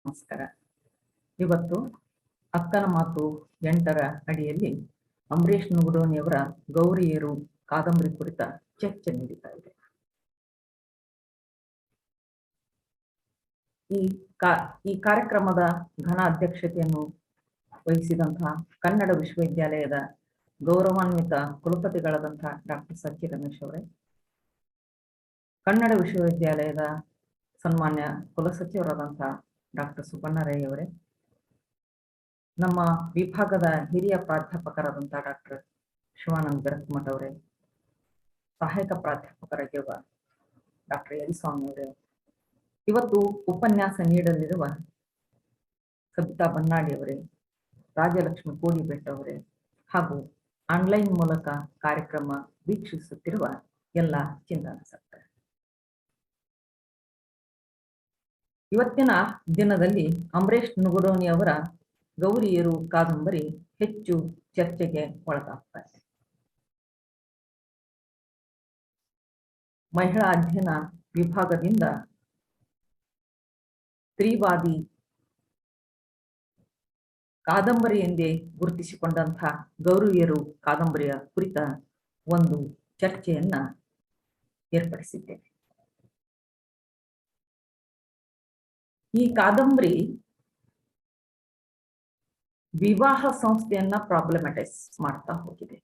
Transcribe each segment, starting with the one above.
ನಮಸ್ಕಾರ. ಇವತ್ತು ಅಕ್ಕನ ಮಾತು 8ರ ಅಡಿಯಲ್ಲಿ ಅಂಬರೀಷ್ ನುಗುಡೋನಿಯವರ ಗೌರಿಯರು ಕಾದಂಬರಿ ಕುರಿತ ಚರ್ಚೆ ನಡೀತಾ ಇದೆ. ಈ ಕಾರ್ಯಕ್ರಮದ ಘನ ಅಧ್ಯಕ್ಷತೆಯನ್ನು ವಹಿಸಿದಂತಹ ಕನ್ನಡ ವಿಶ್ವವಿದ್ಯಾಲಯದ ಗೌರವಾನ್ವಿತ ಕುಲಪತಿಗಳಾದಂತಹ ಡಾಕ್ಟರ್ ಸಚ್ಚಿ ರಮೇಶ್ ಅವರೇ, ಕನ್ನಡ ವಿಶ್ವವಿದ್ಯಾಲಯದ ಸನ್ಮಾನ್ಯ ಕುಲಸಚಿವರಾದಂತಹ ಡಾಕ್ಟರ್ ಸುಪರ್ಣ ರೈ ಅವರೇ, ನಮ್ಮ ವಿಭಾಗದ ಹಿರಿಯ ಪ್ರಾಧ್ಯಾಪಕರಾದಂತಹ ಡಾಕ್ಟರ್ ಶಿವಾನಂದ ಬೆರಕಮಠ ಅವರೇ, ಸಹಾಯಕ ಪ್ರಾಧ್ಯಾಪಕರಾಗಿರುವ ಡಾಕ್ಟರ್ ಯರಿಸ್ವಾಮಿ ಅವರೇ, ಇವತ್ತು ಉಪನ್ಯಾಸ ನೀಡಲಿರುವ ಸಬಿತಾ ಬನ್ನಾಡಿ ಅವರೇ, ರಾಜಲಕ್ಷ್ಮಿ ಕೋಡಿಬೆಟ್ಟ ಅವರೇ, ಹಾಗೂ ಆನ್ಲೈನ್ ಮೂಲಕ ಕಾರ್ಯಕ್ರಮ ವೀಕ್ಷಿಸುತ್ತಿರುವ ಎಲ್ಲ ಚಿಂತನಾಸಕ್ತರು, ಇವತ್ತಿನ ದಿನದಲ್ಲಿ ಅಂಬರೀಷ್ ನುಗುಡೋನಿ ಅವರ ಗೌರಿಯರು ಕಾದಂಬರಿ ಹೆಚ್ಚು ಚರ್ಚೆಗೆ ಒಳಗಾಗ್ತಾ ಇದೆ. ಮಹಿಳಾ ಅಧ್ಯಯನ ವಿಭಾಗದಿಂದ ಸ್ತ್ರೀವಾದಿ ಕಾದಂಬರಿ ಎಂದೇ ಗುರುತಿಸಿಕೊಂಡಂತಹ ಗೌರಿಯರು ಕಾದಂಬರಿಯ ಕುರಿತ ಒಂದು ಚರ್ಚೆಯನ್ನ ಏರ್ಪಡಿಸಿದ್ದೇವೆ. ಈ ಕಾದಂಬರಿ ವಿವಾಹ ಸಂಸ್ಥೆಯನ್ನ ಪ್ರಾಬ್ಲಮೆಟೈಸ್ ಮಾಡ್ತಾ ಹೋಗಿದೆ,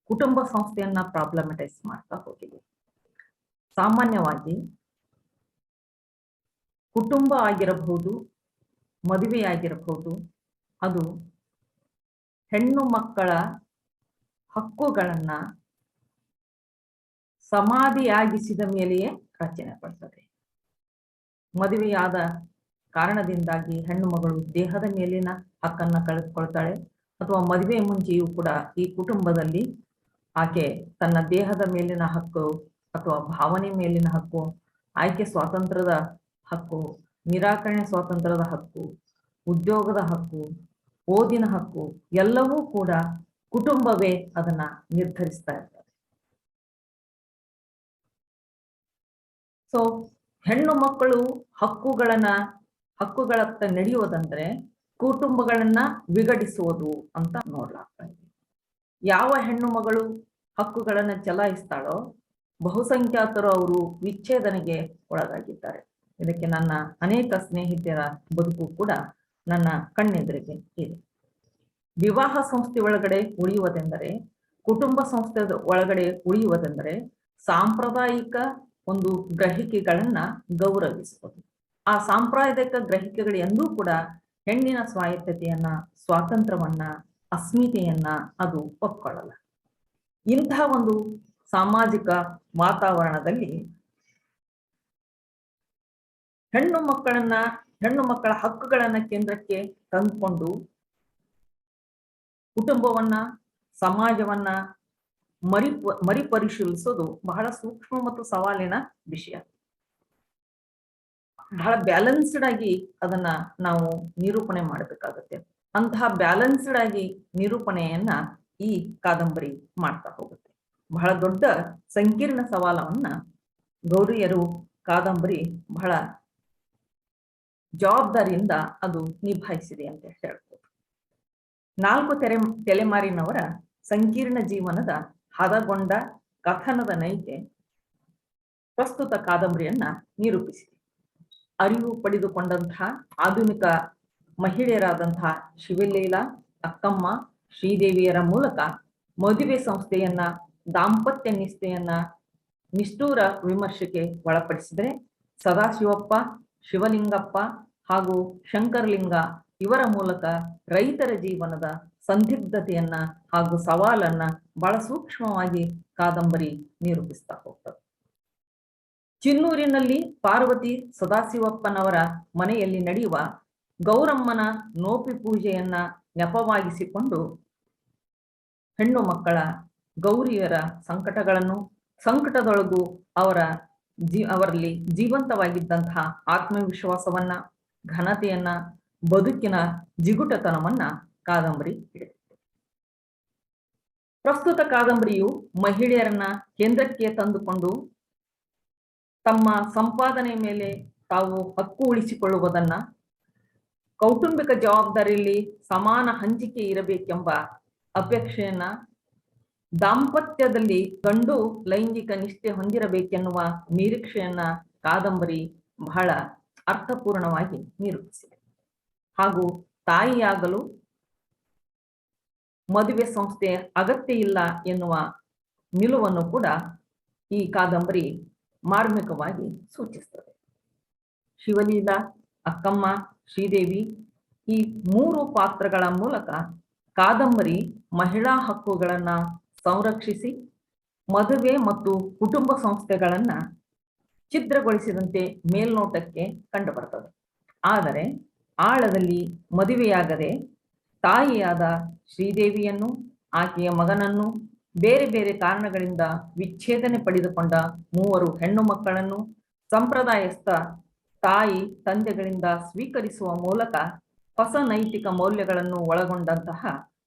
ಕುಟುಂಬ ಸಂಸ್ಥೆಯನ್ನ ಪ್ರಾಬ್ಲಮೆಟೈಸ್ ಮಾಡ್ತಾ ಹೋಗಿದೆ. ಸಾಮಾನ್ಯವಾಗಿ ಕುಟುಂಬ ಆಗಿರಬಹುದು, ಮದುವೆಯಾಗಿರಬಹುದು, ಅದು ಹೆಣ್ಣು ಮಕ್ಕಳ ಹಕ್ಕುಗಳನ್ನ ಸಮಾಧಿಯಾಗಿಸಿದ ಮೇಲೆಯೇ ರಚನೆ ಪಡ್ತದೆ. ಮದುವೆಯಾದ ಕಾರಣದಿಂದಾಗಿ ಹೆಣ್ಣು ಮಗಳು ದೇಹದ ಮೇಲಿನ ಹಕ್ಕನ್ನ ಕಳೆದುಕೊಳ್ತಾಳೆ, ಅಥವಾ ಮದುವೆ ಮುಂಚೆಯೂ ಕೂಡ ಈ ಕುಟುಂಬದಲ್ಲಿ ಆಕೆ ತನ್ನ ದೇಹದ ಮೇಲಿನ ಹಕ್ಕು ಅಥವಾ ಭಾವನೆ ಮೇಲಿನ ಹಕ್ಕು, ಆಯ್ಕೆ ಸ್ವಾತಂತ್ರ್ಯದ ಹಕ್ಕು, ನಿರಾಕರಣೆ ಸ್ವಾತಂತ್ರ್ಯದ ಹಕ್ಕು, ಉದ್ಯೋಗದ ಹಕ್ಕು, ಓದಿನ ಹಕ್ಕು ಎಲ್ಲವೂ ಕೂಡ ಕುಟುಂಬವೇ ಅದನ್ನ ನಿರ್ಧರಿಸ್ತಾ ಇರ್ತದೆ. ಸೊ ಹೆಣ್ಣು ಮಕ್ಕಳು ಹಕ್ಕುಗಳತ್ತ ನಡೆಯುವುದಂದ್ರೆ ಕುಟುಂಬಗಳನ್ನ ವಿಘಟಿಸುವುದು ಅಂತ ನೋಡ್ಲಾಗ್ತಾ ಇದೆ. ಯಾವ ಹೆಣ್ಣು ಮಗಳು ಹಕ್ಕುಗಳನ್ನ ಚಲಾಯಿಸ್ತಾಳೋ ಬಹುಸಂಖ್ಯಾತರು ಅವರು ವಿಚ್ಛೇದನೆಗೆ ಒಳಗಾಗಿದ್ದಾರೆ. ಇದಕ್ಕೆ ನನ್ನ ಅನೇಕ ಸ್ನೇಹಿತರ ಬದುಕು ಕೂಡ ನನ್ನ ಕಣ್ಣೆದುರಿಗೆ ಇದೆ. ವಿವಾಹ ಸಂಸ್ಥೆ ಒಳಗಡೆ ಉಳಿಯುವುದೆಂದರೆ, ಕುಟುಂಬ ಸಂಸ್ಥೆ ಒಳಗಡೆ ಉಳಿಯುವುದೆಂದರೆ ಸಾಂಪ್ರದಾಯಿಕ ಒಂದು ಗ್ರಹಿಕೆಗಳನ್ನ ಗೌರವಿಸುವುದು. ಆ ಸಾಂಪ್ರದಾಯಿಕ ಗ್ರಹಿಕೆಗಳು ಎಂದೂ ಕೂಡ ಹೆಣ್ಣಿನ ಸ್ವಾಯತ್ತತೆಯನ್ನ, ಸ್ವಾತಂತ್ರ್ಯವನ್ನ, ಅಸ್ಮಿತೆಯನ್ನ ಅದು ಒಪ್ಕೊಳ್ಳಲ್ಲ. ಇಂತಹ ಒಂದು ಸಾಮಾಜಿಕ ವಾತಾವರಣದಲ್ಲಿ ಹೆಣ್ಣು ಮಕ್ಕಳ ಹಕ್ಕುಗಳನ್ನ ಕೇಂದ್ರಕ್ಕೆ ತಂದುಕೊಂಡು ಕುಟುಂಬವನ್ನ, ಸಮಾಜವನ್ನ ಮರಿಪರಿಶೀಲಿಸೋದು ಬಹಳ ಸೂಕ್ಷ್ಮ ಮತ್ತು ಸವಾಲಿನ ವಿಷಯ. ಬಹಳ ಬ್ಯಾಲೆನ್ಸ್ಡ್ ಆಗಿ ಅದನ್ನ ನಾವು ನಿರೂಪಣೆ ಮಾಡಬೇಕಾಗತ್ತೆ. ಅಂತಹ ಬ್ಯಾಲೆನ್ಸ್ಡ್ ಆಗಿ ನಿರೂಪಣೆಯನ್ನ ಈ ಕಾದಂಬರಿ ಮಾಡ್ತಾ ಹೋಗುತ್ತೆ. ಬಹಳ ದೊಡ್ಡ ಸಂಕೀರ್ಣ ಸವಾಲವನ್ನ ಗೌರಿಯರು ಕಾದಂಬರಿ ಬಹಳ ಜವಾಬ್ದಾರಿಯಿಂದ ಅದು ನಿಭಾಯಿಸಿದೆ ಅಂತ ಹೇಳ್ಬೋದು. 4 ತಲೆಮಾರಿನವರ ಸಂಕೀರ್ಣ ಜೀವನದ ಹದಗೊಂಡ ಕಥನದ ನೈಜೆ ಪ್ರಸ್ತುತ ಕಾದಂಬರಿಯನ್ನ ನಿರೂಪಿಸಿದೆ. ಅರಿವು ಪಡೆದುಕೊಂಡಂತಹ ಆಧುನಿಕ ಮಹಿಳೆಯರಾದಂತಹ ಶಿವಲೀಲಾ, ಅಕ್ಕಮ್ಮ, ಶ್ರೀದೇವಿಯರ ಮೂಲಕ ಮದುವೆ ಸಂಸ್ಥೆಯನ್ನ, ದಾಂಪತ್ಯ ನಿಷ್ಠೆಯನ್ನ ನಿಷ್ಠೂರ ವಿಮರ್ಶೆಗೆ ಒಳಪಡಿಸಿದರೆ, ಸದಾಶಿವಪ್ಪ, ಶಿವಲಿಂಗಪ್ಪ ಹಾಗೂ ಶಂಕರಲಿಂಗ ಇವರ ಮೂಲಕ ರೈತರ ಜೀವನದ ಸಂದಿಗ್ಧತೆಯನ್ನ ಹಾಗೂ ಸವಾಲನ್ನ ಬಹಳ ಸೂಕ್ಷ್ಮವಾಗಿ ಕಾದಂಬರಿ ನಿರೂಪಿಸ್ತಾ ಹೋಗ್ತದೆ. ಚಿನ್ನೂರಿನಲ್ಲಿ ಪಾರ್ವತಿ ಸದಾಶಿವಪ್ಪನವರ ಮನೆಯಲ್ಲಿ ನಡೆಯುವ ಗೌರಮ್ಮನ ನೋಪಿ ಪೂಜೆಯನ್ನ ನೆಪವಾಗಿಸಿಕೊಂಡು ಹೆಣ್ಣು ಮಕ್ಕಳ ಗೌರಿಯರ ಸಂಕಟದೊಳಗೂ ಅವರಲ್ಲಿ ಜೀವಂತವಾಗಿದ್ದಂತಹ ಆತ್ಮವಿಶ್ವಾಸವನ್ನ, ಘನತೆಯನ್ನ, ಬದುಕಿನ ಜಿಗುಟತನವನ್ನ ಕಾದಂಬರಿ ಹಿಡಿದಿದೆ. ಪ್ರಸ್ತುತ ಕಾದಂಬರಿಯು ಮಹಿಳೆಯರನ್ನ ಕೇಂದ್ರಕ್ಕೆ ತಂದುಕೊಂಡು ತಮ್ಮ ಸಂಪಾದನೆ ಮೇಲೆ ತಾವು ಹಕ್ಕು ಉಳಿಸಿಕೊಳ್ಳುವುದನ್ನ, ಕೌಟುಂಬಿಕ ಜವಾಬ್ದಾರಿಯಲ್ಲಿ ಸಮಾನ ಹಂಚಿಕೆ ಇರಬೇಕೆಂಬ ಅಪೇಕ್ಷೆಯನ್ನ, ದಾಂಪತ್ಯದಲ್ಲಿ ಗಂಡು ಲೈಂಗಿಕ ನಿಷ್ಠೆ ಹೊಂದಿರಬೇಕೆನ್ನುವ ನಿರೀಕ್ಷೆಯನ್ನ ಕಾದಂಬರಿ ಬಹಳ ಅರ್ಥಪೂರ್ಣವಾಗಿ ನಿರೂಪಿಸಿದೆ. ಹಾಗೂ ತಾಯಿಯಾಗಲು ಮದುವೆ ಸಂಸ್ಥೆ ಅಗತ್ಯ ಇಲ್ಲ ಎನ್ನುವ ನಿಲುವನ್ನು ಕೂಡ ಈ ಕಾದಂಬರಿ ಮಾರ್ಮಿಕವಾಗಿ ಸೂಚಿಸುತ್ತದೆ. ಶಿವಲೀಲಾ, ಅಕ್ಕಮ್ಮ, ಶ್ರೀದೇವಿ ಈ 3 ಪಾತ್ರಗಳ ಮೂಲಕ ಕಾದಂಬರಿ ಮಹಿಳಾ ಹಕ್ಕುಗಳನ್ನ ಸಂರಕ್ಷಿಸಿ ಮದುವೆ ಮತ್ತು ಕುಟುಂಬ ಸಂಸ್ಥೆಗಳನ್ನ ಛಿದ್ರಗೊಳಿಸಿದಂತೆ ಮೇಲ್ನೋಟಕ್ಕೆ ಕಂಡುಬರ್ತದೆ. ಆದರೆ ಆಳದಲ್ಲಿ ಮದುವೆಯಾಗದೆ ತಾಯಿಯಾದ ಶ್ರೀದೇವಿಯನ್ನು, ಆಕೆಯ ಮಗನನ್ನು, ಬೇರೆ ಬೇರೆ ಕಾರಣಗಳಿಂದ ವಿಚ್ಛೇದನೆ ಪಡೆದುಕೊಂಡ 3 ಹೆಣ್ಣು ಮಕ್ಕಳನ್ನು ಸಂಪ್ರದಾಯಸ್ಥ ತಾಯಿ ತಂದೆಗಳಿಂದ ಸ್ವೀಕರಿಸುವ ಮೂಲಕ ಹೊಸ ನೈತಿಕ ಮೌಲ್ಯಗಳನ್ನು ಒಳಗೊಂಡಂತಹ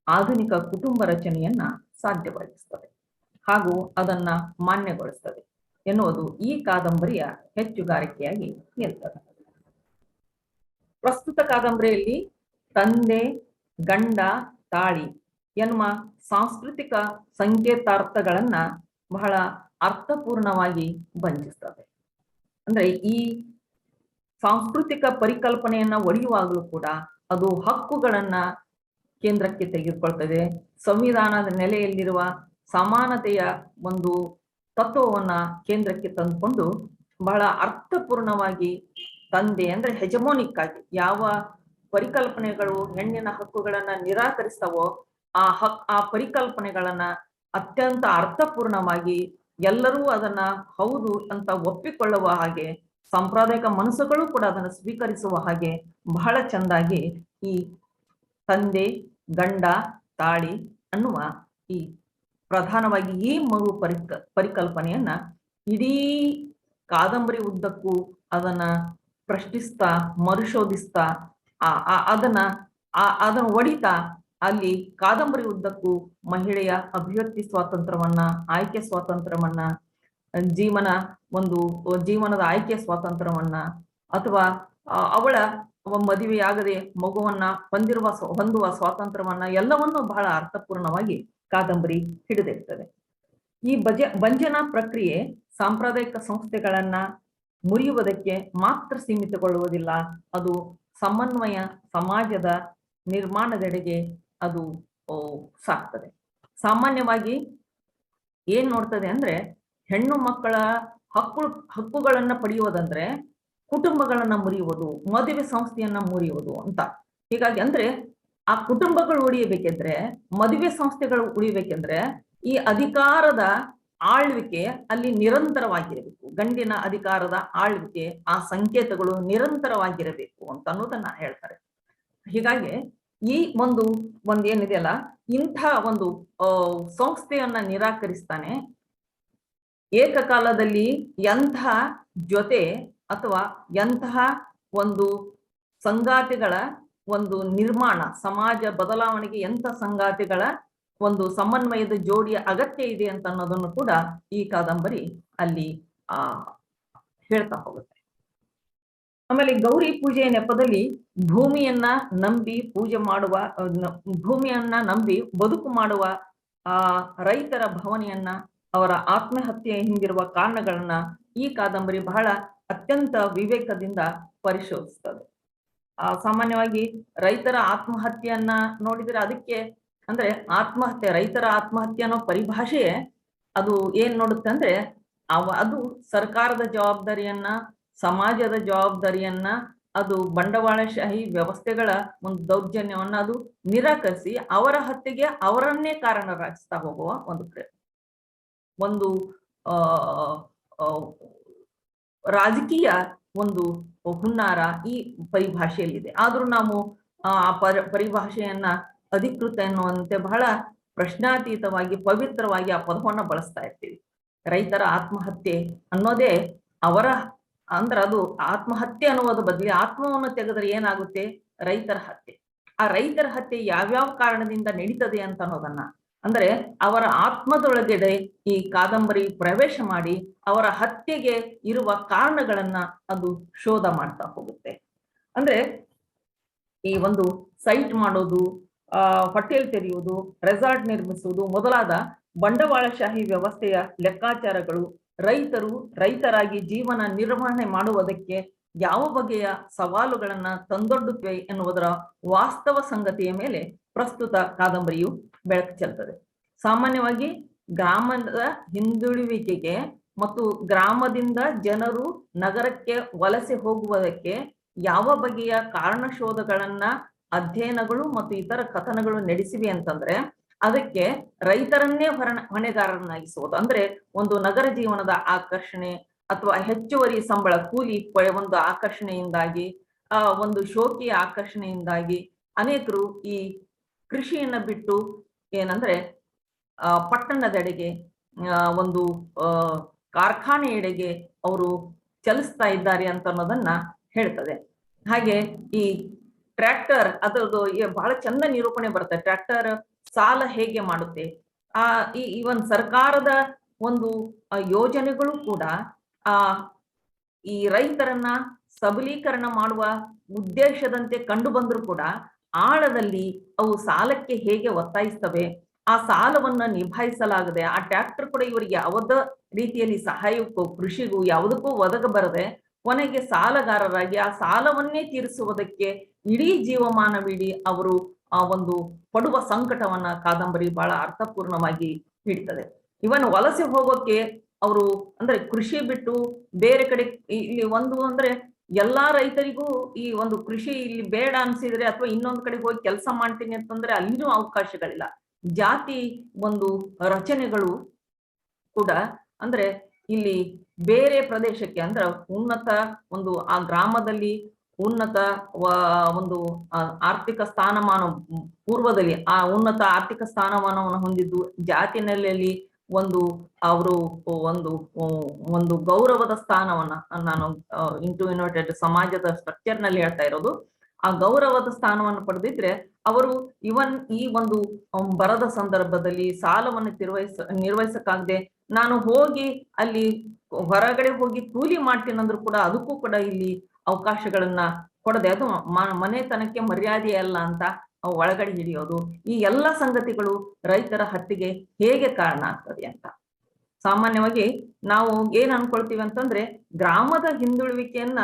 ಆಧುನಿಕ ಕುಟುಂಬ ರಚನೆಯನ್ನ ಸಾಧ್ಯವಾಗಿಸ್ತದೆ ಹಾಗೂ ಅದನ್ನ ಮಾನ್ಯಗೊಳಿಸ್ತದೆ ಎನ್ನುವುದು ಈ ಕಾದಂಬರಿಯ ಹೆಚ್ಚುಗಾರಿಕೆಯಾಗಿ ನಿಲ್ತದೆ. ಪ್ರಸ್ತುತ ಕಾದಂಬರಿಯಲ್ಲಿ ತಂದೆ, ಗಂಡ, ತಾಳಿ ಎನ್ನುವ ಸಾಂಸ್ಕೃತಿಕ ಸಂಕೇತಾರ್ಥಗಳನ್ನ ಬಹಳ ಅರ್ಥಪೂರ್ಣವಾಗಿ ಬಂಧಿಸ್ತದೆ. ಅಂದ್ರೆ ಈ ಸಾಂಸ್ಕೃತಿಕ ಪರಿಕಲ್ಪನೆಯನ್ನ ಒಡೆಯುವಾಗಲೂ ಕೂಡ ಅದು ಹಕ್ಕುಗಳನ್ನ ಕೇಂದ್ರಕ್ಕೆ ತೆಗೆದುಕೊಳ್ತದೆ. ಸಂವಿಧಾನದ ನೆಲೆಯಲ್ಲಿರುವ ಸಮಾನತೆಯ ಒಂದು ತತ್ವವನ್ನ ಕೇಂದ್ರಕ್ಕೆ ತಂದುಕೊಂಡು ಬಹಳ ಅರ್ಥಪೂರ್ಣವಾಗಿ ತಂದೆ ಅಂದ್ರೆ ಹೆಜಮೋನಿಕ್ ಆಗಿ ಯಾವ ಪರಿಕಲ್ಪನೆಗಳು ಹೆಣ್ಣಿನ ಹಕ್ಕುಗಳನ್ನ ನಿರಾಕರಿಸ್ತವೋ ಆ ಪರಿಕಲ್ಪನೆಗಳನ್ನ ಅತ್ಯಂತ ಅರ್ಥಪೂರ್ಣವಾಗಿ ಎಲ್ಲರೂ ಅದನ್ನ ಹೌದು ಅಂತ ಒಪ್ಪಿಕೊಳ್ಳುವ ಹಾಗೆ, ಸಾಂಪ್ರದಾಯಿಕ ಮನಸ್ಸುಗಳು ಕೂಡ ಅದನ್ನು ಸ್ವೀಕರಿಸುವ ಹಾಗೆ ಬಹಳ ಚೆಂದಾಗಿ ಈ ತಂದೆ, ಗಂಡ, ತಾಳಿ ಅನ್ನುವ ಈ ಪ್ರಧಾನವಾಗಿ ಈ ಮಗು ಪರಿಕಲ್ಪನೆಯನ್ನ ಇಡೀ ಕಾದಂಬರಿ ಉದ್ದಕ್ಕೂ ಅದನ್ನ ಪ್ರಶ್ನಿಸ್ತಾ, ಮರುಶೋಧಿಸ್ತಾ, ಅದನ್ನ ಒಡಿತಾ ಅಲ್ಲಿ ಕಾದಂಬರಿ ಉದ್ದಕ್ಕೂ ಮಹಿಳೆಯ ಅಭಿವ್ಯಕ್ತಿ ಸ್ವಾತಂತ್ರ್ಯವನ್ನ, ಆಯ್ಕೆ ಸ್ವಾತಂತ್ರ್ಯವನ್ನ, ಜೀವನದ ಆಯ್ಕೆ ಸ್ವಾತಂತ್ರ್ಯವನ್ನ ಅಥವಾ ಅವಳ ಮದುವೆಯಾಗದೆ ಮಗುವನ್ನ ಹೊಂದುವ ಸ್ವಾತಂತ್ರ್ಯವನ್ನ ಎಲ್ಲವನ್ನೂ ಬಹಳ ಅರ್ಥಪೂರ್ಣವಾಗಿ ಕಾದಂಬರಿ ಹಿಡಿದಿರ್ತದೆ. ಈ ಬಂಜನ ಪ್ರಕ್ರಿಯೆ ಸಾಂಪ್ರದಾಯಿಕ ಸಂಸ್ಥೆಗಳನ್ನ ಮುರಿಯುವುದಕ್ಕೆ ಮಾತ್ರ ಸೀಮಿತಗೊಳ್ಳುವುದಿಲ್ಲ, ಅದು ಸಮನ್ವಯ ಸಮಾಜದ ನಿರ್ಮಾಣದೆಡೆಗೆ ಅದು ಸಾಕ್ತದೆ. ಸಾಮಾನ್ಯವಾಗಿ ಏನ್ ನೋಡ್ತದೆ ಅಂದ್ರೆ ಹೆಣ್ಣು ಮಕ್ಕಳ ಹಕ್ಕುಗಳನ್ನ ಪಡೆಯುವುದಂದ್ರೆ ಕುಟುಂಬಗಳನ್ನ ಮುರಿಯುವುದು, ಮದುವೆ ಸಂಸ್ಥೆಯನ್ನ ಮುರಿಯುವುದು ಅಂತ. ಹೀಗಾಗಿ ಅಂದ್ರೆ ಆ ಕುಟುಂಬಗಳು ಉಳಿಯಬೇಕೆಂದ್ರೆ, ಮದುವೆ ಸಂಸ್ಥೆಗಳು ಉಳಿಬೇಕೆಂದ್ರೆ ಈ ಅಧಿಕಾರದ ಆಳ್ವಿಕೆ ಅಲ್ಲಿ ನಿರಂತರವಾಗಿರಬೇಕು. ಗಂಡಿನ ಅಧಿಕಾರದ ಆಳ್ವಿಕೆ, ಆ ಸಂಕೇತಗಳು ನಿರಂತರವಾಗಿರಬೇಕು ಅಂತ ಅನ್ನೋದನ್ನ ಹೇಳ್ತಾರೆ. ಹೀಗಾಗಿ ಈ ಏನಿದೆಯಲ್ಲ, ಇಂಥ ಒಂದು ಸಂಸ್ಥೆಯನ್ನ ನಿರಾಕರಿಸ್ತಾನೆ. ಏಕಕಾಲದಲ್ಲಿ ಎಂಥ ಜೊತೆ ಅಥವಾ ಎಂತಹ ಒಂದು ಸಂಗಾತಿಗಳ ಒಂದು ನಿರ್ಮಾಣ, ಸಮಾಜ ಬದಲಾವಣೆಗೆ ಎಂಥ ಸಂಗಾತಿಗಳ ಒಂದು ಸಮನ್ವಯದ ಜೋಡಿಯ ಅಗತ್ಯ ಇದೆ ಅಂತ ಅನ್ನೋದನ್ನು ಕೂಡ ಈ ಕಾದಂಬರಿ ಅಲ್ಲಿ ಹೇಳ್ತಾ ಹೋಗುತ್ತೆ. ಆಮೇಲೆ ಗೌರಿ ಪೂಜೆಯ ನೆಪದಲ್ಲಿ ಭೂಮಿಯನ್ನ ನಂಬಿ ಬದುಕು ಮಾಡುವ ರೈತರ ಭಾವನೆಯನ್ನ, ಅವರ ಆತ್ಮಹತ್ಯೆ ಹಿಂದಿರುವ ಕಾರಣಗಳನ್ನ ಈ ಕಾದಂಬರಿ ಬಹಳ ಅತ್ಯಂತ ವಿವೇಕದಿಂದ ಪರಿಶೋಧಿಸ್ತದೆ. ಸಾಮಾನ್ಯವಾಗಿ ರೈತರ ಆತ್ಮಹತ್ಯೆಯನ್ನ ನೋಡಿದ್ರೆ ಅದಕ್ಕೆ ಅಂದ್ರೆ ರೈತರ ಆತ್ಮಹತ್ಯೆ ಅನ್ನೋ ಪರಿಭಾಷೆಯೇ ಅದು ಏನ್ ನೋಡುತ್ತೆ ಅಂದ್ರೆ ಅದು ಸರ್ಕಾರದ ಜವಾಬ್ದಾರಿಯನ್ನ, ಸಮಾಜದ ಜವಾಬ್ದಾರಿಯನ್ನ, ಅದು ಬಂಡವಾಳಶಾಹಿ ವ್ಯವಸ್ಥೆಗಳ ಒಂದು ದೌರ್ಜನ್ಯವನ್ನ ಅದು ನಿರಾಕರಿಸಿ ಅವರ ಹತ್ಯೆಗೆ ಅವರನ್ನೇ ಕಾರಣರಾಗಿಸ್ತಾ ಹೋಗುವ ಒಂದು ರಾಜಕೀಯ ಒಂದು ಹುನ್ನಾರ ಈ ಪರಿಭಾಷೆಯಲ್ಲಿದೆ. ಆದ್ರೂ ನಾವು ಆ ಪರಿಭಾಷೆಯನ್ನ ಅಧಿಕೃತ ಎನ್ನುವಂತೆ ಬಹಳ ಪ್ರಶ್ನಾತೀತವಾಗಿ, ಪವಿತ್ರವಾಗಿ ಆ ಪದವನ್ನ ಬಳಸ್ತಾ ಇರ್ತೀವಿ. ರೈತರ ಆತ್ಮಹತ್ಯೆ ಅನ್ನೋದೇ ಅದು ಆತ್ಮಹತ್ಯೆ ಅನ್ನುವುದ ಬದಲಿ ಆತ್ಮವನ್ನು ತೆಗೆದರೆ ಏನಾಗುತ್ತೆ? ರೈತರ ಹತ್ಯೆ. ಆ ರೈತರ ಹತ್ಯೆ ಯಾವ್ಯಾವ ಕಾರಣದಿಂದ ನಡೀತದೆ ಅಂತ ಅನ್ನೋದನ್ನ, ಅಂದ್ರೆ ಅವರ ಆತ್ಮದೊಳಗಡೆ ಈ ಕಾದಂಬರಿ ಪ್ರವೇಶ ಮಾಡಿ ಅವರ ಹತ್ಯೆಗೆ ಇರುವ ಕಾರಣಗಳನ್ನ ಅದು ಶೋಧ ಮಾಡ್ತಾ ಹೋಗುತ್ತೆ. ಅಂದ್ರೆ ಈ ಒಂದು ಸೈಟ್ ಮಾಡೋದು, ಹೋಟೆಲ್ ತೆರೆಯುವುದು, ರೆಸಾರ್ಟ್ ನಿರ್ಮಿಸುವುದು ಮೊದಲಾದ ಬಂಡವಾಳಶಾಹಿ ವ್ಯವಸ್ಥೆಯ ಲೆಕ್ಕಾಚಾರಗಳು ರೈತರು ರೈತರಾಗಿ ಜೀವನ ನಿರ್ವಹಣೆ ಮಾಡುವುದಕ್ಕೆ ಯಾವ ಬಗೆಯ ಸವಾಲುಗಳನ್ನ ತಂದೊಡ್ಡುತ್ತವೆ ಎನ್ನುವುದರ ವಾಸ್ತವ ಸಂಗತಿಯ ಮೇಲೆ ಪ್ರಸ್ತುತ ಕಾದಂಬರಿಯು ಬೆಳಕು ಚೆಲ್ತದೆ. ಸಾಮಾನ್ಯವಾಗಿ ಗ್ರಾಮದ ಹಿಂದುಳಿವಿಕೆಗೆ ಮತ್ತು ಗ್ರಾಮದಿಂದ ಜನರು ನಗರಕ್ಕೆ ವಲಸೆ ಹೋಗುವುದಕ್ಕೆ ಯಾವ ಬಗೆಯ ಕಾರಣಶೋಧಗಳನ್ನ ಅಧ್ಯಯನಗಳು ಮತ್ತು ಇತರ ಕಥನಗಳು ನಡೆಸಿವೆ ಅಂತಂದ್ರೆ ಅದಕ್ಕೆ ರೈತರನ್ನೇ ಹೊಣೆಗಾರರನ್ನಾಗಿಸುವುದು. ಅಂದ್ರೆ ಒಂದು ನಗರ ಜೀವನದ ಆಕರ್ಷಣೆ ಅಥವಾ ಹೆಚ್ಚುವರಿ ಸಂಬಳ ಕೂಲಿ ಒಂದು ಆಕರ್ಷಣೆಯಿಂದಾಗಿ ಒಂದು ಶೋಕಿಯ ಆಕರ್ಷಣೆಯಿಂದಾಗಿ ಅನೇಕರು ಈ ಕೃಷಿಯನ್ನ ಬಿಟ್ಟು ಏನಂದ್ರೆ ಪಟ್ಟಣದೆಡೆಗೆ ಒಂದು ಕಾರ್ಖಾನೆಯೆಡೆಗೆ ಅವರು ಚಲಿಸ್ತಾ ಇದ್ದಾರೆ ಅಂತ ಅನ್ನೋದನ್ನ ಹೇಳ್ತದೆ. ಹಾಗೆ ಈ ಟ್ರ್ಯಾಕ್ಟರ್ ಅದರದ್ದು ಬಹಳ ಚಂದ ನಿರೂಪಣೆ ಬರುತ್ತೆ. ಟ್ರ್ಯಾಕ್ಟರ್ ಸಾಲ ಹೇಗೆ ಮಾಡುತ್ತೆ, ಇವನ್ ಸರ್ಕಾರದ ಒಂದು ಯೋಜನೆಗಳು ಕೂಡ ಈ ರೈತರನ್ನ ಸಬಲೀಕರಣ ಮಾಡುವ ಉದ್ದೇಶದಂತೆ ಕಂಡು ಬಂದ್ರು ಕೂಡ ಆಳದಲ್ಲಿ ಅವು ಸಾಲಕ್ಕೆ ಹೇಗೆ ಒತ್ತಾಯಿಸ್ತವೆ, ಆ ಸಾಲವನ್ನ ನಿಭಾಯಿಸಲಾಗದೆ ಆ ಟ್ರ್ಯಾಕ್ಟರ್ ಕೂಡ ಇವರಿಗೆ ಯಾವುದ ರೀತಿಯಲ್ಲಿ ಸಹಾಯಕ್ಕೂ ಕೃಷಿಗೂ ಯಾವುದಕ್ಕೂ ಒದಗಬರದೆ ಕೊನೆಗೆ ಸಾಲಗಾರರಾಗಿ ಆ ಸಾಲವನ್ನೇ ತೀರಿಸುವುದಕ್ಕೆ ಇಡೀ ಜೀವಮಾನವಿಡೀ ಅವರು ಆ ಒಂದು ಪಡುವ ಸಂಕಟವನ್ನ ಕಾದಂಬರಿ ಬಹಳ ಅರ್ಥಪೂರ್ಣವಾಗಿ ಹಿಡಿತದೆ. ಇವನ್ ವಲಸೆ ಹೋಗೋಕೆ ಅವರು ಅಂದ್ರೆ ಕೃಷಿ ಬಿಟ್ಟು ಬೇರೆ ಕಡೆ ಇಲ್ಲಿ ಒಂದು ಅಂದ್ರೆ ಎಲ್ಲಾ ರೈತರಿಗೂ ಈ ಒಂದು ಕೃಷಿ ಇಲ್ಲಿ ಬೇಡ ಅನ್ಸಿದ್ರೆ ಅಥವಾ ಇನ್ನೊಂದು ಕಡೆ ಹೋಗಿ ಕೆಲಸ ಮಾಡ್ತೀನಿ ಅಂತಂದ್ರೆ ಅಲ್ಲಿನೂ ಅವಕಾಶಗಳಿಲ್ಲ. ಜಾತಿ ಒಂದು ರಚನೆಗಳು ಕೂಡ ಅಂದ್ರೆ ಇಲ್ಲಿ ಬೇರೆ ಪ್ರದೇಶಕ್ಕೆ ಅಂದ್ರೆ ಉನ್ನತ ಒಂದು ಆ ಗ್ರಾಮದಲ್ಲಿ ಉನ್ನತ ಒಂದು ಆರ್ಥಿಕ ಸ್ಥಾನಮಾನ ಪೂರ್ವದಲ್ಲಿ ಆ ಉನ್ನತ ಆರ್ಥಿಕ ಸ್ಥಾನಮಾನವನ್ನು ಹೊಂದಿದ್ದು ಜಾತಿ ನೆಲೆಯಲ್ಲಿ ಒಂದು ಅವರು ಒಂದು ಗೌರವದ ಸ್ಥಾನವನ್ನ ನಾನು ಇನ್ವರ್ಟೆಡ್ ಸಮಾಜದ ಸ್ಟ್ರಕ್ಚರ್ ನಲ್ಲಿ ಹೇಳ್ತಾ ಇರೋದು. ಆ ಗೌರವದ ಸ್ಥಾನವನ್ನು ಪಡೆದಿದ್ರೆ ಅವರು ಈ ಒಂದು ಬರದ ಸಂದರ್ಭದಲ್ಲಿ ಸಾಲವನ್ನು ನಿರ್ವಹಿಸಕ್ಕಾಗದೆ ನಾನು ಹೋಗಿ ಅಲ್ಲಿ ಹೊರಗಡೆ ಹೋಗಿ ಕೂಲಿ ಮಾಡ್ತೀನಂದ್ರೂ ಕೂಡ ಅದಕ್ಕೂ ಕೂಡ ಇಲ್ಲಿ ಅವಕಾಶಗಳನ್ನ ಕೊಡದೆ ಅದು ಮನೆತನಕ್ಕೆ ಮರ್ಯಾದೆ ಅಲ್ಲ ಅಂತ ಒಳಗಡೆ ಹಿಡಿಯೋದು, ಈ ಎಲ್ಲ ಸಂಗತಿಗಳು ರೈತರ ಹತ್ತಿಗೆ ಹೇಗೆ ಕಾರಣ ಆಗ್ತದೆ ಅಂತ. ಸಾಮಾನ್ಯವಾಗಿ ನಾವು ಏನ್ ಅನ್ಕೊಳ್ತೀವಿ ಅಂತಂದ್ರೆ ಗ್ರಾಮದ ಹಿಂದುಳುವಿಕೆಯನ್ನ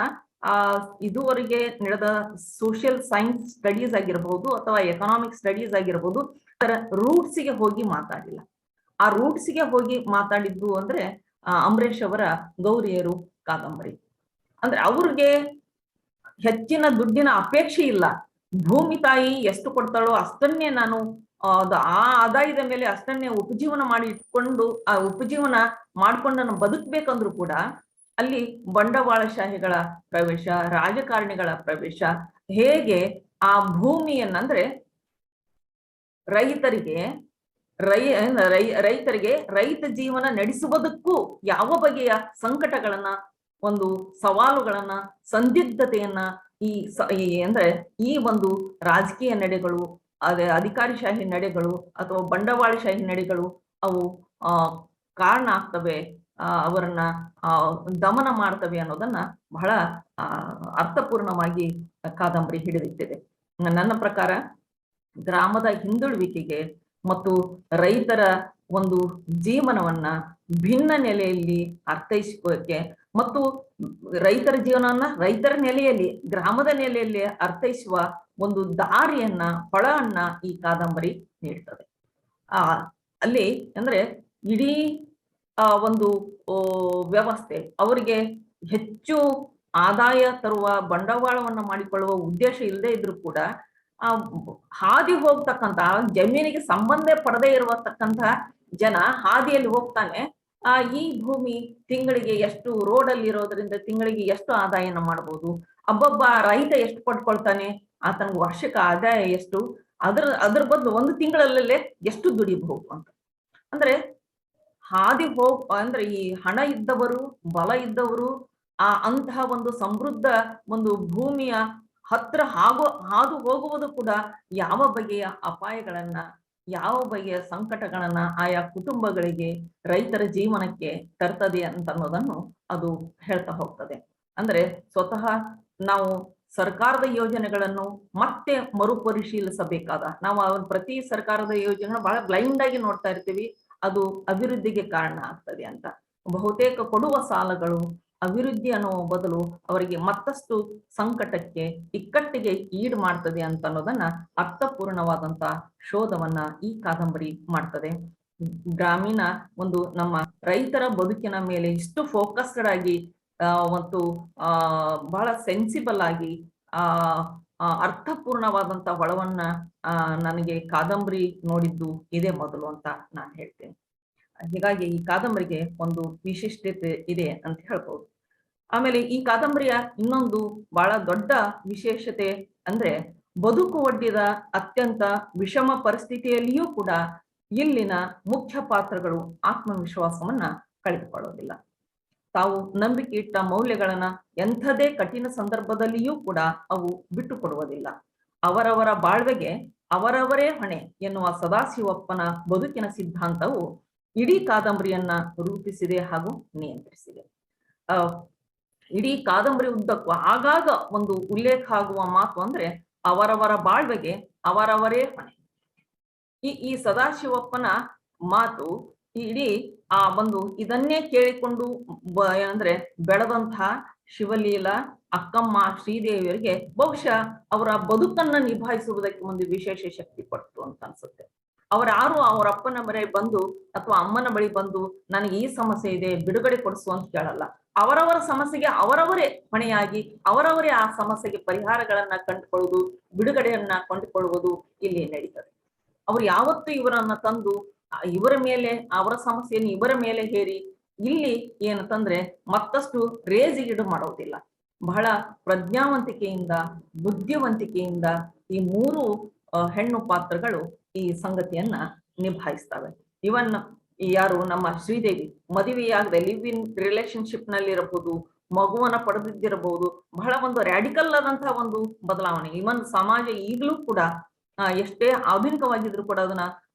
ಇದುವರೆಗೆ ನಡೆದ ಸೋಷಿಯಲ್ ಸೈನ್ಸ್ ಸ್ಟಡೀಸ್ ಆಗಿರ್ಬಹುದು ಅಥವಾ ಎಕನಾಮಿಕ್ ಸ್ಟಡೀಸ್ ಆಗಿರ್ಬಹುದು ಅದರ ರೂಟ್ಸ್ಗೆ ಹೋಗಿ ಮಾತಾಡಿಲ್ಲ. ಆ ರೂಟ್ಸ್ಗೆ ಹೋಗಿ ಮಾತಾಡಿದ್ದು ಅಂದ್ರೆ ಅಂಬರೀಷ್ ಅವರ ಗೌರಿಯರು ಕಾದಂಬರಿ. ಅಂದ್ರೆ ಅವ್ರಿಗೆ ಹೆಚ್ಚಿನ ದುಡ್ಡಿನ ಅಪೇಕ್ಷೆ ಇಲ್ಲ. ಭೂಮಿ ತಾಯಿ ಎಷ್ಟು ಕೊಡ್ತಾಳೋ ಅಷ್ಟನ್ನೇ ನಾನು ಆ ಆದಾಯದ ಮೇಲೆ ಅಷ್ಟನ್ನೇ ಉಪಜೀವನ ಮಾಡಿ ಇಟ್ಕೊಂಡು ಆ ಉಪಜೀವನ ಮಾಡ್ಕೊಂಡು ನಾನು ಬದುಕ್ಬೇಕಂದ್ರೂ ಕೂಡ ಅಲ್ಲಿ ಬಂಡವಾಳಶಾಹಿಗಳ ಪ್ರವೇಶ, ರಾಜಕಾರಣಿಗಳ ಪ್ರವೇಶ, ಹೇಗೆ ಆ ಭೂಮಿಯನ್ನಂದ್ರೆ ರೈತರಿಗೆ ರೈತ ಜೀವನ ನಡೆಸುವುದಕ್ಕೂ ಯಾವ ಬಗೆಯ ಸಂಕಟಗಳನ್ನ ಒಂದು ಸವಾಲುಗಳನ್ನ ಸಂದಿಗ್ಧತೆಯನ್ನ ಅಂದ್ರೆ ಈ ಒಂದು ರಾಜಕೀಯ ನಡೆಗಳು ಅಧಿಕಾರಿಶಾಹಿ ನಡೆಗಳು ಅಥವಾ ಬಂಡವಾಳಶಾಹಿ ನಡೆಗಳು ಅವು ಕಾರಣ ಆಗ್ತವೆ, ಅವರನ್ನ ದಮನ ಮಾಡ್ತವೆ ಅನ್ನೋದನ್ನ ಬಹಳ ಅರ್ಥಪೂರ್ಣವಾಗಿ ಕಾದಂಬರಿ ಹಿಡಿದಿಟ್ಟಿದೆ. ನನ್ನ ಪ್ರಕಾರ ಗ್ರಾಮದ ಹಿಂದುಳುವಿಕೆಗೆ ಮತ್ತು ರೈತರ ಒಂದು ಜೀವನವನ್ನ ಭಿನ್ನ ನೆಲೆಯಲ್ಲಿ ಅರ್ಥೈಸುವುದಕ್ಕೆ ಮತ್ತು ರೈತರ ಜೀವನವನ್ನ ರೈತರ ನೆಲೆಯಲ್ಲಿ ಗ್ರಾಮದ ನೆಲೆಯಲ್ಲಿ ಅರ್ಥೈಸುವ ಒಂದು ದಾರಿಯನ್ನ ಹೊಳವನ್ನ ಈ ಕಾದಂಬರಿ ನೀಡ್ತದೆ. ಅಲ್ಲಿ ಅಂದ್ರೆ ಇಡೀ ಒಂದು ವ್ಯವಸ್ಥೆ ಅವರಿಗೆ ಹೆಚ್ಚು ಆದಾಯ ತರುವ ಬಂಡವಾಳವನ್ನ ಮಾಡಿಕೊಳ್ಳುವ ಉದ್ದೇಶ ಇಲ್ಲದೆ ಇದ್ರೂ ಕೂಡ ಹಾದಿ ಹೋಗ್ತಕ್ಕಂತ ಜಮೀನಿಗೆ ಸಂಬಂಧ ಪಡದೇ ಇರತಕ್ಕಂತ ಜನ ಹಾದಿಯಲ್ಲಿ ಹೋಗ್ತಾನೆ. ಈ ಭೂಮಿ ತಿಂಗಳಿಗೆ ಎಷ್ಟು ರೋಡಲ್ಲಿ ಇರೋದ್ರಿಂದ ತಿಂಗಳಿಗೆ ಎಷ್ಟು ಆದಾಯನ ಮಾಡ್ಬೋದು, ಒಬ್ಬೊಬ್ಬ ರೈತ ಎಷ್ಟು ಪಡ್ಕೊಳ್ತಾನೆ, ಆತನಿಗೆ ವರ್ಷಕ್ಕೆ ಆದಾಯ ಎಷ್ಟು, ಅದ್ರ ಬದಲು ಒಂದು ತಿಂಗಳಲ್ಲೇ ಎಷ್ಟು ದುಡಿಬಹುದು ಅಂತ. ಅಂದ್ರೆ ಹಾದಿ ಅಂದ್ರೆ ಈ ಹಣ ಇದ್ದವರು ಬಲ ಇದ್ದವರು ಅಂತಹ ಒಂದು ಸಮೃದ್ಧ ಒಂದು ಭೂಮಿಯ ಹತ್ರ ಹಾದು ಹೋಗುವುದು ಕೂಡ ಯಾವ ಬಗೆಯ ಅಪಾಯಗಳನ್ನ ಯಾವ ಬಗೆಯ ಸಂಕಟಗಳನ್ನ ಆಯಾ ಕುಟುಂಬಗಳಿಗೆ ರೈತರ ಜೀವನಕ್ಕೆ ತರ್ತದೆ ಅಂತ ಅನ್ನೋದನ್ನು ಅದು ಹೇಳ್ತಾ ಹೋಗ್ತದೆ. ಅಂದ್ರೆ ಸ್ವತಃ ನಾವು ಸರ್ಕಾರದ ಯೋಜನೆಗಳನ್ನು ಮತ್ತೆ ಮರುಪರಿಶೀಲಿಸಬೇಕಾದ, ನಾವು ಪ್ರತಿ ಸರ್ಕಾರದ ಯೋಜನೆ ಬಹಳ ಬ್ಲೈಂಡ್ ಆಗಿ ನೋಡ್ತಾ ಇರ್ತೀವಿ, ಅದು ಅಭಿವೃದ್ಧಿಗೆ ಕಾರಣ ಆಗ್ತದೆ ಅಂತ. ಬಹುತೇಕ ಕೊಡುವ ಸಾಲಗಳು ಅಭಿವೃದ್ಧಿ ಅನ್ನುವ ಬದಲು ಅವರಿಗೆ ಮತ್ತಷ್ಟು ಸಂಕಟಕ್ಕೆ, ಇಕ್ಕಟ್ಟಿಗೆ ಈಡು ಮಾಡ್ತದೆ ಅಂತ ಅನ್ನೋದನ್ನ ಅರ್ಥಪೂರ್ಣವಾದಂತ ಶೋಧವನ್ನ ಈ ಕಾದಂಬರಿ ಮಾಡ್ತದೆ. ಗ್ರಾಮೀಣ ಒಂದು ನಮ್ಮ ರೈತರ ಬದುಕಿನ ಮೇಲೆ ಇಷ್ಟು ಫೋಕಸ್ಡ್ ಆಗಿ ಮತ್ತು ಬಹಳ ಸೆನ್ಸಿಬಲ್ ಆಗಿ ಅರ್ಥಪೂರ್ಣವಾದಂತ ಒಳವನ್ನ ನನಗೆ ಕಾದಂಬರಿ ನೋಡಿದ್ದು ಇದೇ ಮೊದಲು ಅಂತ ನಾನು ಹೇಳ್ತೇನೆ. ಹೀಗಾಗಿ ಈ ಕಾದಂಬರಿಗೆ ಒಂದು ವಿಶಿಷ್ಟತೆ ಇದೆ ಅಂತ ಹೇಳ್ಬೋದು. ಆಮೇಲೆ ಈ ಕಾದಂಬರಿಯ ಇನ್ನೊಂದು ಬಹಳ ದೊಡ್ಡ ವಿಶೇಷತೆ ಅಂದ್ರೆ, ಬದುಕು ಒಡ್ಡಿದ ಅತ್ಯಂತ ವಿಷಮ ಪರಿಸ್ಥಿತಿಯಲ್ಲಿಯೂ ಕೂಡ ಇಲ್ಲಿನ ಮುಖ್ಯ ಪಾತ್ರಗಳು ಆತ್ಮವಿಶ್ವಾಸವನ್ನ ಕಳೆದುಕೊಳ್ಳೋದಿಲ್ಲ. ತಾವು ನಂಬಿಕೆ ಇಟ್ಟ ಮೌಲ್ಯಗಳನ್ನ ಎಂಥದೇ ಕಠಿಣ ಸಂದರ್ಭದಲ್ಲಿಯೂ ಕೂಡ ಅವು ಬಿಟ್ಟು ಕೊಡುವುದಿಲ್ಲ. ಅವರವರ ಬಾಳ್ವೆಗೆ ಅವರವರೇ ಹೊಣೆ ಎನ್ನುವ ಸದಾಶಿವಪ್ಪನ ಬದುಕಿನ ಸಿದ್ಧಾಂತವು ಇಡೀ ಕಾದಂಬರಿಯನ್ನ ರೂಪಿಸಿದೆ ಹಾಗೂ ನಿಯಂತ್ರಿಸಿದೆ. ಇಡೀ ಕಾದಂಬರಿ ಉದ್ದಕ್ಕೂ ಆಗಾಗ ಒಂದು ಉಲ್ಲೇಖ ಆಗುವ ಮಾತು ಅಂದ್ರೆ, ಅವರವರ ಬಾಳ್ವೆಗೆ ಅವರವರೇ ಹೊಣೆ. ಈ ಸದಾಶಿವಪ್ಪನ ಮಾತು ಇಡೀ ಒಂದು ಇದನ್ನೇ ಕೇಳಿಕೊಂಡು ಏನಂದ್ರೆ ಬೆಳೆದಂತಹ ಶಿವಲೀಲಾ, ಅಕ್ಕಮ್ಮ, ಶ್ರೀದೇವಿಯರಿಗೆ ಬಹುಶಃ ಅವರ ಬದುಕನ್ನ ನಿಭಾಯಿಸುವುದಕ್ಕೆ ಒಂದು ವಿಶೇಷ ಶಕ್ತಿ ಕೊಡ್ತು ಅಂತ ಅನ್ಸುತ್ತೆ. ಅವರಾರು ಅವರ ಅಪ್ಪನ ಬಳಿ ಬಂದು ಅಥವಾ ಅಮ್ಮನ ಬಳಿ ಬಂದು ನನಗೆ ಈ ಸಮಸ್ಯೆ ಇದೆ ಬಿಡುಗಡೆ ಕೊಡಿಸು ಅಂತ ಕೇಳಲ್ಲ. ಅವರವರ ಸಮಸ್ಯೆಗೆ ಅವರವರೇ ಹೊಣೆಯಾಗಿ ಅವರವರೇ ಆ ಸಮಸ್ಯೆಗೆ ಪರಿಹಾರಗಳನ್ನ ಕಂಡುಕೊಳ್ಳುವುದು, ಬಿಡುಗಡೆಯನ್ನ ಕಂಡುಕೊಳ್ಳುವುದು ಇಲ್ಲಿ ನಡೀತದೆ. ಅವ್ರು ಯಾವತ್ತೂ ಇವರನ್ನ ತಂದು ಇವರ ಮೇಲೆ ಅವರ ಸಮಸ್ಯೆಯನ್ನು ಇವರ ಮೇಲೆ ಹೇರಿ ಇಲ್ಲಿ ಏನಂತಂದ್ರೆ ಮತ್ತಷ್ಟು ರೇಜಿಗೀಡು ಮಾಡೋದಿಲ್ಲ. ಬಹಳ ಪ್ರಜ್ಞಾವಂತಿಕೆಯಿಂದ, ಬುದ್ಧಿವಂತಿಕೆಯಿಂದ ಈ ಮೂರು ಹೆಣ್ಣು ಪಾತ್ರಗಳು ಈ ಸಂಗತಿಯನ್ನ ನಿಭಾಯಿಸ್ತವೆ. ಇವನ್ ಯಾರು ನಮ್ಮ ಶ್ರೀದೇವಿ ಮದುವೆಯಾಗದೆ ಲಿವ್ ಇನ್ ರಿಲೇಶನ್ಶಿಪ್ ನಲ್ಲಿ ಇರಬಹುದು, ಮಗುವನ್ನ ಪಡೆದಿದ್ದಿರಬಹುದು, ಬಹಳ ಒಂದು ರ್ಯಾಡಿಕಲ್ ಆದಂತಹ ಒಂದು ಬದಲಾವಣೆ. ಇವನ್ ಸಮಾಜ ಈಗಲೂ ಕೂಡ ಎಷ್ಟೇ ಆಧುನಿಕವಾಗಿದ್ರು ಕೂಡ ಅದನ್ನ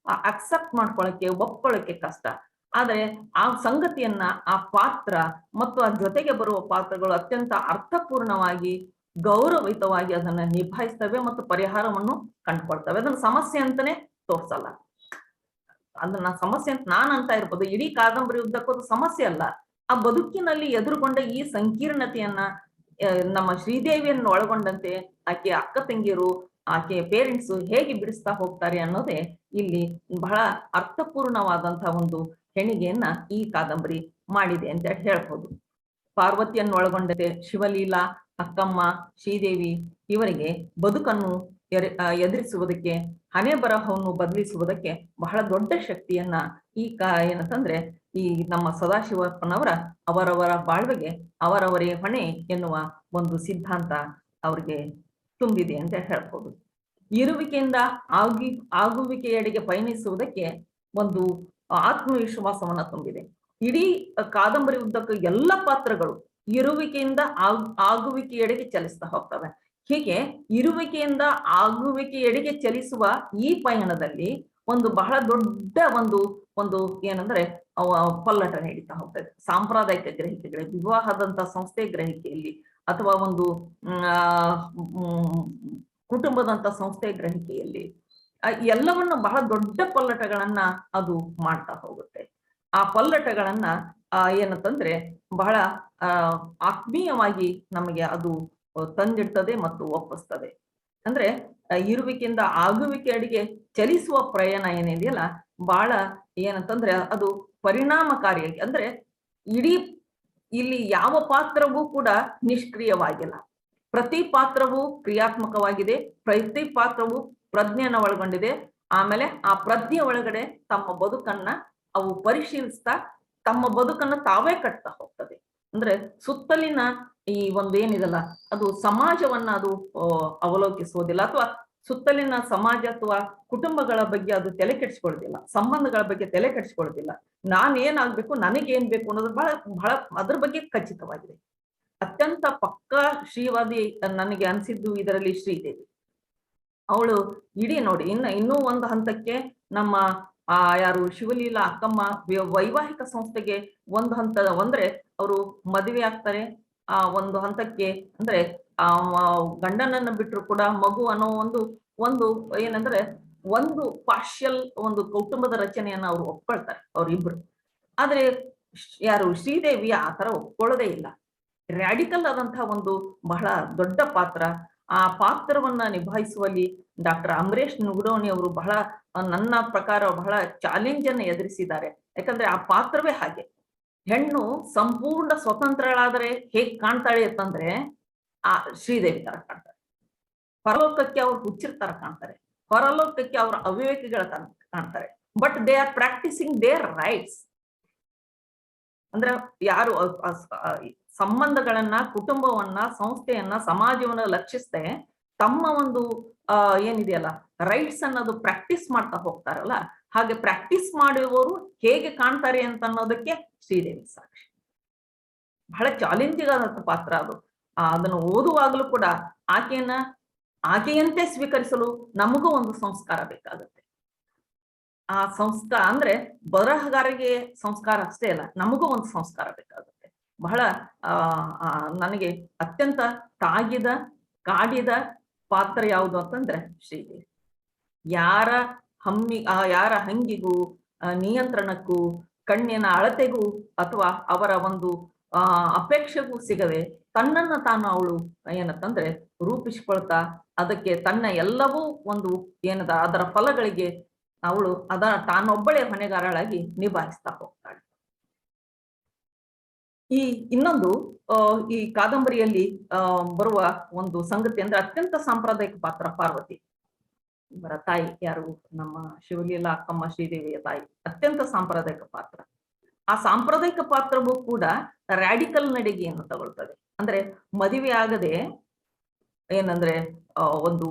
ಅಕ್ಸೆಪ್ಟ್ ಮಾಡ್ಕೊಳಕ್ಕೆ, ಒಪ್ಕೊಳ್ಳಕ್ಕೆ ಕಷ್ಟ. ಆದ್ರೆ ಆ ಸಂಗತಿಯನ್ನ ಆ ಪಾತ್ರ ಮತ್ತು ಆ ಜೊತೆಗೆ ಬರುವ ಪಾತ್ರಗಳು ಅತ್ಯಂತ ಅರ್ಥಪೂರ್ಣವಾಗಿ, ಗೌರವಯುತವಾಗಿ ಅದನ್ನ ನಿಭಾಯಿಸ್ತವೆ ಮತ್ತು ಪರಿಹಾರವನ್ನು ಕಂಡುಕೊಳ್ತವೆ. ಅದನ್ನ ಸಮಸ್ಯೆ ಅಂತಾನೆ ತೋರ್ಸಲ್ಲ. ಅದನ್ನ ಸಮಸ್ಯೆ ಅಂತ ನಾನ್ ಅಂತ ಇರ್ಬೋದು, ಇಡೀ ಕಾದಂಬರಿ ಉದ್ದಕ್ಕೂ ಸಮಸ್ಯೆ ಅಲ್ಲ. ಆ ಬದುಕಿನಲ್ಲಿ ಎದುರುಗೊಂಡ ಈ ಸಂಕೀರ್ಣತೆಯನ್ನ ನಮ್ಮ ಶ್ರೀದೇವಿಯನ್ನು ಒಳಗೊಂಡಂತೆ ಆಕೆ ಅಕ್ಕ ತಂಗಿಯರು, ಆಕೆ ಪೇರೆಂಟ್ಸ್ ಹೇಗೆ ಬಿಡಿಸ್ತಾ ಹೋಗ್ತಾರೆ ಅನ್ನೋದೇ ಇಲ್ಲಿ ಬಹಳ ಅರ್ಥಪೂರ್ಣವಾದಂತಹ ಒಂದು ಹೆಣಿಗೆಯನ್ನ ಈ ಕಾದಂಬರಿ ಮಾಡಿದೆ ಅಂತ ಹೇಳ್ಬೋದು. ಪಾರ್ವತಿಯನ್ನು ಒಳಗೊಂಡಂತೆ ಶಿವಲೀಲಾ, ಅಕ್ಕಮ್ಮ, ಶ್ರೀದೇವಿ ಇವರಿಗೆ ಬದುಕನ್ನು ಎದುರಿಸುವುದಕ್ಕೆ, ಹಣೆ ಬರಹವನ್ನು ಬದಲಿಸುವುದಕ್ಕೆ ಬಹಳ ದೊಡ್ಡ ಶಕ್ತಿಯನ್ನ ಈ ಏನಂತಂದ್ರೆ ಈ ನಮ್ಮ ಸದಾಶಿವಪ್ಪನವರ ಅವರವರ ಬಾಳ್ವೆಗೆ ಅವರವರೇ ಹೊಣೆ ಎನ್ನುವ ಒಂದು ಸಿದ್ಧಾಂತ ಅವ್ರಿಗೆ ತುಂಬಿದೆ ಅಂತ ಹೇಳ್ಬೋದು. ಇರುವಿಕೆಯಿಂದ ಆಗುವಿಕೆಯಡೆಗೆ ಪಯಣಿಸುವುದಕ್ಕೆ ಒಂದು ಆತ್ಮವಿಶ್ವಾಸವನ್ನ ತುಂಬಿದೆ. ಇಡೀ ಕಾದಂಬರಿ ಉದ್ದಕ್ಕೂ ಎಲ್ಲ ಪಾತ್ರಗಳು ಇರುವಿಕೆಯಿಂದ ಆಗುವಿಕೆಯಡೆಗೆ ಚಲಿಸ್ತಾ ಹೋಗ್ತವೆ. ಹೀಗೆ ಇರುವಿಕೆಯಿಂದ ಆಗುವಿಕೆಯಡೆಗೆ ಚಲಿಸುವ ಈ ಪಯಣದಲ್ಲಿ ಒಂದು ಬಹಳ ದೊಡ್ಡ ಒಂದು ಏನಂದ್ರೆ ಪಲ್ಲಟ ನಡೀತಾ ಹೋಗ್ತದೆ. ಸಾಂಪ್ರದಾಯಿಕ ಗ್ರಹಿಕೆಗಳು, ವಿವಾಹದಂತ ಸಂಸ್ಥೆ ಗ್ರಹಿಕೆಯಲ್ಲಿ ಅಥವಾ ಒಂದು ಕುಟುಂಬದಂತ ಸಂಸ್ಥೆ ಗ್ರಹಿಕೆಯಲ್ಲಿ ಎಲ್ಲವನ್ನು ಬಹಳ ದೊಡ್ಡ ಪಲ್ಲಟಗಳನ್ನ ಅದು ಮಾಡ್ತಾ ಹೋಗುತ್ತೆ. ಆ ಪಲ್ಲಟಗಳನ್ನ ಏನಂತಂದ್ರೆ ಬಹಳ ಆತ್ಮೀಯವಾಗಿ ನಮಗೆ ಅದು ತಂದಿಡ್ತದೆ ಮತ್ತು ಒಪ್ಪಿಸ್ತದೆ. ಅಂದ್ರೆ ಇರುವಿಕೆಯಿಂದ ಆಗುವಿಕೆ ಅಡಿಗೆ ಚಲಿಸುವ ಪ್ರಯಾಣ ಏನಿದೆಯಲ್ಲ, ಬಹಳ ಏನಂತಂದ್ರೆ ಅದು ಪರಿಣಾಮಕಾರಿಯಾಗಿ, ಅಂದ್ರೆ ಇಡೀ ಇಲ್ಲಿ ಯಾವ ಪಾತ್ರವೂ ಕೂಡ ನಿಷ್ಕ್ರಿಯವಾಗಿಲ್ಲ. ಪ್ರತಿ ಪಾತ್ರವೂ ಕ್ರಿಯಾತ್ಮಕವಾಗಿದೆ, ಪ್ರತಿ ಪಾತ್ರವೂ ಪ್ರಜ್ಞೆಯನ್ನ ಒಳಗೊಂಡಿದೆ. ಆಮೇಲೆ ಆ ಪ್ರಜ್ಞೆ ಒಳಗಡೆ ತಮ್ಮ ಬದುಕನ್ನ ಅವು ಪರಿಶೀಲಿಸ್ತಾ ತಮ್ಮ ಬದುಕನ್ನ ತಾವೇ ಕಟ್ತಾ ಹೋಗ್ತದೆ. ಅಂದ್ರೆ ಸುತ್ತಲಿನ ಈ ಒಂದು ಏನಿದಲ್ಲ ಅದು ಸಮಾಜವನ್ನ ಅದು ಅವಲೋಕಿಸೋದಿಲ್ಲ, ಅಥವಾ ಸುತ್ತಲಿನ ಸಮಾಜ ಅಥವಾ ಕುಟುಂಬಗಳ ಬಗ್ಗೆ ಅದು ತಲೆ ಕೆಡಿಸ್ಕೊಳ್ಳೋದಿಲ್ಲ, ಸಂಬಂಧಗಳ ಬಗ್ಗೆ ತಲೆ ಕೆಡಿಸ್ಕೊಳ್ಳೋದಿಲ್ಲ. ನಾನೇನಾಗ್ಬೇಕು, ನನಗೇನ್ ಬೇಕು ಅನ್ನೋದು ಬಹಳ ಬಹಳ ಅದ್ರ ಬಗ್ಗೆ ಖಚಿತವಾಗಿದೆ. ಅತ್ಯಂತ ಪಕ್ಕಾ ಶ್ರೀವಾದಿ ನನಗೆ ಅನ್ಸಿದ್ದು ಇದರಲ್ಲಿ ಶ್ರೀದೇವಿ. ಅವಳು ಇಡೀ ನೋಡಿ ಇನ್ನೂ ಒಂದು ಹಂತಕ್ಕೆ ನಮ್ಮ ಯಾರು ಶಿವಲೀಲಾ, ಅಕ್ಕಮ್ಮ ವೈವಾಹಿಕ ಸಂಸ್ಥೆಗೆ ಒಂದು ಹಂತ ಅಂದ್ರೆ ಅವರು ಮದುವೆ ಆಗ್ತಾರೆ, ಒಂದು ಹಂತಕ್ಕೆ ಅಂದ್ರೆ ಆ ಗಂಡನನ್ನ ಬಿಟ್ಟರು ಕೂಡ ಮಗು ಅನ್ನೋ ಒಂದು ಒಂದು ಏನಂದ್ರೆ ಒಂದು ಪಾರ್ಷಿಯಲ್ ಒಂದು ಕುಟುಂಬದ ರಚನೆಯನ್ನ ಅವ್ರು ಒಪ್ಕೊಳ್ತಾರೆ ಅವ್ರಿಬ್ರು. ಆದ್ರೆ ಯಾರು ಶ್ರೀದೇವಿ ಆ ತರ ಒಪ್ಕೊಳ್ಳೋದೇ ಇಲ್ಲ. ರ್ಯಾಡಿಕಲ್ ಆದಂತಹ ಒಂದು ಬಹಳ ದೊಡ್ಡ ಪಾತ್ರ. ಆ ಪಾತ್ರವನ್ನ ನಿಭಾಯಿಸುವಲ್ಲಿ ಡಾಕ್ಟರ್ ಅಂಬರೀಷ್ ನುಗಡೋಣಿ ಅವರು ಬಹಳ ನನ್ನ ಪ್ರಕಾರ ಬಹಳ ಚಾಲೆಂಜ್ ಅನ್ನು ಎದುರಿಸಿದ್ದಾರೆ. ಯಾಕಂದ್ರೆ ಆ ಪಾತ್ರವೇ ಹಾಗೆ. ಹೆಣ್ಣು ಸಂಪೂರ್ಣ ಸ್ವತಂತ್ರಳಾದರೆ ಹೇಗ್ ಕಾಣ್ತಾಳೆ ಅಂತಂದ್ರೆ ಆ ಶ್ರೀದೇವಿ ತರ ಕಾಣ್ತಾರೆ. ಪರಲೋಕಕ್ಕೆ ಅವ್ರು ಹುಚ್ಚಿರ ತರ ಕಾಣ್ತಾರೆ, ಪರಲೋಕಕ್ಕೆ ಅವ್ರ ಅವಿವೇಕಿಗಳ ತರ ಕಾಣ್ತಾರೆ. But they are practicing their rights. ಅಂದ್ರೆ ಯಾರು ಸಂಬಂಧಗಳನ್ನ, ಕುಟುಂಬವನ್ನ, ಸಂಸ್ಥೆಯನ್ನ, ಸಮಾಜವನ್ನ ಲಕ್ಷಿಸದೆ ತಮ್ಮ ಒಂದು ಏನಿದೆಯಲ್ಲ ರೈಟ್ಸ್ ಅನ್ನೋದು ಪ್ರಾಕ್ಟೀಸ್ ಮಾಡ್ತಾ ಹೋಗ್ತಾರಲ್ಲ, ಹಾಗೆ ಪ್ರಾಕ್ಟೀಸ್ ಮಾಡುವವರು ಹೇಗೆ ಕಾಣ್ತಾರೆ ಅಂತ ಅನ್ನೋದಕ್ಕೆ ಶ್ರೀದೇವಿ ಸಾಕ್ಷಿ. ಬಹಳ ಚಾಲೆಂಜಿಂಗ್ ಆದಂತ ಪಾತ್ರ ಅದು. ಅದನ್ನು ಓದುವಾಗಲೂ ಕೂಡ ಆಕೆಯಂತೆ ಸ್ವೀಕರಿಸಲು ನಮಗೂ ಒಂದು ಸಂಸ್ಕಾರ ಬೇಕಾಗುತ್ತೆ. ಆ ಸಂಸ್ಕಾರ ಅಂದ್ರೆ ಬರಹಗಾರಿಗೆ ಸಂಸ್ಕಾರ ಅಷ್ಟೇ ಅಲ್ಲ, ನಮಗೂ ಒಂದು ಸಂಸ್ಕಾರ ಬೇಕಾಗುತ್ತೆ. ಬಹಳ ನನಗೆ ಅತ್ಯಂತ ಕಾಡಿದ ಪಾತ್ರ ಯಾವುದು ಅಂತಂದ್ರೆ ಶ್ರೀದೇವಿ. ಯಾರ ಹಂಗಿಗೂ ನಿಯಂತ್ರಣಕ್ಕೂ ಕಣ್ಣಿನ ಅಳತೆಗೂ ಅಥವಾ ಅವರ ಒಂದು ಅಪೇಕ್ಷೆಗೂ ಸಿಗದೆ ತನ್ನನ್ನ ತಾನು ಅವಳು ಏನಂತಂದ್ರೆ ರೂಪಿಸಿಕೊಳ್ತಾ ಅದಕ್ಕೆ ತನ್ನ ಎಲ್ಲವೂ ಒಂದು ಏನದ ಅದರ ಫಲಗಳಿಗೆ ಅವಳು ತಾನೊಬ್ಬಳೇ ಹೊಣೆಗಾರಳಾಗಿ ನಿಭಾಯಿಸ್ತಾ ಹೋಗ್ತಾಳೆ. ಇನ್ನೊಂದು ಈ ಕಾದಂಬರಿಯಲ್ಲಿ ಬರುವ ಒಂದು ಸಂಗತಿ ಅಂದ್ರೆ ಅತ್ಯಂತ ಸಾಂಪ್ರದಾಯಿಕ ಪಾತ್ರ ಪಾರ್ವತಿ, ಇವರ ತಾಯಿ, ಯಾರು ನಮ್ಮ ಶಿವಲೀಲಾ ಅಕ್ಕಮ್ಮ ಶ್ರೀದೇವಿಯ ತಾಯಿ. ಅತ್ಯಂತ ಸಾಂಪ್ರದಾಯಿಕ ಪಾತ್ರ. ಆ ಸಾಂಪ್ರದಾಯಿಕ ಪಾತ್ರವೂ ಕೂಡ ರ್ಯಾಡಿಕಲ್ ನಡೆಗೆಯನ್ನು ತಗೊಳ್ತದೆ. ಅಂದ್ರೆ ಮದುವೆ ಆಗದೆ ಏನಂದ್ರೆ ಒಂದು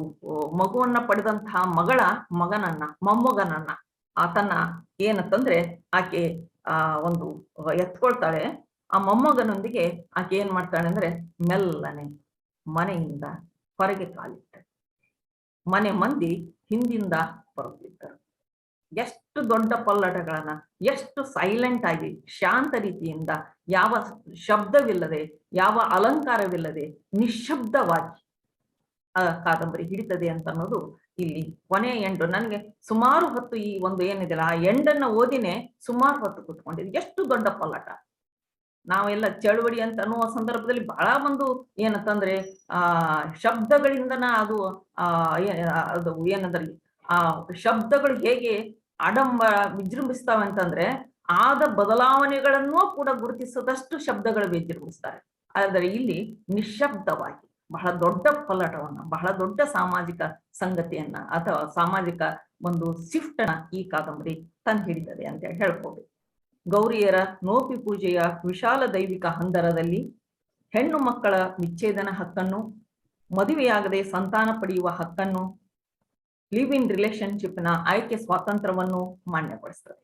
ಮಗುವನ್ನ ಪಡೆದಂತಹ ಮೊಮ್ಮಗನನ್ನ ಆತನ್ನ ಏನಂತಂದ್ರೆ ಆಕೆ ಒಂದು ಎತ್ಕೊಳ್ತಾಳೆ. ಆ ಮೊಮ್ಮಗನೊಂದಿಗೆ ಆಕೆ ಏನ್ ಮಾಡ್ತಾಳೆ ಅಂದ್ರೆ ಮೆಲ್ಲನೆ ಮನೆಯಿಂದ ಹೊರಗೆ ಕಾಲಿಟ್ಟಾಳೆ. ಮನೆ ಮಂದಿ ಹಿಂದಿಂದ ಬರುತ್ತಿದ್ದರು. ಎಷ್ಟು ದೊಡ್ಡ ಪಲ್ಲಟಗಳನ್ನ, ಎಷ್ಟು ಸೈಲೆಂಟ್ ಆಗಿ ಶಾಂತ ರೀತಿಯಿಂದ, ಯಾವ ಶಬ್ದವಿಲ್ಲದೆ, ಯಾವ ಅಲಂಕಾರವಿಲ್ಲದೆ ನಿಶ್ಶಬ್ದವಾಗಿ ಕಾದಂಬರಿ ಹಿಡಿತದೆ ಅಂತ ಅನ್ನೋದು ಇಲ್ಲಿ ಕೊನೆಯ ಎಂಡು. ನನಗೆ ಸುಮಾರು ಹೊತ್ತು ಈ ಒಂದು ಏನಿದೆಯಲ್ಲ ಆ ಎಂಡನ್ನ ಓದಿನೇ ಸುಮಾರು ಹೊತ್ತು ಕೂತ್ಕೊಂಡಿದ್ದೆ. ಎಷ್ಟು ದೊಡ್ಡ ಪಲ್ಲಟ. ನಾವೆಲ್ಲ ಚಳುವಳಿ ಅಂತ ಅನ್ನುವ ಸಂದರ್ಭದಲ್ಲಿ ಬಹಳ ಒಂದು ಏನಂತಂದ್ರೆ ಶಬ್ದಗಳಿಂದನ ಅದು ಏನಂದ್ರೆ ಶಬ್ದಗಳು ಹೇಗೆ ವಿಜೃಂಭಿಸ್ತಾವೆ ಅಂತಂದ್ರೆ ಆದ ಬದಲಾವಣೆಗಳನ್ನೂ ಕೂಡ ಗುರುತಿಸದಷ್ಟು ಶಬ್ದಗಳು ವಿಜೃಂಭಿಸ್ತಾರೆ. ಆದರೆ ಇಲ್ಲಿ ನಿಶ್ಶಬ್ದವಾಗಿ ಬಹಳ ದೊಡ್ಡ ಪಲ್ಲಟವನ್ನ, ಬಹಳ ದೊಡ್ಡ ಸಾಮಾಜಿಕ ಸಂಗತಿಯನ್ನ ಅಥವಾ ಸಾಮಾಜಿಕ ಒಂದು ಶಿಫ್ಟ್ ಅನ್ನ ಈ ಕಾದಂಬರಿ ತಂದು ಹಿಡಿತದೆ ಅಂತ ಹೇಳ್ಬೋದು. ಗೌರಿಯರ ನೋಪಿ ಪೂಜೆಯ ವಿಶಾಲ ದೈವಿಕ ಹಂದರದಲ್ಲಿ ಹೆಣ್ಣು ಮಕ್ಕಳ ವಿಚ್ಛೇದನ ಹಕ್ಕನ್ನು, ಮದುವೆಯಾಗದೆ ಸಂತಾನ ಪಡೆಯುವ ಹಕ್ಕನ್ನು, ಲಿವ್ ಇನ್ ರಿಲೇಶನ್ಶಿಪ್ನ ಆಯ್ಕೆ ಸ್ವಾತಂತ್ರ್ಯವನ್ನು ಮಾನ್ಯಗೊಳಿಸ್ತದೆ.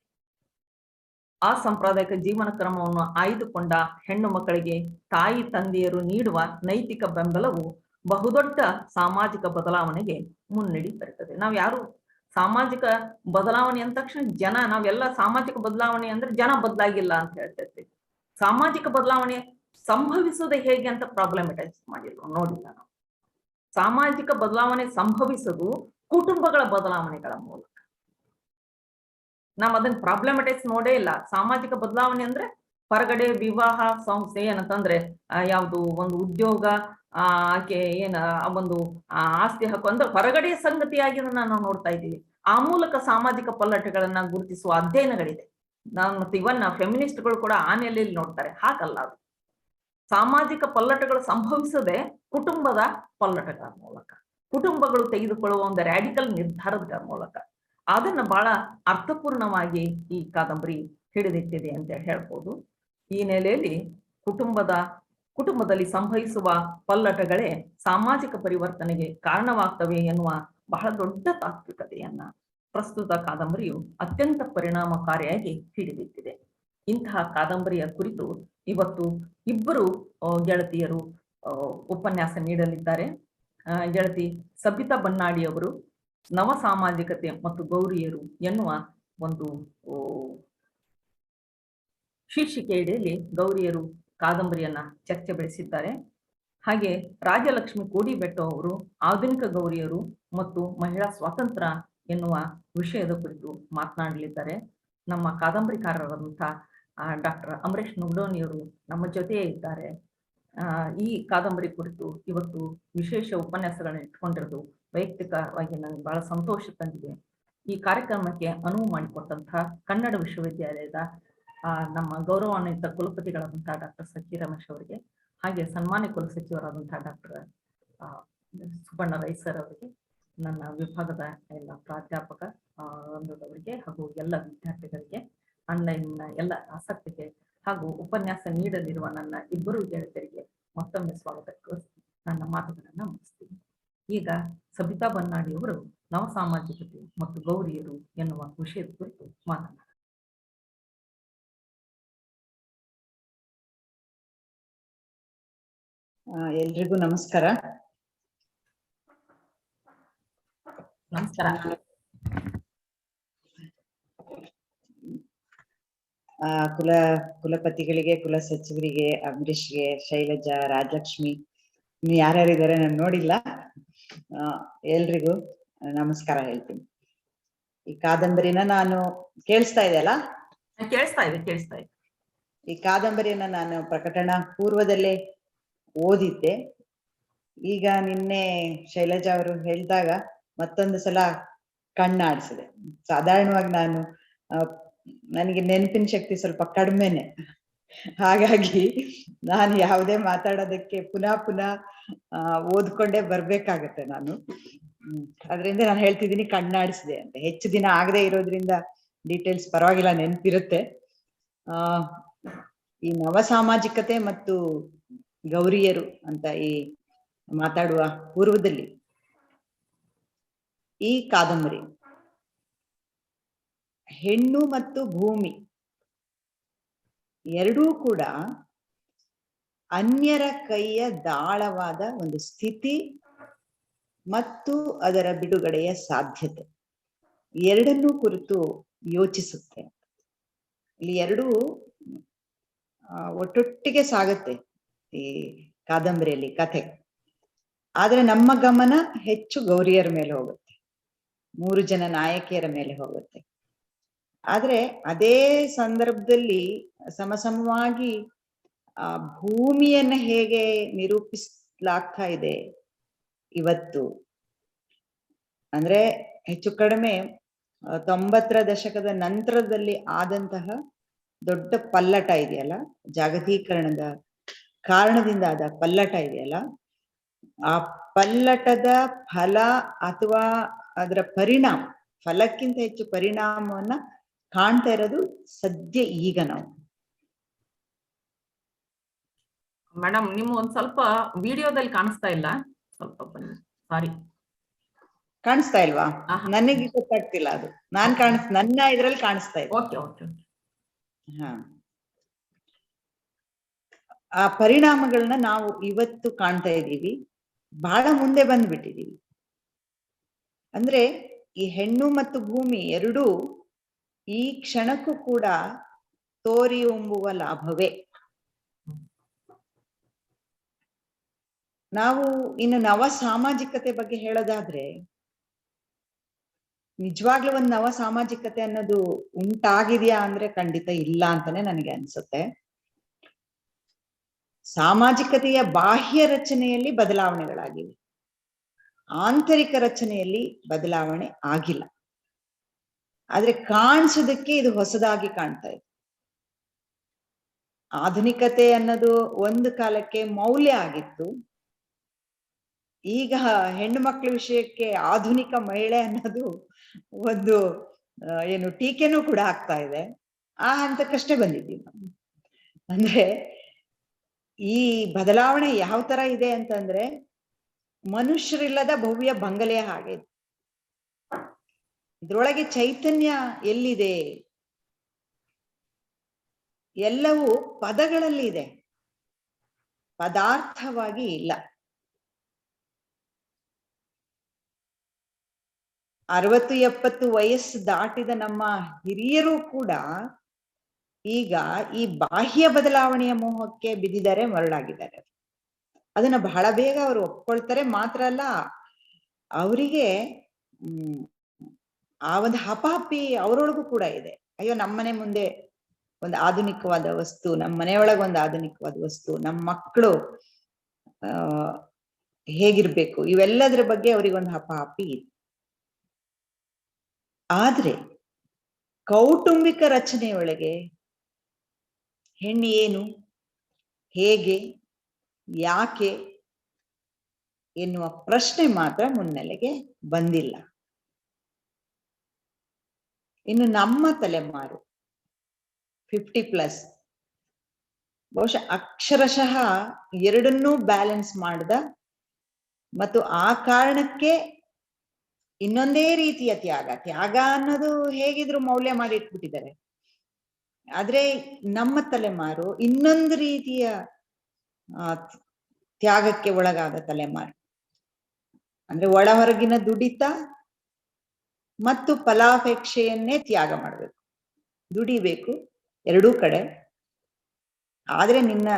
ಆ ಸಾಂಪ್ರದಾಯಿಕ ಜೀವನ ಕ್ರಮವನ್ನು ಆಯ್ದುಕೊಂಡ ಹೆಣ್ಣು ಮಕ್ಕಳಿಗೆ ತಾಯಿ ತಂದೆಯರು ನೀಡುವ ನೈತಿಕ ಬೆಂಬಲವು ಬಹುದೊಡ್ಡ ಸಾಮಾಜಿಕ ಬದಲಾವಣೆಗೆ ಮುನ್ನಡಿ ಬರುತ್ತದೆ. ನಾವು ಯಾರು ಸಾಮಾಜಿಕ ಬದಲಾವಣೆ ಅಂದ ತಕ್ಷಣ ನಾವೆಲ್ಲ ಸಾಮಾಜಿಕ ಬದಲಾವಣೆ ಅಂದ್ರೆ ಜನ ಬದಲಾಗಿಲ್ಲ ಅಂತ ಹೇಳ್ತಿರ್ತೀವಿ. ಸಾಮಾಜಿಕ ಬದಲಾವಣೆ ಸಂಭವಿಸುವುದೇ ಹೇಗೆ ಅಂತ ಪ್ರಾಬ್ಲಮೆಟೈಸ್ ನೋಡಿಲ್ಲ ನಾವು. ಸಾಮಾಜಿಕ ಬದಲಾವಣೆ ಸಂಭವಿಸುವುದು ಕುಟುಂಬಗಳ ಬದಲಾವಣೆಗಳ ಮೂಲಕ. ನಾವು ಅದನ್ನ ಪ್ರಾಬ್ಲಮೆಟೈಸ್ ನೋಡೇ ಇಲ್ಲ. ಸಾಮಾಜಿಕ ಬದಲಾವಣೆ ಅಂದ್ರೆ ಹೊರಗಡೆ ವಿವಾಹ ಸಂಸ್ಥೆ ಏನಂತಂದ್ರೆ ಯಾವುದು ಒಂದು ಉದ್ಯೋಗ ಆಕೆ ಒಂದು ಆಸ್ತಿ ಹಕ್ಕು ಅಂದ್ರೆ ಹೊರಗಡೆ ಸಂಗತಿಯಾಗಿ ನಾವು ನೋಡ್ತಾ ಇದ್ದೀವಿ. ಆ ಮೂಲಕ ಸಾಮಾಜಿಕ ಪಲ್ಲಟಗಳನ್ನ ಗುರುತಿಸುವ ಅಧ್ಯಯನಗಳಿದೆ. ಮತ್ತೆ ಇವನ್ ಫೆಮಿನಿಸ್ಟ್ಗಳು ಕೂಡ ಆ ನೆಲೆಯಲ್ಲಿ ನೋಡ್ತಾರೆ. ಹಾಗಲ್ಲ, ಅದು ಸಾಮಾಜಿಕ ಪಲ್ಲಟಗಳು ಸಂಭವಿಸದೆ ಕುಟುಂಬದ ಪಲ್ಲಟಗಳ ಮೂಲಕ, ಕುಟುಂಬಗಳು ತೆಗೆದುಕೊಳ್ಳುವ ಒಂದು ರ್ಯಾಡಿಕಲ್ ನಿರ್ಧಾರದ ಮೂಲಕ ಅದನ್ನ ಬಹಳ ಅರ್ಥಪೂರ್ಣವಾಗಿ ಈ ಕಾದಂಬರಿ ಹಿಡಿದಿಟ್ಟಿದೆ ಅಂತ ಹೇಳ್ಬೋದು. ಈ ನೆಲೆಯಲ್ಲಿ ಕುಟುಂಬದಲ್ಲಿ ಸಂಭವಿಸುವ ಪಲ್ಲಟಗಳೇ ಸಾಮಾಜಿಕ ಪರಿವರ್ತನೆಗೆ ಕಾರಣವಾಗ್ತವೆ ಎನ್ನುವ ಬಹಳ ದೊಡ್ಡ ತಾತ್ವಿಕತೆಯನ್ನ ಪ್ರಸ್ತುತ ಕಾದಂಬರಿಯು ಅತ್ಯಂತ ಪರಿಣಾಮಕಾರಿಯಾಗಿ ಹಿಡಿದಿಟ್ಟಿದೆ. ಇಂತಹ ಕಾದಂಬರಿಯ ಕುರಿತು ಇವತ್ತು ಇಬ್ಬರು ಗೆಳತಿಯರು ಉಪನ್ಯಾಸ ನೀಡಲಿದ್ದಾರೆ. ಗೆಳತಿ ಸಬಿತಾ ಬನ್ನಾಡಿ ಅವರು ನವ ಸಾಮಾಜಿಕತೆ ಮತ್ತು ಗೌರಿಯರು ಎನ್ನುವ ಒಂದು ಶೀರ್ಷಿಕೆಯಡಿಯಲ್ಲಿ ಗೌರಿಯರು ಕಾದಂಬರಿಯನ್ನ ಚರ್ಚೆ ಬೆಳೆಸಿದ್ದಾರೆ. ಹಾಗೆ ರಾಜಲಕ್ಷ್ಮಿ ಕೋಡಿಬೆಟ್ಟು ಅವರು ಆಧುನಿಕ ಗೌರಿಯರು ಮತ್ತು ಮಹಿಳಾ ಸ್ವಾತಂತ್ರ್ಯ ಎನ್ನುವ ವಿಷಯದ ಕುರಿತು ಮಾತನಾಡಲಿದ್ದಾರೆ. ನಮ್ಮ ಕಾದಂಬರಿಕಾರರಾದಂತಹ ಡಾಕ್ಟರ್ ಅಮರೇಶ್ ನುಗ್ಡೋನಿಯವರು ನಮ್ಮ ಜೊತೆಯೇ ಇದ್ದಾರೆ. ಈ ಕಾದಂಬರಿ ಕುರಿತು ಇವತ್ತು ವಿಶೇಷ ಉಪನ್ಯಾಸಗಳನ್ನ ಇಟ್ಕೊಂಡಿರೋದು ವೈಯಕ್ತಿಕವಾಗಿ ನನಗೆ ಬಹಳ ಸಂತೋಷ ತಂದಿದೆ. ಈ ಕಾರ್ಯಕ್ರಮಕ್ಕೆ ಅನುವು ಮಾಡಿಕೊಟ್ಟಂತಹ ಕನ್ನಡ ವಿಶ್ವವಿದ್ಯಾಲಯದ ನಮ್ಮ ಗೌರವಾನ್ವಿತ ಕುಲಪತಿಗಳಾದಂತಹ ಡಾಕ್ಟರ್ ಸಚ್ಚಿ ರಮೇಶ್ ಅವರಿಗೆ, ಹಾಗೆ ಸನ್ಮಾನ್ಯ ಕುಲಸಚಿವರಾದಂತಹ ಡಾಕ್ಟರ್ ಸುಬಣ್ಣ ರೈ ಸರ್ ಅವರಿಗೆ, ನನ್ನ ವಿಭಾಗದ ಎಲ್ಲ ಪ್ರಾಧ್ಯಾಪಕ ವೃಂದದವರಿಗೆ ಹಾಗೂ ಎಲ್ಲ ವಿದ್ಯಾರ್ಥಿಗಳಿಗೆ, ಆನ್ಲೈನ್ ಎಲ್ಲ ಆಸಕ್ತಿಗೆ ಹಾಗೂ ಉಪನ್ಯಾಸ ನೀಡಲಿರುವ ನನ್ನ ಇಬ್ಬರು ಗೆಳತಿಯರಿಗೆ ಮತ್ತೊಮ್ಮೆ ಸ್ವಾಗತ ನನ್ನ ಮಾತುಗಳನ್ನ ಮುಗಿಸ್ತೀನಿ. ಈಗ ಸಬಿತಾ ಬನ್ನಾಡಿಯವರು ನವ ಸಾಮಾಜಿಕತೆ ಮತ್ತು ಗೌರಿಯರು ಎನ್ನುವ ವಿಷಯದ ಕುರಿತು ಮಾತನಾಡ. ಎಲ್ರಿಗೂ ನಮಸ್ಕಾರ. ನಮಸ್ಕಾರ. ಕುಲಪತಿಗಳಿಗೆ, ಕುಲ ಸಚಿವರಿಗೆ, ಅಂಬರೀಷ್ಗೆ, ಶೈಲಜಾ, ರಾಜಲಕ್ಷ್ಮಿ, ಇನ್ನು ಯಾರ್ಯಾರಿದ್ದಾರೆ ನಾನು ನೋಡಿಲ್ಲ, ಎಲ್ರಿಗೂ ನಮಸ್ಕಾರ ಹೇಳ್ತೀನಿ. ಈ ಕಾದಂಬರಿನ ನಾನು ಕೇಳಿಸ್ತಾ ಇದೆ ಅಲ್ಲ? ಕೇಳಿಸ್ತಾ ಇದೆ. ಈ ಕಾದಂಬರಿಯನ್ನ ನಾನು ಪ್ರಕಟಣಾ ಪೂರ್ವದಲ್ಲೇ ಓದಿದ್ದೆ. ಈಗ ನಿನ್ನೆ ಶೈಲಜಾ ಅವರು ಹೇಳಿದಾಗ ಮತ್ತೊಂದು ಸಲ ಕಣ್ಣಾಡಿಸಿದೆ. ಸಾಧಾರಣವಾಗಿ ನನಗೆ ನೆನಪಿನ ಶಕ್ತಿ ಸ್ವಲ್ಪ ಕಡಿಮೆನೆ, ಹಾಗಾಗಿ ನಾನು ಯಾವುದೇ ಮಾತಾಡೋದಕ್ಕೆ ಪುನಃ ಓದ್ಕೊಂಡೇ ಬರ್ಬೇಕಾಗತ್ತೆ ನಾನು. ಅದರಿಂದ ನಾನು ಹೇಳ್ತಿದ್ದೀನಿ ಕಣ್ಣಾಡಿಸಿದೆ ಅಂತ. ಹೆಚ್ಚು ದಿನ ಆಗದೆ ಇರೋದ್ರಿಂದ ಡೀಟೇಲ್ಸ್ ಪರವಾಗಿಲ್ಲ, ನೆನಪಿರುತ್ತೆ. ಈ ನವ ಸಾಮಾಜಿಕತೆ ಮತ್ತು ಗೌರಿಯರು ಅಂತ ಈ ಮಾತಾಡುವ ಪೂರ್ವದಲ್ಲಿ ಈ ಕಾದಂಬರಿ ಹೆಣ್ಣು ಮತ್ತು ಭೂಮಿ ಎರಡೂ ಕೂಡ ಅನ್ಯರ ಕೈಯ ದಾಳವಾದ ಒಂದು ಸ್ಥಿತಿ ಮತ್ತು ಅದರ ಬಿಡುಗಡೆಯ ಸಾಧ್ಯತೆ ಎರಡನ್ನೂ ಕುರಿತು ಯೋಚಿಸುತ್ತೆ. ಇಲ್ಲಿ ಎರಡೂ ಒಟ್ಟೊಟ್ಟಿಗೆ ಸಾಗತ್ತೆ ಈ ಕಾದಂಬರಿಯಲ್ಲಿ ಕಥೆ. ಆದ್ರೆ ನಮ್ಮ ಗಮನ ಹೆಚ್ಚು ಗೌರಿಯರ ಮೇಲೆ ಹೋಗುತ್ತೆ, 3 ಜನ ನಾಯಕಿಯರ ಮೇಲೆ ಹೋಗುತ್ತೆ. ಆದ್ರೆ ಅದೇ ಸಂದರ್ಭದಲ್ಲಿ ಸಮಸಮವಾಗಿ ಆ ಭೂಮಿಯನ್ನ ಹೇಗೆ ನಿರೂಪಿಸಲಾಗ್ತಾ ಇದೆ ಇವತ್ತು ಅಂದ್ರೆ, ಹೆಚ್ಚು ಕಡಿಮೆ 90ರ ದಶಕದ ನಂತರದಲ್ಲಿ ಆದಂತಹ ದೊಡ್ಡ ಪಲ್ಲಟ ಇದೆಯಲ್ಲ, ಜಾಗತೀಕರಣದ ಕಾರಣದಿಂದ ಆದ ಪಲ್ಲಟ ಇದೆಯಲ್ಲ, ಆ ಪಲ್ಲಟದ ಫಲ ಅಥವಾ ಅದರ ಪರಿಣಾಮ, ಫಲಕ್ಕಿಂತ ಹೆಚ್ಚು ಪರಿಣಾಮವನ್ನ ಕಾಣ್ತಾ ಇರೋದು ಸದ್ಯ ಈಗ ನಾವು. ಮೇಡಮ್, ನಿಮ್ಮ ಒಂದ್ ಸ್ವಲ್ಪ ವಿಡಿಯೋದಲ್ಲಿ ಕಾಣಿಸ್ತಾ ಇಲ್ಲ, ಸ್ವಲ್ಪ ಬನ್ನಿ. ಸಾರಿ, ಕಾಣಿಸ್ತಾ ಇಲ್ವಾ? ನನಗೆ ಗೊತ್ತಾಗ್ತಿಲ್ಲ ಅದು. ನನ್ನ ಇದ್ರಲ್ಲಿ ಕಾಣಿಸ್ತಾ ಇದೆ. ಓಕೆ. ಹಾ, ಆ ಪರಿಣಾಮಗಳನ್ನ ನಾವು ಇವತ್ತು ಕಾಣ್ತಾ ಇದ್ದೀವಿ, ಬಹಳ ಮುಂದೆ ಬಂದ್ಬಿಟ್ಟಿದೀವಿ. ಅಂದ್ರೆ ಈ ಹೆಣ್ಣು ಮತ್ತು ಭೂಮಿ ಎರಡೂ ಈ ಕ್ಷಣಕ್ಕೂ ಕೂಡ ತೋರಿ ಉಂಬುವ ಲಾಭವೇ. ನಾವು ಇನ್ನು ನವ ಸಾಮಾಜಿಕತೆ ಬಗ್ಗೆ ಹೇಳೋದಾದ್ರೆ, ನಿಜವಾಗ್ಲೂ ಒಂದು ನವ ಸಾಮಾಜಿಕತೆ ಅನ್ನೋದು ಉಂಟಾಗಿದೆಯಾ ಅಂದ್ರೆ ಖಂಡಿತ ಇಲ್ಲ ಅಂತಾನೆ ನನಗೆ ಅನ್ಸುತ್ತೆ. ಸಾಮಾಜಿಕತೆಯ ಬಾಹ್ಯ ರಚನೆಯಲ್ಲಿ ಬದಲಾವಣೆಗಳಾಗಿವೆ, ಆಂತರಿಕ ರಚನೆಯಲ್ಲಿ ಬದಲಾವಣೆ ಆಗಿಲ್ಲ. ಆದ್ರೆ ಕಾಣಿಸೋದಕ್ಕೆ ಇದು ಹೊಸದಾಗಿ ಕಾಣ್ತಾ ಇದೆ. ಆಧುನಿಕತೆ ಅನ್ನೋದು ಒಂದು ಕಾಲಕ್ಕೆ ಮೌಲ್ಯ ಆಗಿತ್ತು, ಈಗ ಹೆಣ್ಣು ಮಕ್ಕಳ ವಿಷಯಕ್ಕೆ ಆಧುನಿಕ ಮಹಿಳೆ ಅನ್ನೋದು ಒಂದು ಏನು ಟೀಕೆನೂ ಕೂಡ ಆಗ್ತಾ ಇದೆ. ಆ ಹಂತಕ್ಕಷ್ಟೇ ಬಂದಿದ್ದೀವಿ ನಾವು. ಅಂದ್ರೆ ಈ ಬದಲಾವಣೆ ಯಾವ ತರ ಇದೆ ಅಂತಂದ್ರೆ, ಮನುಷ್ಯರಿಲ್ಲದ ಭವ್ಯ ಬಂಗಲೆಯ ಹಾಗೆ. ಇದ್ರೊಳಗೆ ಚೈತನ್ಯ ಎಲ್ಲಿದೆ? ಎಲ್ಲವೂ ಪದಗಳಲ್ಲಿ ಇದೆ, ಪದಾರ್ಥವಾಗಿ ಇಲ್ಲ. 60-70 ವಯಸ್ಸು ದಾಟಿದ ನಮ್ಮ ಹಿರಿಯರು ಕೂಡ ಈಗ ಈ ಬಾಹ್ಯ ಬದಲಾವಣೆಯ ಮೋಹಕ್ಕೆ ಬಿದ್ದಿದ್ದಾರೆ, ಮರಳಾಗಿದ್ದಾರೆ. ಅದನ್ನ ಬಹಳ ಬೇಗ ಅವರು ಒಪ್ಕೊಳ್ತಾರೆ. ಮಾತ್ರ ಅಲ್ಲ, ಅವರಿಗೆ ಆ ಒಂದು ಹಪಾಪಿ ಅವರೊಳಗೂ ಕೂಡ ಇದೆ. ಅಯ್ಯೋ, ನಮ್ಮನೆ ಮುಂದೆ ಒಂದು ಆಧುನಿಕವಾದ ವಸ್ತು, ನಮ್ಮ ಮನೆಯೊಳಗೆ ಒಂದು ಆಧುನಿಕವಾದ ವಸ್ತು, ನಮ್ಮ ಮಕ್ಕಳು ಹೇಗಿರ್ಬೇಕು, ಇವೆಲ್ಲದರ ಬಗ್ಗೆ ಅವರಿಗೊಂದು ಹಪಾಪಿ ಇದೆ. ಆದ್ರೆ ಕೌಟುಂಬಿಕ ರಚನೆಯೊಳಗೆ ಹೆಣ್ಣು ಏನು, ಹೇಗೆ, ಯಾಕೆ ಎನ್ನುವ ಪ್ರಶ್ನೆ ಮಾತ್ರ ಮುನ್ನೆಲೆಗೆ ಬಂದಿಲ್ಲ. ಇನ್ನು ನಮ್ಮ ತಲೆಮಾರು 50+ ಬಹುಶಃ ಅಕ್ಷರಶಃ ಎರಡನ್ನೂ ಬ್ಯಾಲೆನ್ಸ್ ಮಾಡ್ದ, ಮತ್ತು ಆ ಕಾರಣಕ್ಕೆ ಇನ್ನೊಂದೇ ರೀತಿಯ ತ್ಯಾಗ ಅನ್ನೋದು ಹೇಗಿದ್ರು ಮೌಲ್ಯ ಮಾಡಿ ಇಟ್ಬಿಟ್ಟಿದ್ದಾರೆ. ಆದ್ರೆ ನಮ್ಮ ತಲೆಮಾರು ಇನ್ನೊಂದು ರೀತಿಯ ತ್ಯಾಗಕ್ಕೆ ಒಳಗಾದ ತಲೆಮಾರು. ಅಂದ್ರೆ ಒಳ ಹೊರಗಿನ ದುಡಿತ ಮತ್ತು ಫಲಾಪೇಕ್ಷೆಯನ್ನೇ ತ್ಯಾಗ ಮಾಡ್ಬೇಕು. ದುಡಿಬೇಕು ಎರಡೂ ಕಡೆ. ಆದ್ರೆ ನಿನ್ನ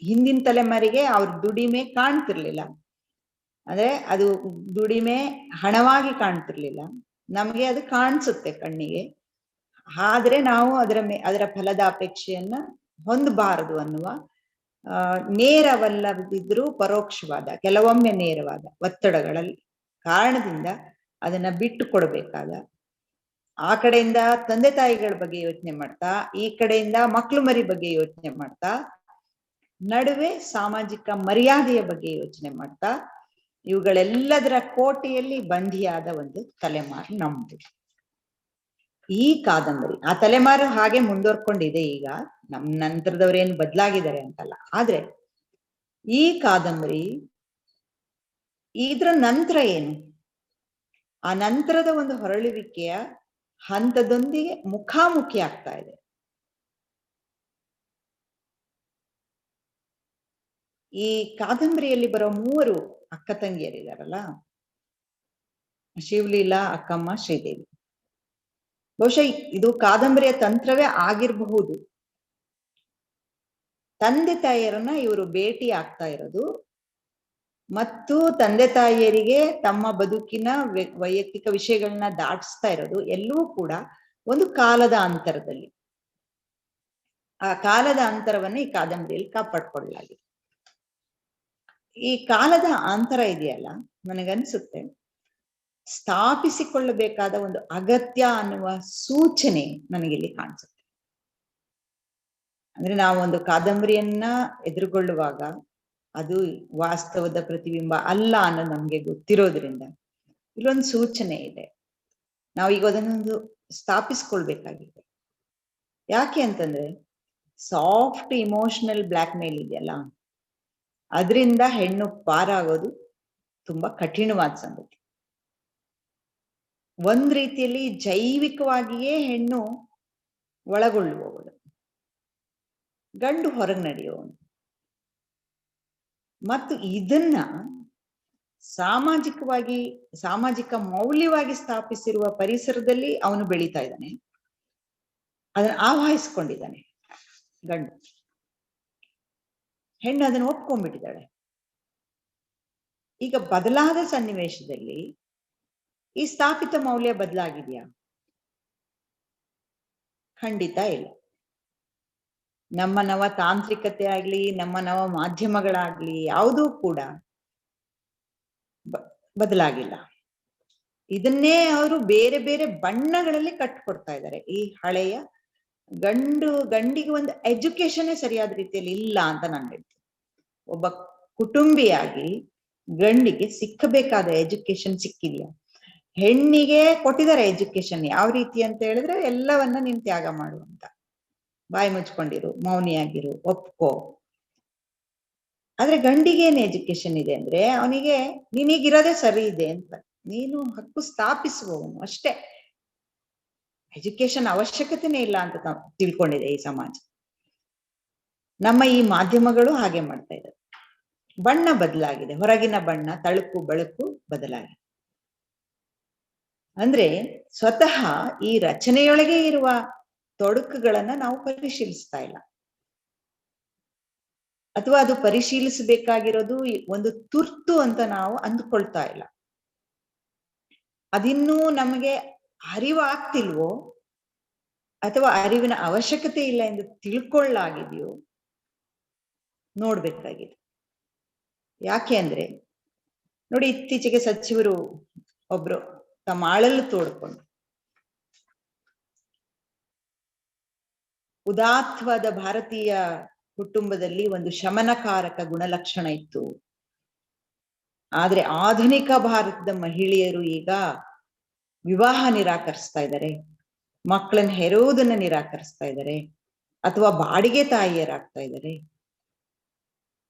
ಹಿಂದಿನ ತಲೆಮಾರಿಗೆ ಅವ್ರ ದುಡಿಮೆ ಕಾಣ್ತಿರ್ಲಿಲ್ಲ. ಅಂದ್ರೆ ಅದು ದುಡಿಮೆ ಹಣವಾಗಿ ಕಾಣ್ತಿರ್ಲಿಲ್ಲ. ನಮ್ಗೆ ಅದು ಕಾಣಿಸುತ್ತೆ ಕಣ್ಣಿಗೆ. ಆದ್ರೆ ನಾವು ಅದರ ಫಲದ ಅಪೇಕ್ಷೆಯನ್ನ ಹೊಂದಬಾರದು ಅನ್ನುವ ನೇರವಲ್ಲದಿದ್ರೂ ಪರೋಕ್ಷವಾದ, ಕೆಲವೊಮ್ಮೆ ನೇರವಾದ ಒತ್ತಡಗಳಲ್ಲಿ ಕಾರಣದಿಂದ ಅದನ್ನ ಬಿಟ್ಟು ಕೊಡ್ಬೇಕಾದ, ಆ ಕಡೆಯಿಂದ ತಂದೆ ತಾಯಿಗಳ ಬಗ್ಗೆ ಯೋಚನೆ ಮಾಡ್ತಾ, ಈ ಕಡೆಯಿಂದ ಮಕ್ಳು ಮರಿ ಬಗ್ಗೆ ಯೋಚನೆ ಮಾಡ್ತಾ, ನಡುವೆ ಸಾಮಾಜಿಕ ಮರ್ಯಾದೆಯ ಬಗ್ಗೆ ಯೋಚನೆ ಮಾಡ್ತಾ, ಇವುಗಳೆಲ್ಲದರ ಕೋಟೆಯಲ್ಲಿ ಬಂಧಿಯಾದ ಒಂದು ತಲೆಮಾರು ನಮ್ದು. ಈ ಕಾದಂಬರಿ ಆ ತಲೆಮಾರು ಹಾಗೆ ಮುಂದುವರ್ಕೊಂಡಿದೆ. ಈಗ ನಮ್ ನಂತರದವ್ರೇನು ಬದಲಾಗಿದ್ದಾರೆ ಅಂತಲ್ಲ, ಆದ್ರೆ ಈ ಕಾದಂಬರಿ ಇದ್ರ ನಂತರ ಏನು, ಆ ನಂತರದ ಒಂದು ಹೊರಳುವಿಕೆಯ ಹಂತದೊಂದಿಗೆ ಮುಖಾಮುಖಿ ಆಗ್ತಾ ಇದೆ. ಈ ಕಾದಂಬರಿಯಲ್ಲಿ ಬರೋ 3 ಅಕ್ಕ ತಂಗಿಯರಿದಾರಲ್ಲ, ಶಿವಲೀಲಾ, ಅಕ್ಕಮ್ಮ, ಶ್ರೀದೇವಿ. ಬಹುಶಃ ಇದು ಕಾದಂಬರಿಯ ತಂತ್ರವೇ ಆಗಿರಬಹುದು. ತಂದೆ ತಾಯಿಯರನ್ನ ಇವರು ಭೇಟಿ ಆಗ್ತಾ ಇರೋದು ಮತ್ತು ತಂದೆ ತಾಯಿಯರಿಗೆ ತಮ್ಮ ಬದುಕಿನ ವೈಯಕ್ತಿಕ ವಿಷಯಗಳನ್ನ ದಾಟಿಸ್ತಾ ಇರೋದು ಎಲ್ಲವೂ ಕೂಡ ಒಂದು ಕಾಲದ ಅಂತರದಲ್ಲಿ. ಆ ಕಾಲದ ಅಂತರವನ್ನ ಈ ಕಾದಂಬರಿಯಲ್ಲಿ ಕಾಪಾಡ್ಕೊಳ್ಳಲಾಗಿದೆ. ಈ ಕಾಲದ ಅಂತರ ಇದೆಯಲ್ಲ, ನನಗನ್ಸುತ್ತೆ ಸ್ಥಾಪಿಸಿಕೊಳ್ಳಬೇಕಾದ ಒಂದು ಅಗತ್ಯ ಅನ್ನುವ ಸೂಚನೆ ನನಗಿಲ್ಲಿ ಕಾಣಿಸುತ್ತೆ. ಅಂದ್ರೆ ನಾವೊಂದು ಕಾದಂಬರಿಯನ್ನ ಎದುರುಗೊಳ್ಳುವಾಗ ಅದು ವಾಸ್ತವದ ಪ್ರತಿಬಿಂಬ ಅಲ್ಲ ಅನ್ನೋದು ನಮ್ಗೆ ಗೊತ್ತಿರೋದ್ರಿಂದ ಇಲ್ಲೊಂದು ಸೂಚನೆ ಇದೆ. ನಾವೀಗ ಅದನ್ನೊಂದು ಸ್ಥಾಪಿಸ್ಕೊಳ್ಬೇಕಾಗಿದೆ. ಯಾಕೆ ಅಂತಂದ್ರೆ ಸಾಫ್ಟ್ ಇಮೋಷನಲ್ ಬ್ಲ್ಯಾಕ್ ಮೇಲ್ ಇದೆಯಲ್ಲ, ಅದರಿಂದ ಹೆಣ್ಣು ಪಾರಾಗೋದು ತುಂಬಾ ಕಠಿಣವಾದ ಸಂಗತಿ. ಒಂದ್ ರೀತಿಯಲ್ಲಿ ಜೈವಿಕವಾಗಿಯೇ ಹೆಣ್ಣು ಒಳಗೊಳ್ಳುವವಳು, ಗಂಡು ಹೊರಗೆ ನಡೆಯುವವನು. ಮತ್ತು ಇದನ್ನ ಸಾಮಾಜಿಕ ಮೌಲ್ಯವಾಗಿ ಸ್ಥಾಪಿಸಿರುವ ಪರಿಸರದಲ್ಲಿ ಅವನು ಬೆಳೀತಾ ಇದ್ದಾನೆ, ಅದನ್ನ ಆವಾಹಿಸ್ಕೊಂಡಿದ್ದಾನೆ ಗಂಡು. ಹೆಣ್ಣು ಅದನ್ನ ಒಪ್ಕೊಂಡ್ಬಿಟ್ಟಿದ್ದಾಳೆ. ಈಗ ಬದಲಾದ ಸನ್ನಿವೇಶದಲ್ಲಿ ಈ ಸ್ಥಾಪಿತ ಮೌಲ್ಯ ಬದಲಾಗಿದೆಯಾ? ಖಂಡಿತ ಇಲ್ಲ. ನಮ್ಮ ನವ ತಾಂತ್ರಿಕತೆ ಆಗ್ಲಿ, ನಮ್ಮ ನವ ಮಾಧ್ಯಮಗಳಾಗ್ಲಿ ಯಾವುದೂ ಕೂಡ ಬದಲಾಗಿಲ್ಲ. ಇದನ್ನೇ ಅವರು ಬೇರೆ ಬೇರೆ ಬಣ್ಣಗಳಲ್ಲಿ ಕಟ್ಕೊಡ್ತಾ ಇದ್ದಾರೆ. ಈ ಹಳೆಯ ಗಂಡಿಗೆ ಒಂದು ಎಜುಕೇಶನ್ ಸರಿಯಾದ ರೀತಿಯಲ್ಲಿ ಇಲ್ಲ ಅಂತ ನಾನು ಹೇಳ್ತೀನಿ. ಒಬ್ಬ ಕುಟುಂಬಿಯಾಗಿ ಗಂಡಿಗೆ ಸಿಕ್ಕಬೇಕಾದ ಎಜುಕೇಶನ್ ಸಿಕ್ಕಿದ್ಯಾ? ಹೆಣ್ಣಿಗೆ ಕೊಟ್ಟಿದ್ದಾರೆ ಎಜುಕೇಶನ್ ಯಾವ ರೀತಿ ಅಂತ ಹೇಳಿದ್ರೆ, ಎಲ್ಲವನ್ನ ನೀನ್ ತ್ಯಾಗ ಮಾಡುವಂತ, ಬಾಯಿ ಮುಚ್ಕೊಂಡಿರು, ಮೌನಿಯಾಗಿರು, ಒಪ್ಕೋ. ಆದ್ರೆ ಗಂಡಿಗೆ ಏನ್ ಎಜುಕೇಶನ್ ಇದೆ ಅಂದ್ರೆ, ಅವನಿಗೆ ನೀನೀಗಿರೋದೇ ಸರಿ ಇದೆ ಅಂತ ನೀನು ಹಕ್ಕು ಸ್ಥಾಪಿಸುವವನು ಅಷ್ಟೇ. ಎಜುಕೇಶನ್ ಅವಶ್ಯಕತೆನೇ ಇಲ್ಲ ಅಂತ ತಿಳ್ಕೊಂಡಿದೆ ಈ ಸಮಾಜ. ನಮ್ಮ ಈ ಮಾಧ್ಯಮಗಳು ಹಾಗೆ ಮಾಡ್ತಾ ಇದ್ದಾರೆ. ಬಣ್ಣ ಬದಲಾಗಿದೆ, ಹೊರಗಿನ ಬಣ್ಣ, ತಳುಕು ಬೆಳಕು ಬದಲಾಗಿದೆ. ಅಂದ್ರೆ ಸ್ವತಃ ಈ ರಚನೆಯೊಳಗೆ ಇರುವ ತೊಡಕುಗಳನ್ನ ನಾವು ಪರಿಶೀಲಿಸ್ತಾ ಇಲ್ಲ, ಅಥವಾ ಅದು ಪರಿಶೀಲಿಸಬೇಕಾಗಿರೋದು ಒಂದು ತುರ್ತು ಅಂತ ನಾವು ಅಂದ್ಕೊಳ್ತಾ ಇಲ್ಲ. ಅದಿನ್ನೂ ನಮಗೆ ಅರಿವಾಗ್ತಿಲ್ವೋ ಅಥವಾ ಅರಿವಿನ ಅವಶ್ಯಕತೆ ಇಲ್ಲ ಎಂದು ತಿಳ್ಕೊಳ್ಳಾಗಿದೆಯೋ ನೋಡ್ಬೇಕಾಗಿದೆ. ಯಾಕೆ ಅಂದ್ರೆ ನೋಡಿ, ಇತ್ತೀಚೆಗೆ ಸಚಿವರು ಒಬ್ರು ತಮ್ಮ ಆಳಲು ತೋಡ್ಕೊಂಡು ಉದಾತ್ತವಾದ ಭಾರತೀಯ ಕುಟುಂಬದಲ್ಲಿ ಒಂದು ಶಮನಕಾರಕ ಗುಣಲಕ್ಷಣ ಇತ್ತು, ಆದ್ರೆ ಆಧುನಿಕ ಭಾರತದ ಮಹಿಳೆಯರು ಈಗ ವಿವಾಹ ನಿರಾಕರಿಸ್ತಾ ಇದ್ದಾರೆ, ಮಕ್ಕಳನ್ನ ಹೆರುವುದನ್ನ ನಿರಾಕರಿಸ್ತಾ ಇದ್ದಾರೆ, ಅಥವಾ ಬಾಡಿಗೆ ತಾಯಿಯರಾಗ್ತಾ ಇದ್ದಾರೆ.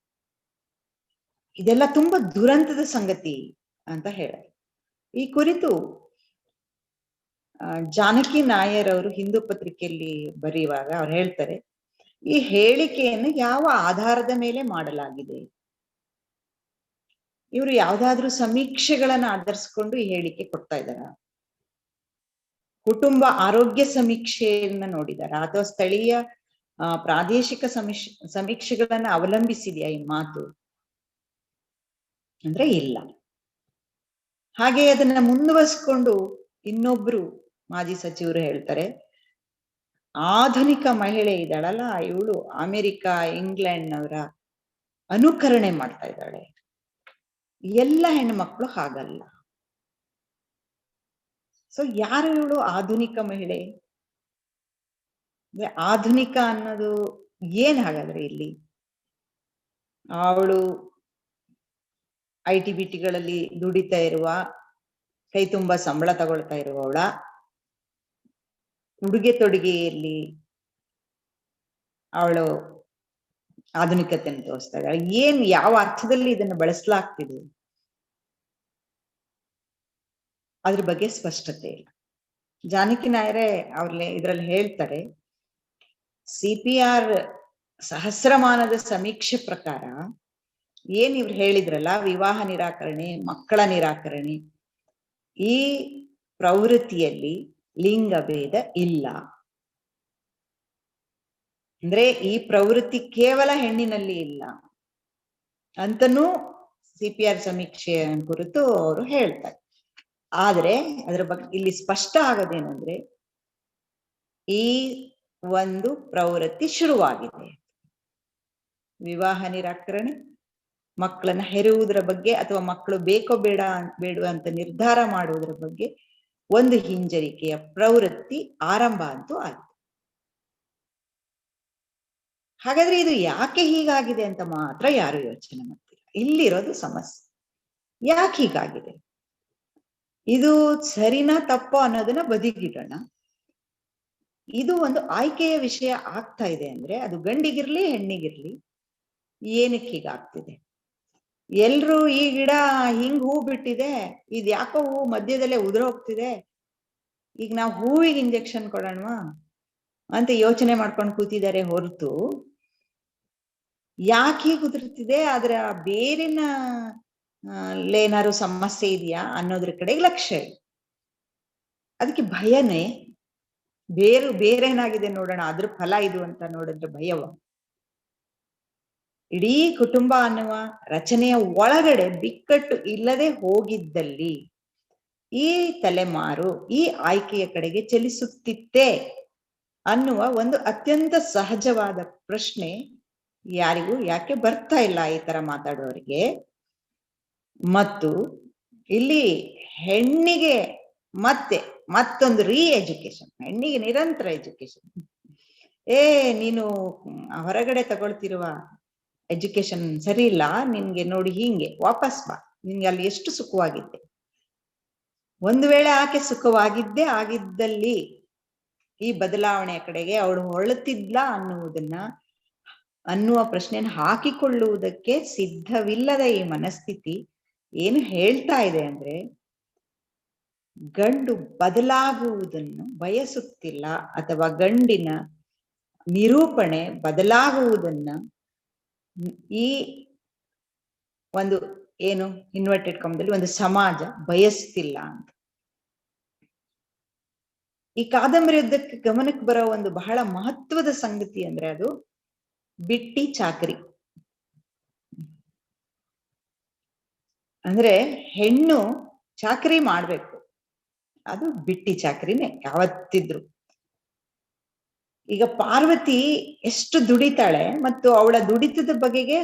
ಇದೆಲ್ಲ ತುಂಬಾ ದುರಂತದ ಸಂಗತಿ ಅಂತ ಹೇಳಿ ಈ ಕುರಿತು ಜಾನಕಿ ನಾಯರ್ ಅವರು ಹಿಂದೂ ಪತ್ರಿಕೆಯಲ್ಲಿ ಬರೆಯುವಾಗ ಅವ್ರು ಹೇಳ್ತಾರೆ, ಈ ಹೇಳಿಕೆಯನ್ನು ಯಾವ ಆಧಾರದ ಮೇಲೆ ಮಾಡಲಾಗಿದೆ? ಇವರು ಯಾವ್ದಾದ್ರೂ ಸಮೀಕ್ಷೆಗಳನ್ನ ಆಧರಿಸ್ಕೊಂಡು ಈ ಹೇಳಿಕೆ ಕೊಡ್ತಾ ಇದ್ದಾರ? ಕುಟುಂಬ ಆರೋಗ್ಯ ಸಮೀಕ್ಷೆಯನ್ನ ನೋಡಿದಾರ ಅಥವಾ ಸ್ಥಳೀಯ ಪ್ರಾದೇಶಿಕ ಸಮೀಕ್ಷೆಗಳನ್ನ ಅವಲಂಬಿಸಿದೆಯಾ ಈ ಮಾತು ಅಂದ್ರೆ ಇಲ್ಲ. ಹಾಗೆ ಅದನ್ನ ಮುಂದುವರಿಸ್ಕೊಂಡು ಇನ್ನೊಬ್ರು ಮಾಜಿ ಸಚಿವರು ಹೇಳ್ತಾರೆ, ಆಧುನಿಕ ಮಹಿಳೆ ಇದ್ದಾಳಲ್ಲ ಇವಳು ಅಮೆರಿಕ ಇಂಗ್ಲೆಂಡ್ನವರ ಅನುಕರಣೆ ಮಾಡ್ತಾ ಇದ್ದಾಳೆ, ಎಲ್ಲ ಹೆಣ್ಮಕ್ಳು ಹಾಗಲ್ಲ. ಸೊ ಯಾರು ಇವಳು ಆಧುನಿಕ ಮಹಿಳೆ? ಆಧುನಿಕ ಅನ್ನೋದು ಏನ್ ಹಾಗಾದ್ರೆ ಇಲ್ಲಿ? ಅವಳು ITBTಗಳಲ್ಲಿ ದುಡಿತಾ ಇರುವ, ಕೈ ತುಂಬಾ ಸಂಬಳ ತಗೊಳ್ತಾ ಇರುವವಳ, ಉಡುಗೆ ತೊಡುಗೆಯಲ್ಲಿ ಅವಳು ಆಧುನಿಕತೆಯನ್ನು ತೋರಿಸ್ತಾ ಇದ್ದಾಳೆ? ಏನ್ ಯಾವ ಅರ್ಥದಲ್ಲಿ ಇದನ್ನು ಬಳಸಲಾಗ್ತಿದೆ ಅದ್ರ ಬಗ್ಗೆ ಸ್ಪಷ್ಟತೆ ಇಲ್ಲ. ಜಾನಕಿ ನಾಯರೇ ಅವ್ರಲ್ಲೇ ಇದ್ರಲ್ಲಿ ಹೇಳ್ತಾರೆ, CPR ಸಹಸ್ರಮಾನದ ಸಮೀಕ್ಷೆ ಪ್ರಕಾರ ಏನ್ ಇವ್ರು ಹೇಳಿದ್ರಲ್ಲ, ವಿವಾಹ ನಿರಾಕರಣೆ, ಮಕ್ಕಳ ನಿರಾಕರಣೆ, ಈ ಪ್ರವೃತ್ತಿಯಲ್ಲಿ ಲಿಂಗ ಭೇದ ಇಲ್ಲ. ಅಂದ್ರೆ ಈ ಪ್ರವೃತ್ತಿ ಕೇವಲ ಹೆಣ್ಣಿನಲ್ಲಿ ಇಲ್ಲ ಅಂತನೂ CPR ಸಮೀಕ್ಷೆ ಕುರಿತು ಅವರು ಹೇಳ್ತಾರೆ. ಆದ್ರೆ ಅದರ ಬಗ್ಗೆ ಇಲ್ಲಿ ಸ್ಪಷ್ಟ ಆಗೋದೇನಂದ್ರೆ, ಈ ಒಂದು ಪ್ರವೃತ್ತಿ ಶುರುವಾಗಿದೆ. ವಿವಾಹ ನಿರಾಕರಣೆ, ಮಕ್ಕಳನ್ನ ಹೆರುವುದರ ಬಗ್ಗೆ ಅಥವಾ ಮಕ್ಕಳು ಬೇಕೋ ಬೇಡುವ ಅಂತ ನಿರ್ಧಾರ ಮಾಡುವುದರ ಬಗ್ಗೆ ಒಂದು ಹಿಂಜರಿಕೆಯ ಪ್ರವೃತ್ತಿ ಆರಂಭ ಅಂತೂ ಆಗಿದೆ. ಹಾಗಾದ್ರೆ ಇದು ಯಾಕೆ ಹೀಗಾಗಿದೆ ಅಂತ ಮಾತ್ರ ಯಾರು ಯೋಚನೆ ಮಾಡ್ತಿಲ್ಲ. ಇಲ್ಲಿರೋದು ಸಮಸ್ಯೆ. ಯಾಕೆ ಹೀಗಾಗಿದೆ, ಇದು ಸರಿನಾ ತಪ್ಪೋ ಅನ್ನೋದನ್ನ ಬದಿಗಿಡೋಣ. ಇದು ಒಂದು ಆಯ್ಕೆಯ ವಿಷಯ ಆಗ್ತಾ ಇದೆ ಅಂದ್ರೆ ಅದು ಗಂಡಿಗಿರ್ಲಿ ಹೆಣ್ಣಿಗಿರ್ಲಿ, ಏನಕ್ಕೆ ಹೀಗಾಗ್ತಿದೆ? ಎಲ್ರು ಈ ಗಿಡ ಹಿಂಗ್ ಹೂ ಬಿಟ್ಟಿದೆ, ಇದ್ ಯಾಕೋ ಹೂ ಮಧ್ಯದಲ್ಲೇ ಉದುರೋಗ್ತಿದೆ, ಈಗ ನಾವು ಹೂವಿಗೆ ಇಂಜೆಕ್ಷನ್ ಕೊಡೋಣವಾ ಅಂತ ಯೋಚನೆ ಮಾಡ್ಕೊಂಡು ಕೂತಿದ್ದಾರೆ ಹೊರತು ಯಾಕೆ ಹೀಗೆ ಉದುರ್ತಿದೆ, ಅದರ ಬೇರಿನ ಏನಾದ್ರು ಸಮಸ್ಯೆ ಇದೆಯಾ ಅನ್ನೋದ್ರ ಕಡೆಗೆ ಲಕ್ಷ್ಯ ಇದೆ. ಅದಕ್ಕೆ ಭಯನೇ, ಬೇರೇನಾಗಿದೆ ನೋಡೋಣ ಅದ್ರ ಫಲ ಇದು ಅಂತ ನೋಡಿದ್ರೆ ಭಯವ. ಇಡೀ ಕುಟುಂಬ ಅನ್ನುವ ರಚನೆಯ ಒಳಗಡೆ ಬಿಕ್ಕಟ್ಟು ಇಲ್ಲದೆ ಹೋಗಿದ್ದಲ್ಲಿ ಈ ತಲೆಮಾರು ಈ ಆಯ್ಕೆಯ ಕಡೆಗೆ ಚಲಿಸುತ್ತಿತ್ತೆ ಅನ್ನುವ ಒಂದು ಅತ್ಯಂತ ಸಹಜವಾದ ಪ್ರಶ್ನೆ ಯಾರಿಗೂ ಯಾಕೆ ಬರ್ತಾ ಇಲ್ಲ ಈ ತರ ಮಾತಾಡೋರಿಗೆ. ಮತ್ತು ಇಲ್ಲಿ ಹೆಣ್ಣಿಗೆ ಮತ್ತೊಂದು ಎಜುಕೇಶನ್, ಹೆಣ್ಣಿಗೆ ನಿರಂತರ ಎಜುಕೇಶನ್. ನೀನು ಹೊರಗಡೆ ತಗೊಳ್ತಿರುವ ಎಜುಕೇಶನ್ ಸರಿ ಇಲ್ಲ, ನಿನ್ಗೆ ನೋಡಿ ಹಿಂಗೆ ವಾಪಸ್ ಬಾ, ನಿನ್ಗೆ ಅಲ್ಲಿ ಎಷ್ಟು ಸುಖವಾಗಿದ್ದೆ. ಒಂದು ವೇಳೆ ಆಕೆ ಸುಖವಾಗಿದ್ದೇ ಆಗಿದ್ದಲ್ಲಿ ಈ ಬದಲಾವಣೆಯ ಕಡೆಗೆ ಅವಳು ಹೊರಳುತ್ತಿದ್ಲ ಅನ್ನುವ ಪ್ರಶ್ನೆಯನ್ನು ಹಾಕಿಕೊಳ್ಳುವುದಕ್ಕೆ ಸಿದ್ಧವಿಲ್ಲದ ಈ ಮನಸ್ಥಿತಿ ಏನು ಹೇಳ್ತಾ ಇದೆ ಅಂದ್ರೆ, ಗಂಡು ಬದಲಾಗುವುದನ್ನು ಬಯಸುತ್ತಿಲ್ಲ ಅಥವಾ ಗಂಡಿನ ನಿರೂಪಣೆ ಬದಲಾಗುವುದನ್ನ ಈ ಒಂದು ಏನು ಇನ್ವರ್ಟೆಡ್ ಕಾಮದಲ್ಲಿ ಒಂದು ಸಮಾಜ ಬಯಸ್ತಿಲ್ಲ ಅಂತ. ಈ ಕಾದಂಬರಿ ಉದ್ದಕ್ಕೆ ಗಮನಕ್ಕೆ ಬರೋ ಒಂದು ಬಹಳ ಮಹತ್ವದ ಸಂಗತಿ ಅಂದ್ರೆ ಅದು ಬಿಟ್ಟಿ ಚಾಕರಿ. ಅಂದ್ರೆ ಹೆಣ್ಣು ಚಾಕರಿ ಮಾಡ್ಬೇಕು, ಅದು ಬಿಟ್ಟಿ ಚಾಕರಿನೇ ಯಾವತ್ತಿದ್ರು. ಈಗ ಪಾರ್ವತಿ ಎಷ್ಟು ದುಡಿತಾಳೆ ಮತ್ತು ಅವಳ ದುಡಿತದ ಬಗೆಗೆ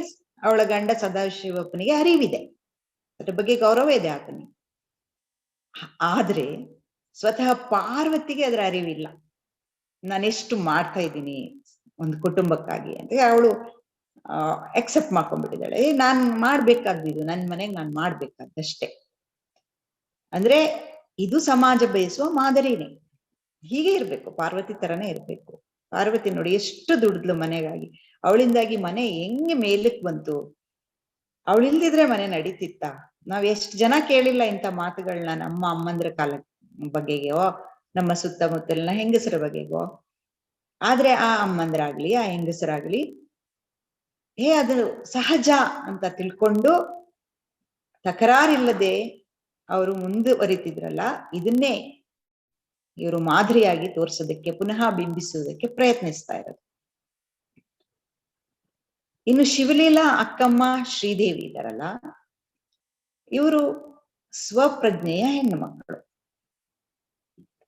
ಅವಳ ಗಂಡ ಸದಾಶಿವಪ್ಪನಿಗೆ ಅರಿವಿದೆ, ಅದ್ರ ಬಗ್ಗೆ ಗೌರವ ಇದೆ ಆತನಿಗೆ. ಆದ್ರೆ ಸ್ವತಃ ಪಾರ್ವತಿಗೆ ಅದರ ಅರಿವಿಲ್ಲ. ನಾನೆಷ್ಟು ಮಾಡ್ತಾ ಇದ್ದೀನಿ ಒಂದು ಕುಟುಂಬಕ್ಕಾಗಿ ಅಂತ ಅವಳು ಎಕ್ಸೆಪ್ಟ್ ಮಾಡ್ಕೊಂಡ್ಬಿಟ್ಟಿದ್ದಾಳೆ. ನಾನ್ ಮಾಡ್ಬೇಕಾದ್ದು ನನ್ ಮನೆಗೆ ನಾನ್ ಮಾಡ್ಬೇಕಾದಷ್ಟೇ. ಅಂದ್ರೆ ಇದು ಸಮಾಜ ಬಯಸುವ ಮಾದರಿನೇ. ಹೀಗೆ ಇರ್ಬೇಕು, ಪಾರ್ವತಿ ತರನೇ ಇರ್ಬೇಕು. ಪಾರ್ವತಿ ನೋಡಿ ಎಷ್ಟು ದುಡಿದ್ಲು ಮನೆಗಾಗಿ, ಅವಳಿಂದಾಗಿ ಮನೆ ಹೆಂಗೆ ಮೇಲಕ್ಕೆ ಬಂತು. ಅವಳಿಲ್ದಿದ್ರೆ ಮನೆ ನಡೀತಿತ್ತ? ನಾವ್ ಎಷ್ಟು ಜನ ಕೇಳಿಲ್ಲ ಇಂಥ ಮಾತುಗಳನ್ನ ನಮ್ಮ ಅಮ್ಮಂದ್ರ ಕಾಲ ಬಗೆಗೋ ನಮ್ಮ ಸುತ್ತಮುತ್ತಲಿನ ಹೆಂಗಸರ ಬಗೆಗೋ. ಆದ್ರೆ ಆ ಅಮ್ಮಂದ್ರಾಗ್ಲಿ ಆ ಹೆಂಗಸರಾಗ್ಲಿ ಅದು ಸಹಜ ಅಂತ ತಿಳ್ಕೊಂಡು ತಕರಾರಿಲ್ಲದೆ ಅವರು ಮುಂದುವರಿತಿದ್ರಲ್ಲ, ಇದನ್ನೇ ಇವರು ಮಾದರಿಯಾಗಿ ತೋರ್ಸೋದಕ್ಕೆ, ಪುನಃ ಬಿಂಬಿಸುವುದಕ್ಕೆ ಪ್ರಯತ್ನಿಸ್ತಾ ಇರೋದು. ಇನ್ನು ಶಿವಲೀಲಾ, ಅಕ್ಕಮ್ಮ, ಶ್ರೀದೇವಿ ಇದಾರಲ್ಲ, ಇವರು ಸ್ವಪ್ರಜ್ಞೆಯ ಹೆಣ್ಣು ಮಕ್ಕಳು.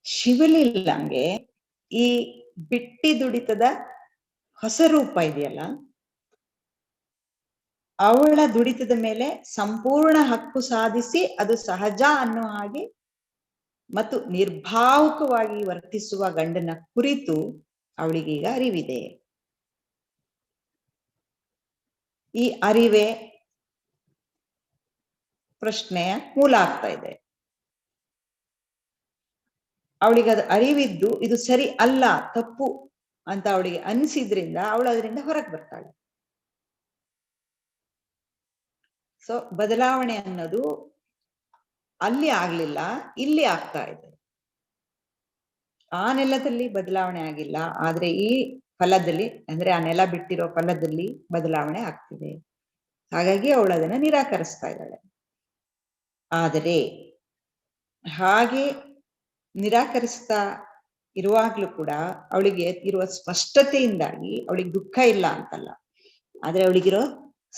ಶಿವಲೀಲಾಂಗೆ ಈ ಬಿಟ್ಟಿ ದುಡಿತದ ಹೊಸ ರೂಪ ಇದೆಯಲ್ಲ, ಅವಳ ದುಡಿತದ ಮೇಲೆ ಸಂಪೂರ್ಣ ಹಕ್ಕು ಸಾಧಿಸಿ ಅದು ಸಹಜ ಅನ್ನೋ ಹಾಗೆ ಮತ್ತು ನಿರ್ಭಾವುಕವಾಗಿ ವರ್ತಿಸುವ ಗಂಡನ ಕುರಿತು ಅವಳಿಗೀಗ ಅರಿವಿದೆ. ಈ ಅರಿವೇ ಪ್ರಶ್ನೆಯ ಮೂಲ ಆಗ್ತಾ ಇದೆ. ಅವಳಿಗೆ ಅದು ಅರಿವಿದ್ದು ಇದು ಸರಿ ಅಲ್ಲ, ತಪ್ಪು ಅಂತ ಅವಳಿಗೆ ಅನಿಸಿದ್ರಿಂದ ಅವಳು ಅದರಿಂದ ಹೊರಗೆ ಬರ್ತಾಳೆ. ಸೊ ಬದಲಾವಣೆ ಅನ್ನೋದು ಅಲ್ಲಿ ಆಗ್ಲಿಲ್ಲ, ಇಲ್ಲಿ ಆಗ್ತಾ ಇದೆ. ಆ ನೆಲದಲ್ಲಿ ಬದಲಾವಣೆ ಆಗಿಲ್ಲ, ಆದ್ರೆ ಈ ಫಲದಲ್ಲಿ, ಅಂದ್ರೆ ಆ ನೆಲ ಬಿಟ್ಟಿರೋ ಫಲದಲ್ಲಿ ಬದಲಾವಣೆ ಆಗ್ತಿದೆ. ಹಾಗಾಗಿ ಅವಳು ಅದನ್ನ ನಿರಾಕರಿಸ್ತಾ ಇದ್ದಾಳೆ. ಆದರೆ ಹಾಗೆ ನಿರಾಕರಿಸ್ತಾ ಇರುವಾಗ್ಲೂ ಕೂಡ ಅವಳಿಗೆ ಇರುವ ಸ್ಪಷ್ಟತೆಯಿಂದಾಗಿ ಅವಳಿಗೆ ದುಃಖ ಇಲ್ಲ ಅಂತಲ್ಲ, ಆದ್ರೆ ಅವಳಿಗಿರೋ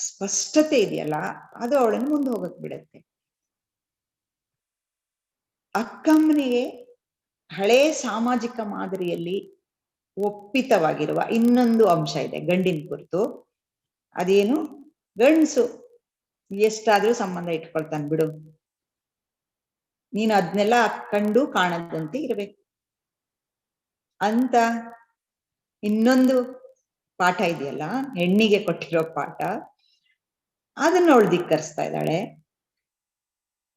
ಸ್ಪಷ್ಟತೆ ಇದೆಯಲ್ಲ, ಅದು ಅವಳನ್ನು ಮುಂದೆ ಹೋಗಕ್ ಬಿಡತ್ತೆ. ಅಕ್ಕಮ್ಮನಿಗೆ ಹಳೇ ಸಾಮಾಜಿಕ ಮಾದರಿಯಲ್ಲಿ ಒಪ್ಪಿತವಾಗಿರುವ ಇನ್ನೊಂದು ಅಂಶ ಇದೆ ಗಂಡಿನ ಕುರಿತು. ಅದೇನು? ಗಂಡ್ಸು ಎಷ್ಟಾದ್ರೂ ಸಂಬಂಧ ಇಟ್ಕೊಳ್ತಾನೆ ಬಿಡು, ನೀನು ಅದ್ನೆಲ್ಲ ಕಂಡು ಕಾಣದಂತೆ ಇರ್ಬೇಕು ಅಂತ ಇನ್ನೊಂದು ಪಾಠ ಇದೆಯಲ್ಲ, ಹೆಣ್ಣಿಗೆ ಕೊಟ್ಟಿರೋ ಪಾಠ, ಅದನ್ನ ಅವಳು ಧಿಕ್ಕರಿಸ್ತಾ ಇದ್ದಾಳೆ.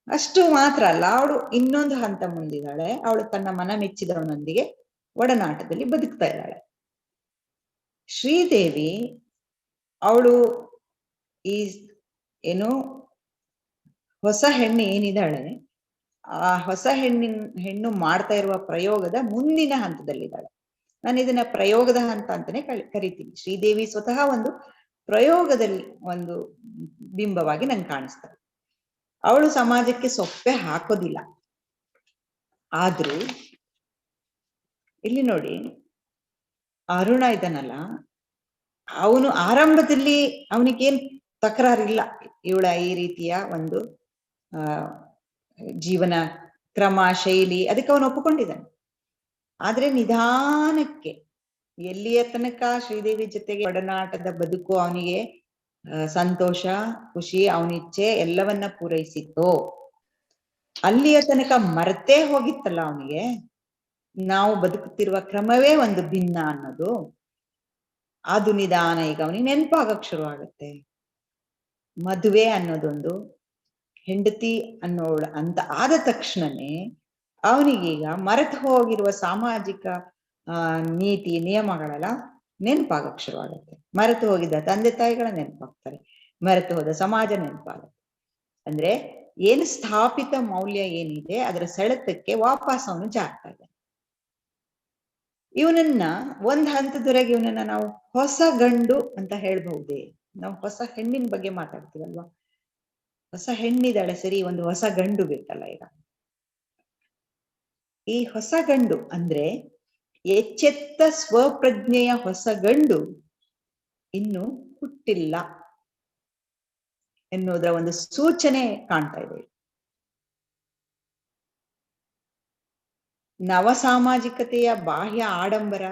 ಅಷ್ಟು ಮಾತ್ರ ಅಲ್ಲ, ಅವಳು ಇನ್ನೊಂದು ಹಂತ ಮುಂದಿದ್ದಾಳೆ. ಅವಳು ತನ್ನ ಮನ ಮೆಚ್ಚಿದವನೊಂದಿಗೆ ಒಡನಾಟದಲ್ಲಿ ಬದುಕ್ತಾ ಇದ್ದಾಳೆ. ಶ್ರೀದೇವಿ ಅವಳು ಈ ಏನು ಹೊಸ ಹೆಣ್ಣು ಏನಿದ್ದಾಳೆ, ಆ ಹೊಸ ಹೆಣ್ಣು ಮಾಡ್ತಾ ಇರುವ ಪ್ರಯೋಗದ ಮುಂದಿನ ಹಂತದಲ್ಲಿದ್ದಾಳೆ. ನಾನು ಇದನ್ನ ಪ್ರಯೋಗದ ಹಂತ ಅಂತಾನೆ ಕರಿತೀನಿ. ಶ್ರೀದೇವಿ ಸ್ವತಃ ಒಂದು ಪ್ರಯೋಗದಲ್ಲಿ ಒಂದು ಬಿಂಬವಾಗಿ ನಂಗೆ ಕಾಣಿಸ್ತಾರೆ. ಅವಳು ಸಮಾಜಕ್ಕೆ ಸೊಪ್ಪೆ ಹಾಕೋದಿಲ್ಲ. ಆದ್ರೂ ಇಲ್ಲಿ ನೋಡಿ, ಅರುಣ ಇದನ್ನಲ್ಲ, ಅವನು ಆರಂಭದಲ್ಲಿ ಅವನಿಗೇನ್ ತಕರಾರಿಲ್ಲ ಇವಳ ಈ ರೀತಿಯ ಒಂದು ಜೀವನ ಕ್ರಮ ಶೈಲಿ, ಅದಕ್ಕೆ ಅವನು ಒಪ್ಪಿಕೊಂಡಿದ್ದಾನೆ. ಆದ್ರೆ ನಿಧಾನಕ್ಕೆ ಎಲ್ಲಿಯ ತನಕ ಶ್ರೀದೇವಿ ಜೊತೆಗೆ ಒಡನಾಟದ ಬದುಕು ಅವನಿಗೆ ಸಂತೋಷ, ಖುಷಿ, ಅವನಿಚ್ಛೆ ಎಲ್ಲವನ್ನ ಪೂರೈಸಿತ್ತು, ಅಲ್ಲಿಯ ತನಕ ಮರ್ತೇ ಹೋಗಿತ್ತಲ್ಲ ಅವನಿಗೆ ನಾವು ಬದುಕುತ್ತಿರುವ ಕ್ರಮವೇ ಒಂದು ಭಿನ್ನ ಅನ್ನೋದು. ಅದು ನಿಧಾನ ಈಗ ಅವನಿಗೆ ನೆನಪಾಗಕ್ ಶುರು ಆಗುತ್ತೆ. ಮದುವೆ ಅನ್ನೋದೊಂದು ಹೆಂಡತಿ ಅನ್ನೋಳು ಅಂತ ಆದ ತಕ್ಷಣನೇ ಅವನಿಗೀಗ ಮರೆತು ಹೋಗಿರುವ ಸಾಮಾಜಿಕ ನೀತಿ ನಿಯಮಗಳೆಲ್ಲ ನೆನಪಾಗಕ್ ಶುರುವಾಗುತ್ತೆ. ಮರೆತು ಹೋಗಿದ್ದ ತಂದೆ ತಾಯಿಗಳ ನೆನಪಾಗ್ತಾರೆ, ಮರೆತು ಹೋದ ಸಮಾಜ ನೆನಪಾಗುತ್ತೆ. ಅಂದ್ರೆ ಏನು ಸ್ಥಾಪಿತ ಮೌಲ್ಯ ಏನಿದೆ ಅದರ ಸೆಳೆತಕ್ಕೆ ವಾಪಸ್ ಅವನು ಜಾಗ್ತಾ ಇದ್ದಾನೆ. ಇವನನ್ನ ಒಂದ್ ಹಂತದವರೆಗೆ ಇವನನ್ನ ನಾವು ಹೊಸ ಗಂಡು ಅಂತ ಹೇಳ್ಬಹುದೇ? ನಾವು ಹೊಸ ಹೆಣ್ಣಿನ ಬಗ್ಗೆ ಮಾತಾಡ್ತೀವಲ್ವಾ, ಹೊಸ ಹೆಣ್ಣಿದಾಳೆ ಸರಿ, ಒಂದು ಹೊಸ ಗಂಡು ಬೇಕಲ್ಲ ಈಗ. ಈ ಹೊಸ ಗಂಡು ಅಂದ್ರೆ ಎಚ್ಚೆತ್ತ ಸ್ವಪ್ರಜ್ಞೆಯ ಹೊಸ ಗಂಡು ಇನ್ನು ಹುಟ್ಟಿಲ್ಲ ಎನ್ನುವುದರ ಒಂದು ಸೂಚನೆ ಕಾಣ್ತಾ ಇದೆ. ನವ ಸಾಮಾಜಿಕತೆಯ ಬಾಹ್ಯ ಆಡಂಬರ,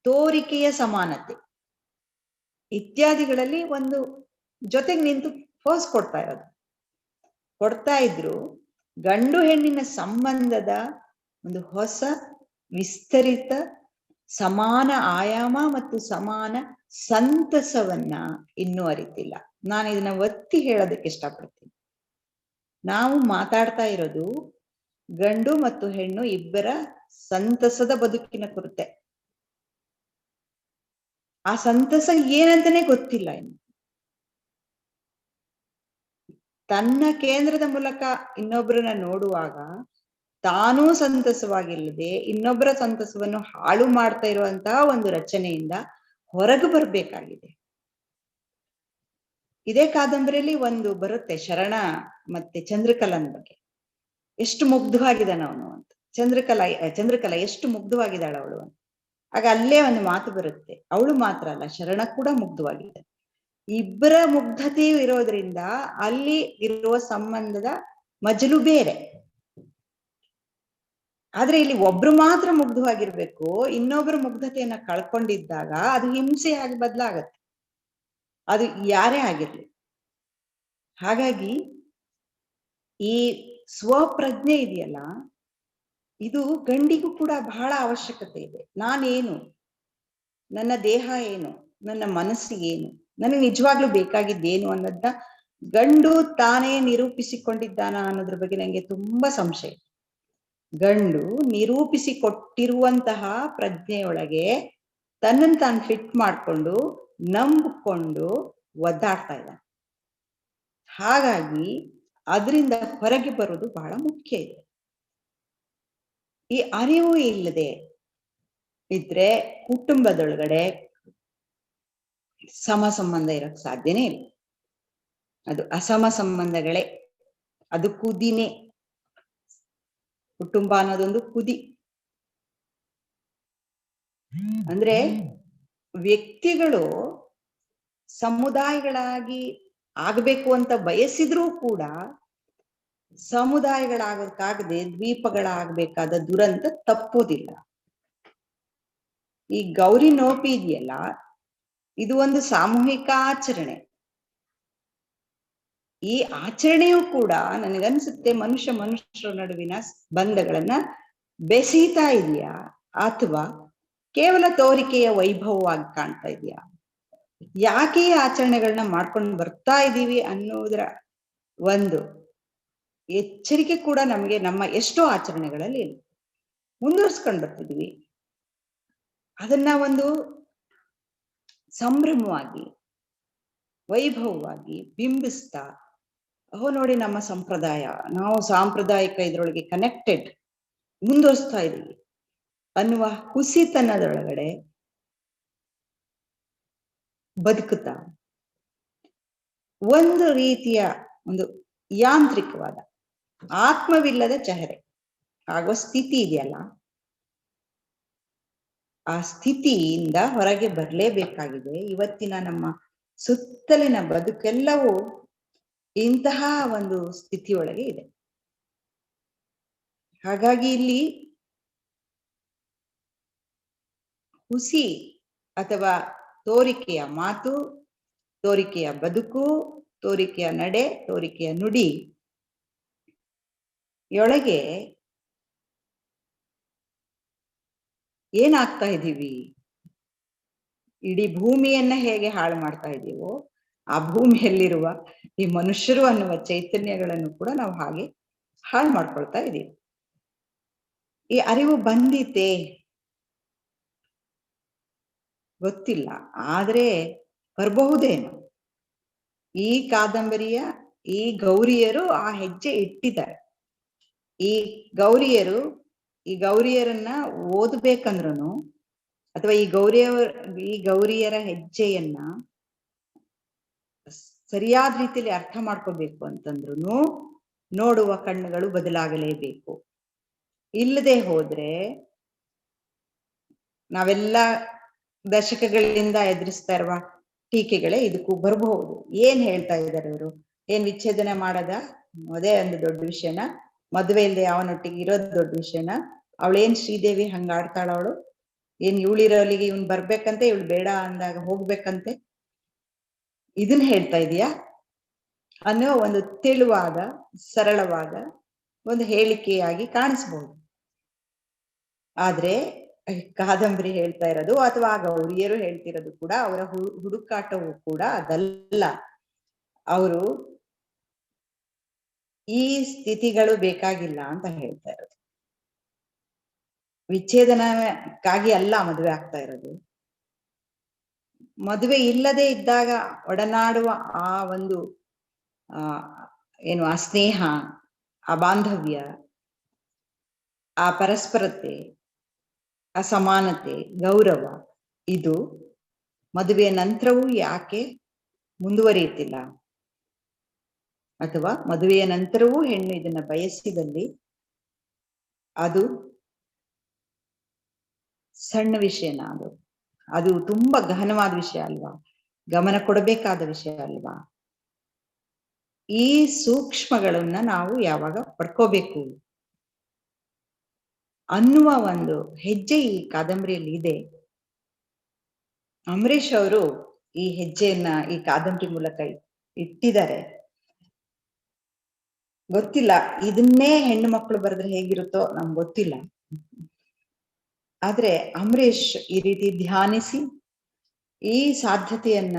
ತೋರಿಕೆಯ ಸಮಾನತೆ ಇತ್ಯಾದಿಗಳಲ್ಲಿ ಒಂದು ಜೊತೆಗೆ ನಿಂತು ಫೋರ್ಸ್ ಕೊಡ್ತಾ ಇದ್ರು. ಗಂಡು ಹೆಣ್ಣಿನ ಸಂಬಂಧದ ಒಂದು ಹೊಸ ವಿಸ್ತರಿತ ಸಮಾನ ಆಯಾಮ ಮತ್ತು ಸಮಾನ ಸಂತಸವನ್ನ ಇನ್ನೂ ಅರಿತಿಲ್ಲ. ನಾನು ಇದನ್ನ ಒತ್ತಿ ಹೇಳೋದಕ್ಕೆ ಇಷ್ಟಪಡ್ತೀನಿ. ನಾವು ಮಾತಾಡ್ತಾ ಇರೋದು ಗಂಡು ಮತ್ತು ಹೆಣ್ಣು ಇಬ್ಬರ ಸಂತಸದ ಬದುಕಿನ ಕುರಿತೆ. ಆ ಸಂತಸ ಏನಂತಾನೆ ಗೊತ್ತಿಲ್ಲ ಇನ್ನು. ತನ್ನ ಕೇಂದ್ರದ ಮೂಲಕ ಇನ್ನೊಬ್ಬರನ್ನ ನೋಡುವಾಗ ತಾನೂ ಸಂತಸವಾಗಿಲ್ಲದೆ ಇನ್ನೊಬ್ಬರ ಸಂತಸವನ್ನು ಹಾಳು ಮಾಡ್ತಾ ಇರುವಂತಹ ಒಂದು ರಚನೆಯಿಂದ ಹೊರಗೆ ಬರ್ಬೇಕಾಗಿದೆ. ಇದೇ ಕಾದಂಬರಿಯಲ್ಲಿ ಒಂದು ಬರುತ್ತೆ ಶರಣ ಮತ್ತೆ ಚಂದ್ರಕಲನ್ ಬಗ್ಗೆ. ಎಷ್ಟು ಮುಗ್ಧವಾಗಿದ್ದಾನ ಅವನು ಅಂತ. ಚಂದ್ರಕಲಾ ಎಷ್ಟು ಮುಗ್ಧವಾಗಿದ್ದಾಳ ಅವಳು ಅಂತ. ಆಗ ಅಲ್ಲೇ ಒಂದು ಮಾತು ಬರುತ್ತೆ, ಅವಳು ಮಾತ್ರ ಅಲ್ಲ ಶರಣ ಕೂಡ ಮುಗ್ಧವಾಗಿದೆ. ಇಬ್ಬರ ಮುಗ್ಧತೆಯು ಇರೋದ್ರಿಂದ ಅಲ್ಲಿ ಇರುವ ಸಂಬಂಧದ ಮಜಲು ಬೇರೆ. ಆದ್ರೆ ಇಲ್ಲಿ ಒಬ್ರು ಮಾತ್ರ ಮುಗ್ಧವಾಗಿರ್ಬೇಕು, ಇನ್ನೊಬ್ರು ಮುಗ್ಧತೆಯನ್ನ ಕಳ್ಕೊಂಡಿದ್ದಾಗ ಅದು ಹಿಂಸೆಯಾಗಿ ಬದಲಾಗತ್ತೆ, ಅದು ಯಾರೇ ಆಗಿರ್ಲಿ. ಹಾಗಾಗಿ ಈ ಸ್ವಪ್ರಜ್ಞೆ ಇದೆಯಲ್ಲ, ಇದು ಗಂಡಿಗೂ ಕೂಡ ಬಹಳ ಅವಶ್ಯಕತೆ ಇದೆ. ನಾನೇನು, ನನ್ನ ದೇಹ ಏನು, ನನ್ನ ಮನಸ್ಸಿಗೇನು, ನನಗೆ ನಿಜವಾಗ್ಲೂ ಬೇಕಾಗಿದ್ದೇನು ಅನ್ನೋದನ್ನ ಗಂಡು ತಾನೇ ನಿರೂಪಿಸಿಕೊಂಡಿದ್ದಾನ ಅನ್ನೋದ್ರ ಬಗ್ಗೆ ನಂಗೆ ತುಂಬಾ ಸಂಶಯ. ಗಂಡು ನಿರೂಪಿಸಿಕೊಟ್ಟಿರುವಂತಹ ಪ್ರಜ್ಞೆಯೊಳಗೆ ತನ್ನನ್ನು ತಾನು ಫಿಟ್ ಮಾಡ್ಕೊಂಡು ನಂಬಿಕೊಂಡು ಒದ್ದಾಡ್ತಾ ಇದ್ದಾನೆ. ಹಾಗಾಗಿ ಅದರಿಂದ ಹೊರಗೆ ಬರೋದು ಬಹಳ ಮುಖ್ಯ ಇದೆ. ಈ ಅರಿವು ಇಲ್ಲದೆ ಇದ್ರೆ ಕುಟುಂಬದೊಳಗಡೆ ಸಮ ಸಂಬಂಧ ಇರಕ್ ಸಾಧ್ಯನೇ ಇಲ್ಲ. ಅದು ಅಸಮ ಸಂಬಂಧಗಳೇ, ಅದು ಕುದಿನೇ. ಕುಟುಂಬ ಅನ್ನೋದೊಂದು ಕುದಿ. ಅಂದ್ರೆ ವ್ಯಕ್ತಿಗಳು ಸಮುದಾಯಗಳಾಗಿ ಆಗ್ಬೇಕು ಅಂತ ಬಯಸಿದ್ರೂ ಕೂಡ ಸಮುದಾಯಗಳಾಗಕ್ಕಾಗದೆ ದ್ವೀಪಗಳಾಗಬೇಕಾದ ದುರಂತ ತಪ್ಪೋದಿಲ್ಲ. ಈ ಗೌರಿ ನೋಪಿ ಇದೆಯಲ್ಲ, ಇದು ಒಂದು ಸಾಮೂಹಿಕ ಆಚರಣೆ. ಈ ಆಚರಣೆಯೂ ಕೂಡ ನನಗನ್ಸುತ್ತೆ ಮನುಷ್ಯರ ನಡುವಿನ ಬಂಧಗಳನ್ನ ಬೆಸೀತಾ ಇದೆಯಾ ಅಥವಾ ಕೇವಲ ತೋರಿಕೆಯ ವೈಭವವಾಗಿ ಕಾಣ್ತಾ ಇದೆಯಾ? ಯಾಕೆ ಈ ಆಚರಣೆಗಳನ್ನ ಮಾಡ್ಕೊಂಡು ಬರ್ತಾ ಇದ್ದೀವಿ ಅನ್ನೋದ್ರ ಒಂದು ಎಚ್ಚರಿಕೆ ಕೂಡ ನಮಗೆ ನಮ್ಮ ಎಷ್ಟೋ ಆಚರಣೆಗಳಲ್ಲಿ ಮುಂದುವರ್ಸ್ಕೊಂಡು ಬರ್ತಿದ್ವಿ. ಅದನ್ನ ಒಂದು ಸಂಭ್ರಮವಾಗಿ ವೈಭವವಾಗಿ ಬಿಂಬಿಸ್ತಾ, ನೋಡಿ ನಮ್ಮ ಸಂಪ್ರದಾಯ, ನಾವು ಸಾಂಪ್ರದಾಯಿಕ ಇದ್ರೊಳಗೆ ಕನೆಕ್ಟೆಡ್ ಮುಂದುವರಿಸ್ತಾ ಇದೀವಿ ಅನ್ನುವ ಹುಸಿತನದೊಳಗಡೆ ಬದುಕುತ್ತಾ ಒಂದು ರೀತಿಯ ಒಂದು ಯಾಂತ್ರಿಕವಾದ ಆತ್ಮವಿಲ್ಲದ ಚಹರೆ ಆಗುವ ಸ್ಥಿತಿ ಇದೆಯಲ್ಲ, ಆ ಸ್ಥಿತಿಯಿಂದ ಹೊರಗೆ ಬರಲೇಬೇಕಾಗಿದೆ. ಇವತ್ತಿನ ನಮ್ಮ ಸುತ್ತಲಿನ ಬದುಕೆಲ್ಲವೂ ಇಂತಹ ಒಂದು ಸ್ಥಿತಿಯೊಳಗೆ ಇದೆ. ಹಾಗಾಗಿ ಇಲ್ಲಿ ಹುಸಿ ಅಥವಾ ತೋರಿಕೆಯ ಮಾತು, ತೋರಿಕೆಯ ಬದುಕು, ತೋರಿಕೆಯ ನಡೆ, ತೋರಿಕೆಯ ನುಡಿ ಯೊಳಗೆ ಏನಾಗ್ತಾ ಇದ್ದೀವಿ? ಇಡೀ ಭೂಮಿಯನ್ನ ಹೇಗೆ ಹಾಳು ಮಾಡ್ತಾ ಇದ್ದೀವೋ ಆ ಭೂಮಿಯಲ್ಲಿರುವ ಈ ಮನುಷ್ಯರು ಅನ್ನುವ ಚೈತನ್ಯಗಳನ್ನು ಕೂಡ ನಾವು ಹಾಗೆ ಹಾಳು ಮಾಡ್ಕೊಳ್ತಾ ಇದ್ದೀವಿ. ಈ ಅರಿವು ಬಂದಿತೆ ಗೊತ್ತಿಲ್ಲ, ಆದ್ರೆ ಬರಬಹುದೇನು. ಈ ಕಾದಂಬರಿಯ ಈ ಗೌರಿಯರು ಆ ಹೆಜ್ಜೆ ಇಟ್ಟಿದ್ದಾರೆ. ಈ ಗೌರಿಯರನ್ನ ಓದ್ಬೇಕಂದ್ರೂ ಅಥವಾ ಈ ಗೌರಿಯರ ಹೆಜ್ಜೆಯನ್ನ ಸರಿಯಾದ ರೀತಿಯಲ್ಲಿ ಅರ್ಥ ಮಾಡ್ಕೋಬೇಕು ಅಂತಂದ್ರು ನೋಡುವ ಕಣ್ಣುಗಳು ಬದಲಾಗಲೇಬೇಕು. ಇಲ್ಲದೆ ಹೋದ್ರೆ ನಾವೆಲ್ಲ ದಶಕಗಳಿಂದ ಎದುರಿಸ್ತಾ ಇರುವ ಟೀಕೆಗಳೇ ಇದಕ್ಕೂ ಬರಬಹುದು. ಏನ್ ಹೇಳ್ತಾ ಇದ್ದಾರೆ ಇವರು? ಏನ್ ವಿಚ್ಛೇದನ ಮಾಡದ ಅದೇ ಒಂದು ದೊಡ್ಡ ವಿಷಯನ? ಮದುವೆ ಇಲ್ಲದೆ ಅವನೊಟ್ಟಿಗೆ ಇರೋದು ದೊಡ್ಡ ವಿಷಯನ? ಅವಳೇನ್ ಶ್ರೀದೇವಿ ಹಂಗ ಆಡ್ತಾಳ? ಅವಳು ಏನ್ ಇವಳಿರೋಲಿಗೆ ಇವ್ನ್ ಬರ್ಬೇಕಂತೆ, ಇವಳು ಬೇಡ ಅಂದಾಗ ಹೋಗ್ಬೇಕಂತೆ, ಇದನ್ನ ಹೇಳ್ತಾ ಇದೀಯಾ ಅನ್ನೋ ಒಂದು ತೆಳುವಾದ ಸರಳವಾದ ಒಂದು ಹೇಳಿಕೆಯಾಗಿ ಕಾಣಿಸ್ಬಹುದು. ಆದ್ರೆ ಕಾದಂಬರಿ ಹೇಳ್ತಾ ಇರೋದು ಅಥವಾ ಗೌರಿಯರು ಹೇಳ್ತಿರೋದು ಕೂಡ, ಅವರ ಹುಡುಕಾಟವು ಕೂಡ ಅದಲ್ಲ. ಅವರು ಈ ಸ್ಥಿತಿಗಳು ಬೇಕಾಗಿಲ್ಲ ಅಂತ ಹೇಳ್ತಾ ಇರೋದು. ವಿಚ್ಛೇದನಕ್ಕಾಗಿ ಅಲ್ಲ ಮದುವೆ ಆಗ್ತಾ ಇರೋದು. ಮದುವೆ ಇಲ್ಲದೆ ಇದ್ದಾಗ ಒಡನಾಡುವ ಆ ಒಂದು ಏನು ಆ ಸ್ನೇಹ, ಆ ಬಾಂಧವ್ಯ, ಆ ಪರಸ್ಪರತೆ, ಆ ಸಮಾನತೆ, ಗೌರವ, ಇದು ಮದುವೆಯ ನಂತರವೂ ಯಾಕೆ ಮುಂದುವರಿಯುತ್ತಿಲ್ಲ? ಅಥವಾ ಮದುವೆಯ ನಂತರವೂ ಹೆಣ್ಣು ಇದನ್ನ ಬಯಸಿದಲ್ಲಿ ಅದು ಸಣ್ಣ ವಿಷಯನ? ಅದು ತುಂಬಾ ಗಹನವಾದ ವಿಷಯ ಅಲ್ವಾ? ಗಮನ ಕೊಡಬೇಕಾದ ವಿಷಯ ಅಲ್ವಾ? ಈ ಸೂಕ್ಷ್ಮಗಳನ್ನ ನಾವು ಯಾವಾಗ ಪಡ್ಕೋಬೇಕು ಅನ್ನುವ ಒಂದು ಹೆಜ್ಜೆ ಈ ಕಾದಂಬರಿಯಲ್ಲಿ ಇದೆ. ಅಂಬರೀಷ್ ಅವರು ಈ ಹೆಜ್ಜೆಯನ್ನ ಈ ಕಾದಂಬರಿ ಮೂಲಕ ಇಟ್ಟಿದ್ದಾರೆ. ಗೊತ್ತಿಲ್ಲ, ಇದನ್ನೇ ಹೆಣ್ಣು ಮಕ್ಕಳು ಬರೆದ್ರೆ ಹೇಗಿರುತ್ತೋ ನಮ್ಗೆ ಗೊತ್ತಿಲ್ಲ. ಆದ್ರೆ ಅಂಬರೀಷ್ ಈ ರೀತಿ ಧ್ಯಾನಿಸಿ ಈ ಸಾಧ್ಯತೆಯನ್ನ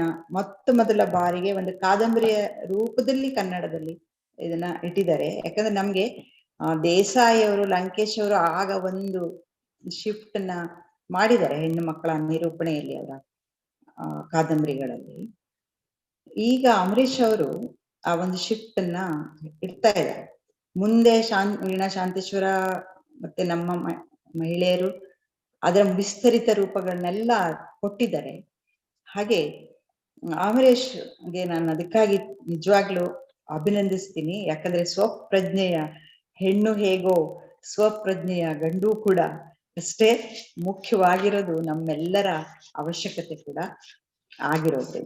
ಮೊದಲ ಬಾರಿಗೆ ಒಂದು ಕಾದಂಬರಿಯ ರೂಪದಲ್ಲಿ ಕನ್ನಡದಲ್ಲಿ ಇದನ್ನ ಇಟ್ಟಿದ್ದಾರೆ. ಯಾಕಂದ್ರೆ ನಮ್ಗೆ ದೇಸಾಯಿ ಅವರು, ಲಂಕೇಶ್ ಅವರು ಆಗ ಒಂದು ಶಿಫ್ಟ್ ನ ಮಾಡಿದ್ದಾರೆ ಹೆಣ್ಣು ಮಕ್ಕಳ ನಿರೂಪಣೆಯಲ್ಲಿ ಅವರ ಕಾದಂಬರಿಗಳಲ್ಲಿ. ಈಗ ಅಂಬರೀಷ್ ಅವರು ಆ ಒಂದು ಶಿಫ್ಟ್ ಅನ್ನ ಇಡ್ತಾ ಇದ್ದಾರೆ. ಮುಂದೆ ವೀಣಾ ಶಾಂತೇಶ್ವರ ಮತ್ತೆ ನಮ್ಮ ಮಹಿಳೆಯರು ಅದರ ವಿಸ್ತರಿತ ರೂಪಗಳನ್ನೆಲ್ಲ ಕೊಟ್ಟಿದ್ದಾರೆ. ಹಾಗೆ ಅಂಬರೀಷ್ಗೆ ನಾನು ಅದಕ್ಕಾಗಿ ನಿಜವಾಗ್ಲೂ ಅಭಿನಂದಿಸ್ತೀನಿ. ಯಾಕಂದ್ರೆ ಸ್ವಪ್ರಜ್ಞೆಯ ಹೆಣ್ಣು ಹೇಗೋ ಸ್ವಪ್ರಜ್ಞೆಯ ಗಂಡು ಕೂಡ ಅಷ್ಟೇ ಮುಖ್ಯವಾಗಿರೋದು ನಮ್ಮೆಲ್ಲರ ಅವಶ್ಯಕತೆ ಕೂಡ ಆಗಿರೋದು.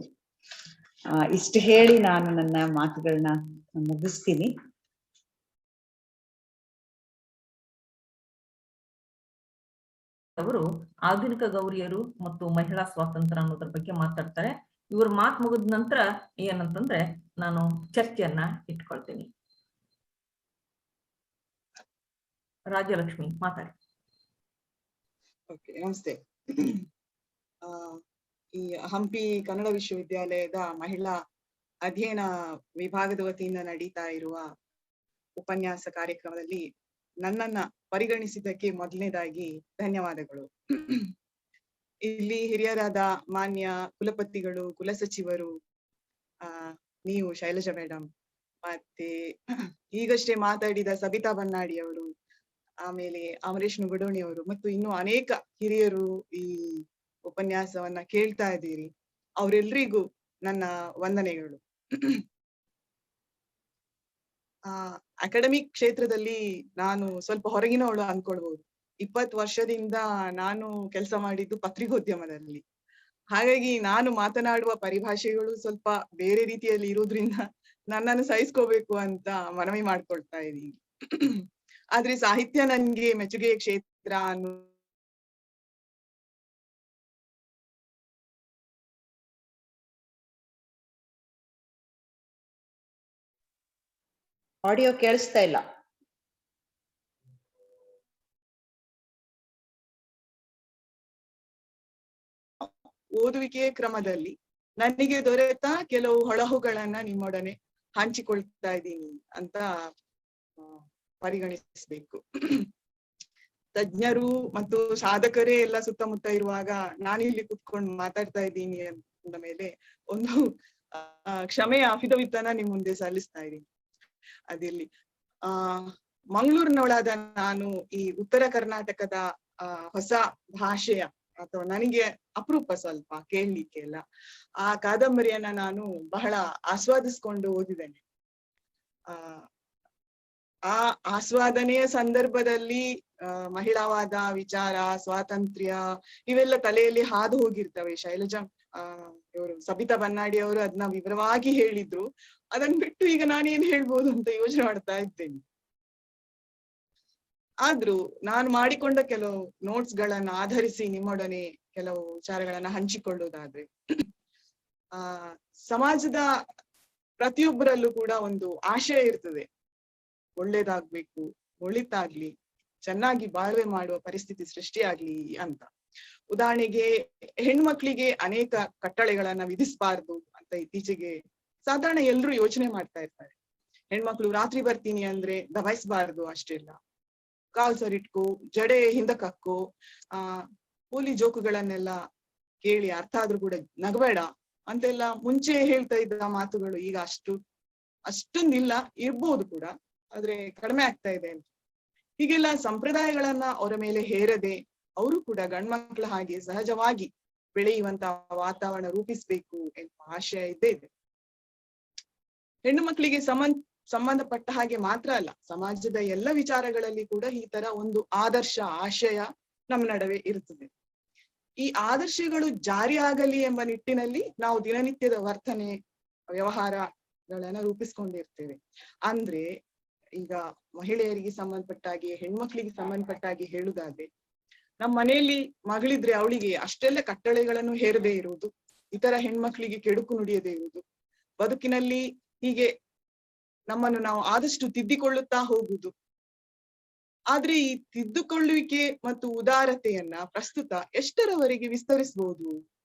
ಇಷ್ಟು ಹೇಳಿ ನಾನು ನನ್ನ ಮಾತುಗಳನ್ನ ಮುಗಿಸ್ತೀನಿ. ಅವರು ಆಧುನಿಕ ಗೌರಿಯರು ಮತ್ತು ಮಹಿಳಾ ಸ್ವಾತಂತ್ರ್ಯ ಅನ್ನೋದ್ರ ಬಗ್ಗೆ ಮಾತಾಡ್ತಾರೆ. ಇವ್ರ ಮಾತು ಮುಗಿದ ನಂತರ ಏನಂತಂದ್ರೆ ನಾನು ಚರ್ಚೆಯನ್ನ ಇಟ್ಕೊಳ್ತೀನಿ. ರಾಜಲಕ್ಷ್ಮಿ ಮಾತಾಡಿ. ಓಕೆ, ನಮಸ್ತೆ. ಈ ಹಂಪಿ ಕನ್ನಡ ವಿಶ್ವವಿದ್ಯಾಲಯದ ಮಹಿಳಾ ಅಧ್ಯಯನ ವಿಭಾಗದ ವತಿಯಿಂದ ನಡೀತಾ ಇರುವ ಉಪನ್ಯಾಸ ಕಾರ್ಯಕ್ರಮದಲ್ಲಿ ನನ್ನನ್ನ ಪರಿಗಣಿಸಿದ್ದಕ್ಕೆ ಮೊದಲನೇದಾಗಿ ಧನ್ಯವಾದಗಳು. ಇಲ್ಲಿ ಹಿರಿಯರಾದ ಮಾನ್ಯ ಕುಲಪತಿಗಳು, ಕುಲಸಚಿವರು, ನೀವು ಶೈಲಜಾ ಮೇಡಮ್, ಮತ್ತೆ ಈಗಷ್ಟೇ ಮಾತಾಡಿದ ಸಬಿತಾ ಬನ್ನಾಡಿ ಅವರು, ಆಮೇಲೆ ಅಮರೇಶ್ ನುಗಡೋಣಿ ಅವರು ಮತ್ತು ಇನ್ನು ಅನೇಕ ಹಿರಿಯರು ಈ ಉಪನ್ಯಾಸವನ್ನ ಕೇಳ್ತಾ ಇದ್ದೀರಿ. ಅವರೆಲ್ಲರಿಗೂ ನನ್ನ ವಂದನೆಗಳು. ಅಕಾಡೆಮಿಕ್ ಕ್ಷೇತ್ರದಲ್ಲಿ ನಾನು ಸ್ವಲ್ಪ ಹೊರಗಿನವಳು ಅನ್ಕೊಳ್ಬಹುದು. 20 ವರ್ಷದಿಂದ ನಾನು ಕೆಲಸ ಮಾಡಿದ್ದು ಪತ್ರಿಕೋದ್ಯಮದಲ್ಲಿ. ಹಾಗಾಗಿ ನಾನು ಮಾತನಾಡುವ ಪರಿಭಾಷೆಗಳು ಸ್ವಲ್ಪ ಬೇರೆ ರೀತಿಯಲ್ಲಿ ಇರೋದ್ರಿಂದ ನನ್ನನ್ನು ಸಹಿಸ್ಕೋಬೇಕು ಅಂತ ಮನವಿ ಮಾಡ್ಕೊಳ್ತಾ ಇದ್ದೀನಿ. ಆದ್ರೆ ಸಾಹಿತ್ಯ ನನ್ಗೆ ಮೆಚ್ಚುಗೆಯ ಕ್ಷೇತ್ರ ಅನ್ನೋ ಆಡಿಯೋ ಕೇಳಿಸ್ತಾ ಇಲ್ಲ. ಓದುವಿಕೆಯ ಕ್ರಮದಲ್ಲಿ ನನಗೆ ದೊರೆತ ಕೆಲವು ಹೊಳಹುಗಳನ್ನ ನಿಮ್ಮೊಡನೆ ಹಂಚಿಕೊಳ್ತಾ ಇದ್ದೀನಿ ಅಂತ ಪರಿಗಣಿಸ್ಬೇಕು. ತಜ್ಞರು ಮತ್ತು ಸಾಧಕರೇ ಎಲ್ಲ ಸುತ್ತಮುತ್ತ ಇರುವಾಗ ನಾನಿಲ್ಲಿ ಕುತ್ಕೊಂಡು ಮಾತಾಡ್ತಾ ಇದ್ದೀನಿ ಅಂದ ಮೇಲೆ ಒಂದು ಕ್ಷಮೆಯ ಅಫಿಡವಿತ್ತನ್ನ ನಿಮ್ ಮುಂದೆ ಸಲ್ಲಿಸ್ತಾ ಇದ್ದೀನಿ. ಅದಿರ್ಲಿ. ಮಂಗಳೂರಿನೊಳಾದ ನಾನು ಈ ಉತ್ತರ ಕರ್ನಾಟಕದ ಹೊಸ ಭಾಷೆಯ ಅಥವಾ ನನಗೆ ಅಪರೂಪ ಸ್ವಲ್ಪ ಕೇಳಲಿಕ್ಕೆ ಎಲ್ಲ ಆ ಕಾದಂಬರಿಯನ್ನ ನಾನು ಬಹಳ ಆಸ್ವಾದಿಸ್ಕೊಂಡು ಓದಿದ್ದೇನೆ. ಆ ಆಸ್ವಾದನೆಯ ಸಂದರ್ಭದಲ್ಲಿ ಮಹಿಳಾವಾದ ವಿಚಾರ, ಸ್ವಾತಂತ್ರ್ಯ ಇವೆಲ್ಲ ತಲೆಯಲ್ಲಿ ಹಾದು ಹೋಗಿರ್ತವೆ. ಶೈಲಜಾ ಇವರು ಸಬಿತಾ ಬನ್ನಾಡಿ ಅವರು ಅದನ್ನ ವಿವರವಾಗಿ ಹೇಳಿದ್ರು. ಅದನ್ನ ಬಿಟ್ಟು ಈಗ ನಾನೇನ್ ಹೇಳ್ಬೋದು ಅಂತ ಯೋಚನೆ ಮಾಡ್ತಾ ಇದ್ದೇನೆ. ಆದ್ರೂ ನಾನು ಮಾಡಿಕೊಂಡ ಕೆಲವು ನೋಟ್ಸ್ ಗಳನ್ನ ಆಧರಿಸಿ ನಿಮ್ಮೊಡನೆ ಕೆಲವು ವಿಚಾರಗಳನ್ನ ಹಂಚಿಕೊಳ್ಳುವುದಾದ್ರೆ, ಸಮಾಜದ ಪ್ರತಿಯೊಬ್ಬರಲ್ಲೂ ಕೂಡ ಒಂದು ಆಶಯ ಇರ್ತದೆ, ಒಳ್ಳೇದಾಗ್ಬೇಕು, ಒಳಿತಾಗ್ಲಿ, ಚೆನ್ನಾಗಿ ಬಾಳ್ವೆ ಮಾಡುವ ಪರಿಸ್ಥಿತಿ ಸೃಷ್ಟಿಯಾಗ್ಲಿ ಅಂತ. ಉದಾಹರಣೆಗೆ ಹೆಣ್ಮಕ್ಳಿಗೆ ಅನೇಕ ಕಟ್ಟಳೆಗಳನ್ನ ವಿಧಿಸಬಾರ್ದು ಅಂತ ಇತ್ತೀಚೆಗೆ ಸಾಧಾರಣ ಎಲ್ರು ಯೋಚನೆ ಮಾಡ್ತಾ ಇರ್ತಾರೆ. ಹೆಣ್ಮಕ್ಳು ರಾತ್ರಿ ಬರ್ತೀನಿ ಅಂದ್ರೆ ದಬಾಯಿಸಬಾರ್ದು ಅಷ್ಟೆಲ್ಲ, ಕಾಲ್ ಸರಿಟ್ಕೋ, ಜಡೆ ಹಿಂದಕ್ಕೋ, ಕೂಲಿ ಜೋಕುಗಳನ್ನೆಲ್ಲ ಕೇಳಿ ಅರ್ಥ ಆದ್ರೂ ಕೂಡ ನಗಬೇಡ ಅಂತೆಲ್ಲ ಮುಂಚೆ ಹೇಳ್ತಾ ಇದ್ದ ಮಾತುಗಳು ಈಗ ಅಷ್ಟೊಂದಿಲ್ಲ, ಇರ್ಬೋದು ಕೂಡ, ಆದ್ರೆ ಕಡಿಮೆ ಆಗ್ತಾ ಇದೆ ಅಂತ. ಹೀಗೆಲ್ಲ ಸಂಪ್ರದಾಯಗಳನ್ನ ಅವರ ಮೇಲೆ ಹೇರದೆ ಅವರು ಕೂಡ ಗಂಡ್ಮಕ್ಳ ಹಾಗೆ ಸಹಜವಾಗಿ ಬೆಳೆಯುವಂತ ವಾತಾವರಣ ರೂಪಿಸ್ಬೇಕು ಎನ್ನುವ ಆಶಯ ಇದ್ದೇ ಇದೆ. ಹೆಣ್ಣು ಮಕ್ಕಳಿಗೆ ಸಂಬಂಧಪಟ್ಟ ಹಾಗೆ ಮಾತ್ರ ಅಲ್ಲ, ಸಮಾಜದ ಎಲ್ಲ ವಿಚಾರಗಳಲ್ಲಿ ಕೂಡ ಈ ತರ ಒಂದು ಆದರ್ಶ ಆಶಯ ನಮ್ಮ ನಡುವೆ ಇರುತ್ತದೆ. ಈ ಆದರ್ಶಗಳು ಜಾರಿಯಾಗಲಿ ಎಂಬ ನಿಟ್ಟಿನಲ್ಲಿ ನಾವು ದಿನನಿತ್ಯದ ವರ್ತನೆ ವ್ಯವಹಾರಗಳನ್ನ ರೂಪಿಸ್ಕೊಂಡಿರ್ತೇವೆ. ಅಂದ್ರೆ ಈಗ ಮಹಿಳೆಯರಿಗೆ ಸಂಬಂಧಪಟ್ಟಾಗಿ, ಹೆಣ್ಮಕ್ಳಿಗೆ ಸಂಬಂಧಪಟ್ಟಾಗಿ ಹೇಳುದಾದ್ರೆ, ನಮ್ಮ ಮನೆಯಲ್ಲಿ ಮಗಳಿದ್ರೆ ಅವಳಿಗೆ ಅಷ್ಟೆಲ್ಲ ಕಟ್ಟಳೆಗಳನ್ನು ಹೇರದೇ ಇರುವುದು, ಇತರ ಹೆಣ್ಮಕ್ಳಿಗೆ ಕೆಡುಕು ನುಡಿಯದೇ ಇರುವುದು, ಬದುಕಿನಲ್ಲಿ ಹೀಗೆ ನಮ್ಮನ್ನು ನಾವು ಆದಷ್ಟು ತಿದ್ದಿಕೊಳ್ಳುತ್ತಾ ಹೋಗುದು. ಆದ್ರೆ ಈ ತಿದ್ದುಕೊಳ್ಳುವಿಕೆ ಮತ್ತು ಉದಾರತೆಯನ್ನ ಪ್ರಸ್ತುತ ಎಷ್ಟರವರೆಗೆ ವಿಸ್ತರಿಸಬಹುದು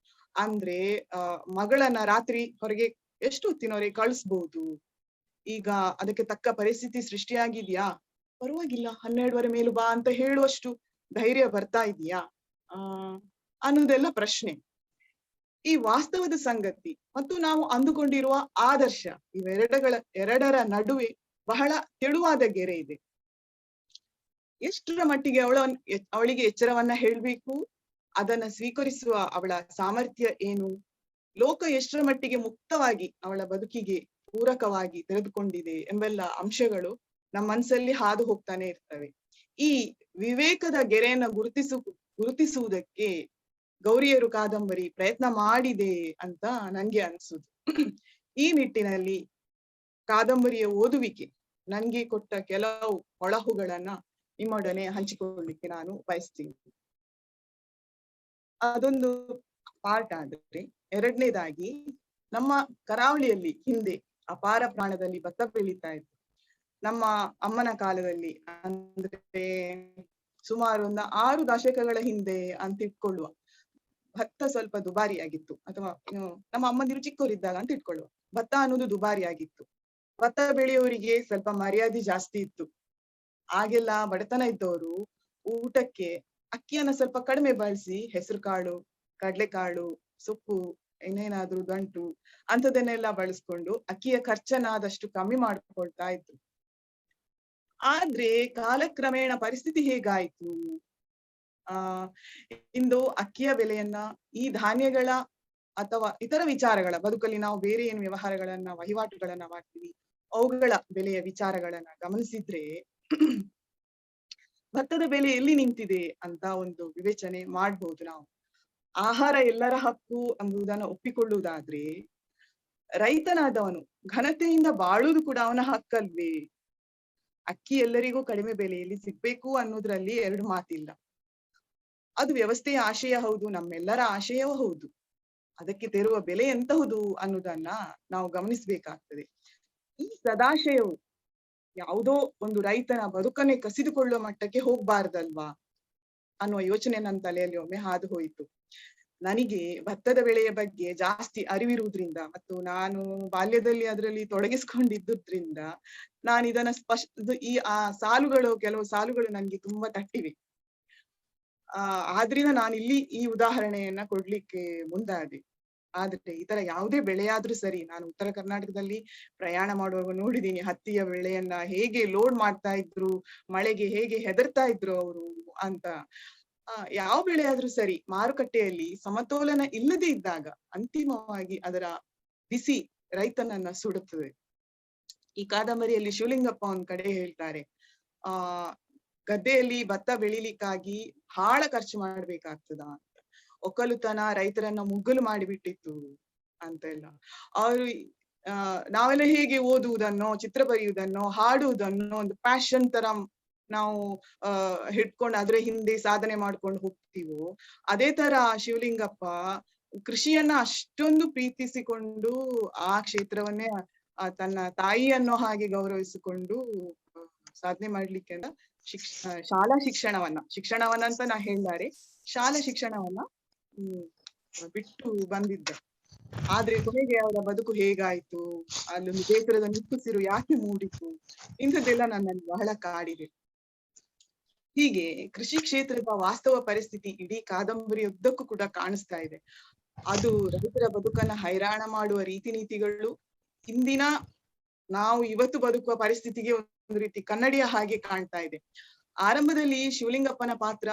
ಅಂದ್ರೆ, ಮಗಳನ್ನ ರಾತ್ರಿ ಹೊರಗೆ ಎಷ್ಟು ಹೊತ್ತಿನವರೆಗೆ ಕಳಿಸ್ಬಹುದು, ಈಗ ಅದಕ್ಕೆ ತಕ್ಕ ಪರಿಸ್ಥಿತಿ ಸೃಷ್ಟಿಯಾಗಿದ್ಯಾ, ಪರವಾಗಿಲ್ಲ 12 ಮೇಲೂ ಬಾ ಅಂತ ಹೇಳುವಷ್ಟು ಧೈರ್ಯ ಬರ್ತಾ ಇದೆಯಾ ಅನ್ನೋದೆಲ್ಲ ಪ್ರಶ್ನೆ. ಈ ವಾಸ್ತವದ ಸಂಗತಿ ಮತ್ತು ನಾವು ಅಂದುಕೊಂಡಿರುವ ಆದರ್ಶ ಎರಡರ ನಡುವೆ ಬಹಳ ತೆಳುವಾದ ಗೆರೆ ಇದೆ. ಎಷ್ಟರ ಮಟ್ಟಿಗೆ ಅವಳಿಗೆ ಎಚ್ಚರವನ್ನ ಹೇಳ್ಬೇಕು, ಅದನ್ನ ಸ್ವೀಕರಿಸುವ ಅವಳ ಸಾಮರ್ಥ್ಯ ಏನು, ಲೋಕ ಎಷ್ಟರ ಮಟ್ಟಿಗೆ ಮುಕ್ತವಾಗಿ ಅವಳ ಬದುಕಿಗೆ ಪೂರಕವಾಗಿ ತೆರೆದುಕೊಂಡಿದೆ ಎಂಬೆಲ್ಲ ಅಂಶಗಳು ನಮ್ಮ ಮನಸ್ಸಲ್ಲಿ ಹಾದು ಹೋಗ್ತಾನೆ ಇರ್ತವೆ. ಈ ವಿವೇಕದ ಗೆರೆಯನ್ನ ಗುರುತಿಸುವುದಕ್ಕೆ ಗೌರಿಯರು ಕಾದಂಬರಿ ಪ್ರಯತ್ನ ಮಾಡಿದೆ ಅಂತ ನನ್ಗೆ ಅನ್ಸುದು. ಈ ನಿಟ್ಟಿನಲ್ಲಿ ಕಾದಂಬರಿಯ ಓದುವಿಕೆ ನನ್ಗೆ ಕೊಟ್ಟ ಕೆಲವು ಹೊಳಹುಗಳನ್ನ ನಿಮ್ಮೊಡನೆ ಹಂಚಿಕೊಳ್ಳಲಿಕ್ಕೆ ನಾನು ಬಯಸ್ತೀನಿ. ಅದೊಂದು ಪಾರ್ಟ್ ಆದ್ರೆ, ಎರಡನೇದಾಗಿ ನಮ್ಮ ಕರಾವಳಿಯಲ್ಲಿ ಹಿಂದೆ ಅಪಾರ ಪ್ರಮಾಣದಲ್ಲಿ ಭತ್ತ ಬೆಳೀತಾ ಇತ್ತು. ನಮ್ಮ ಅಮ್ಮನ ಕಾಲದಲ್ಲಿ, ಅಂದ್ರೆ ಸುಮಾರು ಒಂದು 6 ದಶಕಗಳ ಹಿಂದೆ ಅಂತ ಇಟ್ಕೊಳ್ಳುವ, ಭತ್ತ ಸ್ವಲ್ಪ ದುಬಾರಿ ಆಗಿತ್ತು, ಅಥವಾ ನಮ್ಮ ಅಮ್ಮಂದಿರು ಚಿಕ್ಕವರಿದ್ದಾಗ ಅಂತ ಇಟ್ಕೊಳ್ಳುವ, ಭತ್ತ ಅನ್ನೋದು ದುಬಾರಿ ಆಗಿತ್ತು. ಭತ್ತ ಬೆಳೆಯೋರಿಗೆ ಸ್ವಲ್ಪ ಮರ್ಯಾದೆ ಜಾಸ್ತಿ ಇತ್ತು. ಆಗೆಲ್ಲ ಬಡತನ ಇದ್ದವರು ಊಟಕ್ಕೆ ಅಕ್ಕಿಯನ್ನ ಸ್ವಲ್ಪ ಕಡಿಮೆ ಬಳಸಿ ಹೆಸರು ಕಾಳು, ಕಡ್ಲೆಕಾಳು, ಸೊಪ್ಪು, ಇನ್ನೇನಾದ್ರೂ ಗಂಟು ಅಂಥದನ್ನೆಲ್ಲ ಬಳಸ್ಕೊಂಡು ಅಕ್ಕಿಯ ಖರ್ಚನ್ನಾದಷ್ಟು ಕಮ್ಮಿ ಮಾಡ್ಕೊಳ್ತಾ ಇದ್ರು. ಆದ್ರೆ ಕಾಲಕ್ರಮೇಣ ಪರಿಸ್ಥಿತಿ ಹೇಗಾಯ್ತು, ಇಂದು ಅಕ್ಕಿಯ ಬೆಲೆಯನ್ನ, ಈ ಧಾನ್ಯಗಳ ಅಥವಾ ಇತರ ವಿಚಾರಗಳ ಬದುಕಲ್ಲಿ ನಾವು ಬೇರೆ ಏನು ವ್ಯವಹಾರಗಳನ್ನ, ವಹಿವಾಟುಗಳನ್ನ ಮಾಡ್ತೀವಿ, ಅವುಗಳ ಬೆಲೆಯ ವಿಚಾರಗಳನ್ನ ಗಮನಿಸಿದ್ರೆ ಭತ್ತದ ಬೆಲೆ ಎಲ್ಲಿ ನಿಂತಿದೆ ಅಂತ ಒಂದು ವಿವೇಚನೆ ಮಾಡ್ಬೋದು ನಾವು. ಆಹಾರ ಎಲ್ಲರ ಹಕ್ಕು ಎಂಬುದನ್ನು ಒಪ್ಪಿಕೊಳ್ಳುವುದಾದ್ರೆ, ರೈತನಾದವನು ಘನತೆಯಿಂದ ಬಾಳುವುದು ಕೂಡ ಅವನ ಹಕ್ಕಲ್ವೇ? ಅಕ್ಕಿ ಎಲ್ಲರಿಗೂ ಕಡಿಮೆ ಬೆಲೆಯಲ್ಲಿ ಸಿಗ್ಬೇಕು ಅನ್ನೋದ್ರಲ್ಲಿ 2 ಮಾತಿಲ್ಲ. ಅದು ವ್ಯವಸ್ಥೆಯ ಆಶಯ ಹೌದು, ನಮ್ಮೆಲ್ಲರ ಆಶಯವೂ ಹೌದು. ಅದಕ್ಕೆ ತೆರುವ ಬೆಲೆ ಎಂತಹುದು ಅನ್ನೋದನ್ನ ನಾವು ಗಮನಿಸ್ಬೇಕಾಗ್ತದೆ. ಈ ಸದಾಶಯವು ಯಾವುದೋ ಒಂದು ರೈತನ ಬದುಕನ್ನೇ ಕಸಿದುಕೊಳ್ಳುವ ಮಟ್ಟಕ್ಕೆ ಹೋಗ್ಬಾರ್ದಲ್ವಾ ಅನ್ನುವ ಯೋಚನೆ ನನ್ನ ತಲೆಯಲ್ಲಿ ಒಮ್ಮೆ ಹಾದು ಹೋಯಿತು. ನನಗೆ ಭತ್ತದ ಬೆಳೆಯ ಬಗ್ಗೆ ಜಾಸ್ತಿ ಅರಿವಿರುವುದ್ರಿಂದ ಮತ್ತು ನಾನು ಬಾಲ್ಯದಲ್ಲಿ ಅದರಲ್ಲಿ ತೊಡಗಿಸ್ಕೊಂಡಿದ್ದುದ್ರಿಂದ ನಾನು ಇದನ್ನ ಕೆಲವು ಸಾಲುಗಳು ನನ್ಗೆ ತುಂಬಾ ತಟ್ಟಿವೆ. ಆದ್ರಿಂದ ನಾನು ಇಲ್ಲಿ ಈ ಉದಾಹರಣೆಯನ್ನ ಕೊಡ್ಲಿಕ್ಕೆ ಮುಂದಾದೆ. ಆದ್ರೆ ಈ ತರ ಯಾವುದೇ ಬೆಳೆಯಾದ್ರೂ ಸರಿ, ನಾನು ಉತ್ತರ ಕರ್ನಾಟಕದಲ್ಲಿ ಪ್ರಯಾಣ ಮಾಡುವಾಗ ನೋಡಿದೀನಿ, ಹತ್ತಿಯ ಬೆಳೆಯನ್ನ ಹೇಗೆ ಲೋಡ್ ಮಾಡ್ತಾ ಇದ್ರು, ಮಳೆಗೆ ಹೇಗೆ ಹೆದರ್ತಾ ಇದ್ರು ಅವರು ಅಂತ. ಯಾವ ಬೆಳೆ ಆದ್ರೂ ಸರಿ, ಮಾರುಕಟ್ಟೆಯಲ್ಲಿ ಸಮತೋಲನ ಇಲ್ಲದೆ ಇದ್ದಾಗ ಅಂತಿಮವಾಗಿ ಅದರ ಬಿಸಿ ರೈತನನ್ನ ಸುಡುತ್ತದೆ. ಈ ಕಾದಂಬರಿಯಲ್ಲಿ ಶಿವಲಿಂಗಪ್ಪ ಒಂದ್ ಕಡೆ ಹೇಳ್ತಾರೆ, ಗದ್ದೆಯಲ್ಲಿ ಭತ್ತ ಬೆಳಿಲಿಕ್ಕಾಗಿ ಹಾಳ ಖರ್ಚು ಮಾಡ್ಬೇಕಾಗ್ತದ ಅಂತ. ಒಕ್ಕಲುತನ ರೈತರನ್ನ ಮುಗ್ಗಲು ಮಾಡಿಬಿಟ್ಟಿತ್ತು ಅಂತೆಲ್ಲ. ಅವರು ನಾವೆಲ್ಲ ಹೇಗೆ ಓದುವುದನ್ನೋ, ಚಿತ್ರ ಬರೆಯುವುದನ್ನೋ, ಹಾಡುವುದನ್ನೋ ಒಂದು ಪ್ಯಾಷನ್ ತರ ನಾವು ಹಿಡ್ಕೊಂಡು ಅದ್ರ ಹಿಂದೆ ಸಾಧನೆ ಮಾಡ್ಕೊಂಡು ಹೋಗ್ತೀವೋ, ಅದೇ ತರ ಶಿವಲಿಂಗಪ್ಪ ಕೃಷಿಯನ್ನ ಅಷ್ಟೊಂದು ಪ್ರೀತಿಸಿಕೊಂಡು ಆ ಕ್ಷೇತ್ರವನ್ನೇ ತನ್ನ ತಾಯಿ ಅನ್ನೋ ಹಾಗೆ ಗೌರವಿಸಿಕೊಂಡು ಸಾಧನೆ ಮಾಡ್ಲಿಕ್ಕೆ ಅಂತ ಶಾಲಾ ಶಿಕ್ಷಣವನ್ನ ಅಂತ ನಾ ಹೇಳ್ಲಾರೆ, ಶಾಲಾ ಶಿಕ್ಷಣವನ್ನ ಬಿಟ್ಟು ಬಂದಿದ್ದ. ಆದ್ರೆ ಕೊನೆಗೆ ಅವರ ಬದುಕು ಹೇಗಾಯ್ತು, ಅಲ್ಲೊಂದು ಬೇಸರದ ನಿಟ್ಟುಸಿರು ಯಾಕೆ ಮೂಡಿತು, ಇಂಥದ್ದೆಲ್ಲ ನನ್ನನ್ನು ಬಹಳ ಕಾಡಿದೆ. ಹೀಗೆ ಕೃಷಿ ಕ್ಷೇತ್ರದ ವಾಸ್ತವ ಪರಿಸ್ಥಿತಿ ಇಡೀ ಕಾದಂಬರಿಯುದ್ದಕ್ಕೂ ಕೂಡ ಕಾಣಿಸ್ತಾ ಇದೆ. ಅದು ರೈತರ ಬದುಕನ್ನ ಹೈರಾಣ ಮಾಡುವ ರೀತಿ ನೀತಿಗಳು ಇಂದಿನ ನಾವು ಇವತ್ತು ಬದುಕುವ ಪರಿಸ್ಥಿತಿಗೆ ಒಂದು ರೀತಿ ಕನ್ನಡಿಯ ಹಾಗೆ ಕಾಣ್ತಾ ಇದೆ. ಆರಂಭದಲ್ಲಿ ಶಿವಲಿಂಗಪ್ಪನ ಪಾತ್ರ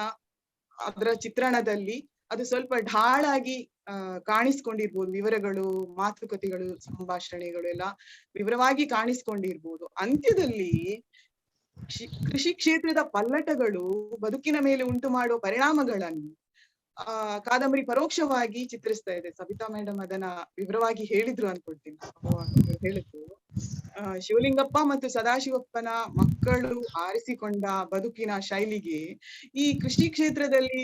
ಅದರ ಚಿತ್ರಣದಲ್ಲಿ ಅದು ಸ್ವಲ್ಪ ಢಾಳಾಗಿ ಕಾಣಿಸ್ಕೊಂಡಿರ್ಬೋದು, ವಿವರಗಳು, ಮಾತುಕತೆಗಳು, ಸಂಭಾಷಣೆಗಳು ಎಲ್ಲ ವಿವರವಾಗಿ ಕಾಣಿಸ್ಕೊಂಡಿರ್ಬೋದು. ಅಂತ್ಯದಲ್ಲಿ ಕೃಷಿ ಕ್ಷೇತ್ರದ ಪಲ್ಲಟಗಳು ಬದುಕಿನ ಮೇಲೆ ಉಂಟು ಮಾಡುವ ಪರಿಣಾಮಗಳನ್ನು ಕಾದಂಬರಿ ಪರೋಕ್ಷವಾಗಿ ಚಿತ್ರಿಸ್ತಾ ಇದೆ. ಸವಿತಾ ಮೇಡಮ್ ಅದನ್ನ ವಿವರವಾಗಿ ಹೇಳಿದ್ರು ಅನ್ಕೊಳ್ತೀನಿ. ಹೇಳಿದ್ರು ಶಿವಲಿಂಗಪ್ಪ ಮತ್ತು ಸದಾಶಿವಪ್ಪನ ಮಕ್ಕಳು ಆರಿಸಿಕೊಂಡ ಬದುಕಿನ ಶೈಲಿಗೆ ಈ ಕೃಷಿ ಕ್ಷೇತ್ರದಲ್ಲಿ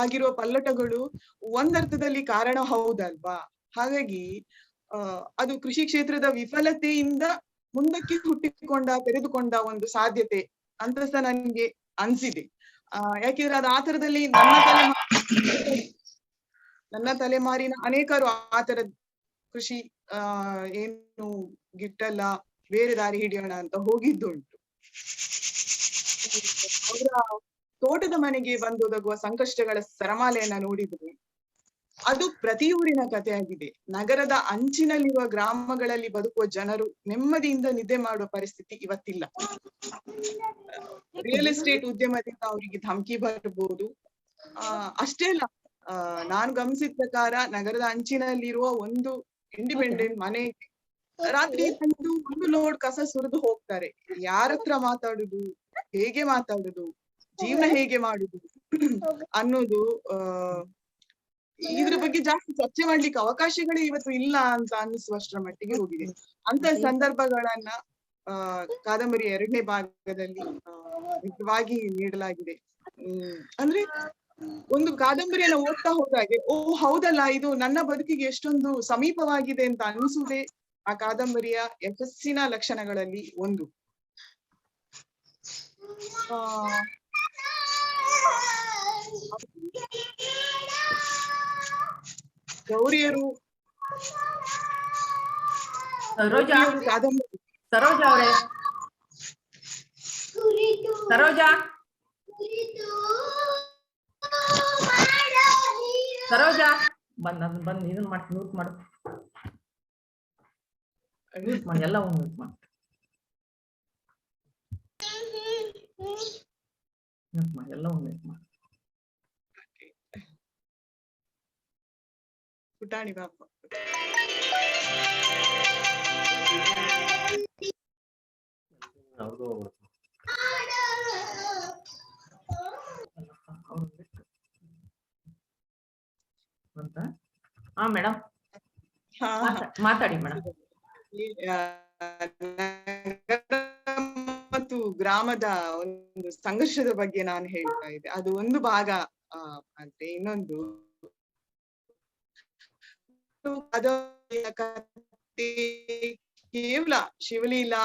ಆಗಿರುವ ಪಲ್ಲಟಗಳು ಒಂದರ್ಥದಲ್ಲಿ ಕಾರಣ ಹೌದಲ್ವಾ. ಹಾಗಾಗಿ ಅದು ಕೃಷಿ ಕ್ಷೇತ್ರದ ವಿಫಲತೆಯಿಂದ ಮುಂದಕ್ಕೆ ತೆರೆದುಕೊಂಡ ಒಂದು ಸಾಧ್ಯತೆ ಅಂತ ಸಹ ನನ್ಗೆ ಅನ್ಸಿದೆ. ಯಾಕೆಂದ್ರೆ ಅದು ಆ ತರದಲ್ಲಿ ನನ್ನ ತಲೆಮಾರಿನ ಅನೇಕರು ಆ ತರದ ಕೃಷಿ ಏನು ಗಿಟ್ಟಲ್ಲ, ಬೇರೆ ದಾರಿ ಹಿಡಿಯೋಣ ಅಂತ ಹೋಗಿದ್ದುಂಟು. ಅವರ ತೋಟದ ಮನೆಗೆ ಬಂದೊದಗುವ ಸಂಕಷ್ಟಗಳ ಸರಮಾಲೆಯನ್ನ ನೋಡಿದ್ರೆ ಅದು ಪ್ರತಿ ಊರಿನ ಕಥೆಯಾಗಿದೆ. ನಗರದ ಅಂಚಿನಲ್ಲಿರುವ ಗ್ರಾಮಗಳಲ್ಲಿ ಬದುಕುವ ಜನರು ನೆಮ್ಮದಿಯಿಂದ ನಿದ್ದೆ ಮಾಡುವ ಪರಿಸ್ಥಿತಿ ಇವತ್ತಿಲ್ಲ. ರಿಯಲ್ ಎಸ್ಟೇಟ್ ಉದ್ಯಮದಿಂದ ಅವರಿಗೆ ಧಮಕಿ ಬರಬಹುದು. ಅಷ್ಟೇ ಅಲ್ಲ, ನಾನು ಗಮನಿಸಿದ ಪ್ರಕಾರ ನಗರದ ಅಂಚಿನಲ್ಲಿರುವ ಒಂದು ಇಂಡಿಪೆಂಡೆಂಟ್ ಮನೆ ರಾತ್ರಿ ಬಂದು ಒಂದು ಲೋಡ್ ಕಸ ಸುರಿದು ಹೋಗ್ತಾರೆ. ಯಾರತ್ರ ಮಾತಾಡುದು, ಹೇಗೆ ಮಾತಾಡುದು, ಜೀವನ ಹೇಗೆ ಮಾಡುದು ಅನ್ನೋದು ಇದ್ರ ಬಗ್ಗೆ ಜಾಸ್ತಿ ಚರ್ಚೆ ಮಾಡ್ಲಿಕ್ಕೆ ಅವಕಾಶಗಳೇ ಇವತ್ತು ಇಲ್ಲ ಅಂತ ಅನ್ನಿಸುವಷ್ಟರ ಮಟ್ಟಿಗೆ ಹೋಗಿದೆ. ಅಂತ ಸಂದರ್ಭಗಳನ್ನ ಕಾದಂಬರಿ 2ನೇ ಭಾಗದಲ್ಲಿ ನಿಜವಾಗಿ ನೀಡಲಾಗಿದೆ. ಅಂದ್ರೆ ಒಂದು ಕಾದಂಬರಿಯನ್ನ ಓದ್ತಾ ಹೋದಾಗೆ ಓ ಹೌದಲ್ಲ, ಇದು ನನ್ನ ಬದುಕಿಗೆ ಎಷ್ಟೊಂದು ಸಮೀಪವಾಗಿದೆ ಅಂತ ಅನಿಸುವುದೇ ಆ ಕಾದಂಬರಿಯ ಯಶಸ್ಸಿನ ಲಕ್ಷಣಗಳಲ್ಲಿ ಒಂದು. ಗೌರಿಯರು ಕಾದಂಬರಿ ಸರೋಜಾ ಅವರೇ, ಸರೋಜಾ ಸರೋಜಾ ಬಂದ್ ಇದನ್ನ ಮಾಡಿ ಮ್ಯೂಟ್ ಮಾಡು, ಮ್ಯೂಟ್ ಮಾಡಿ, ಎಲ್ಲ ಮ್ಯೂಟ್ ಮಾಡಿ, ಮ್ಯೂಟ್ ಮಾಡಿ, ಎಲ್ಲ ಮ್ಯೂಟ್ ಮಾಡಿ. ಪುಟಾಣಿ ಪಾಪ ಹಾ ಮೇಡಮ್, ಮಾತಾಡಿ ಮೇಡಮ್. ಮತ್ತು ಗ್ರಾಮದ ಒಂದು ಸಂಘರ್ಷದ ಬಗ್ಗೆ ನಾನು ಹೇಳ್ತಾ ಇದ್ದೆ. ಅದು ಒಂದು ಭಾಗ. ಅಂದ್ರೆ ಇನ್ನೊಂದು ಕೇವಲ ಶಿವಲೀಲಾ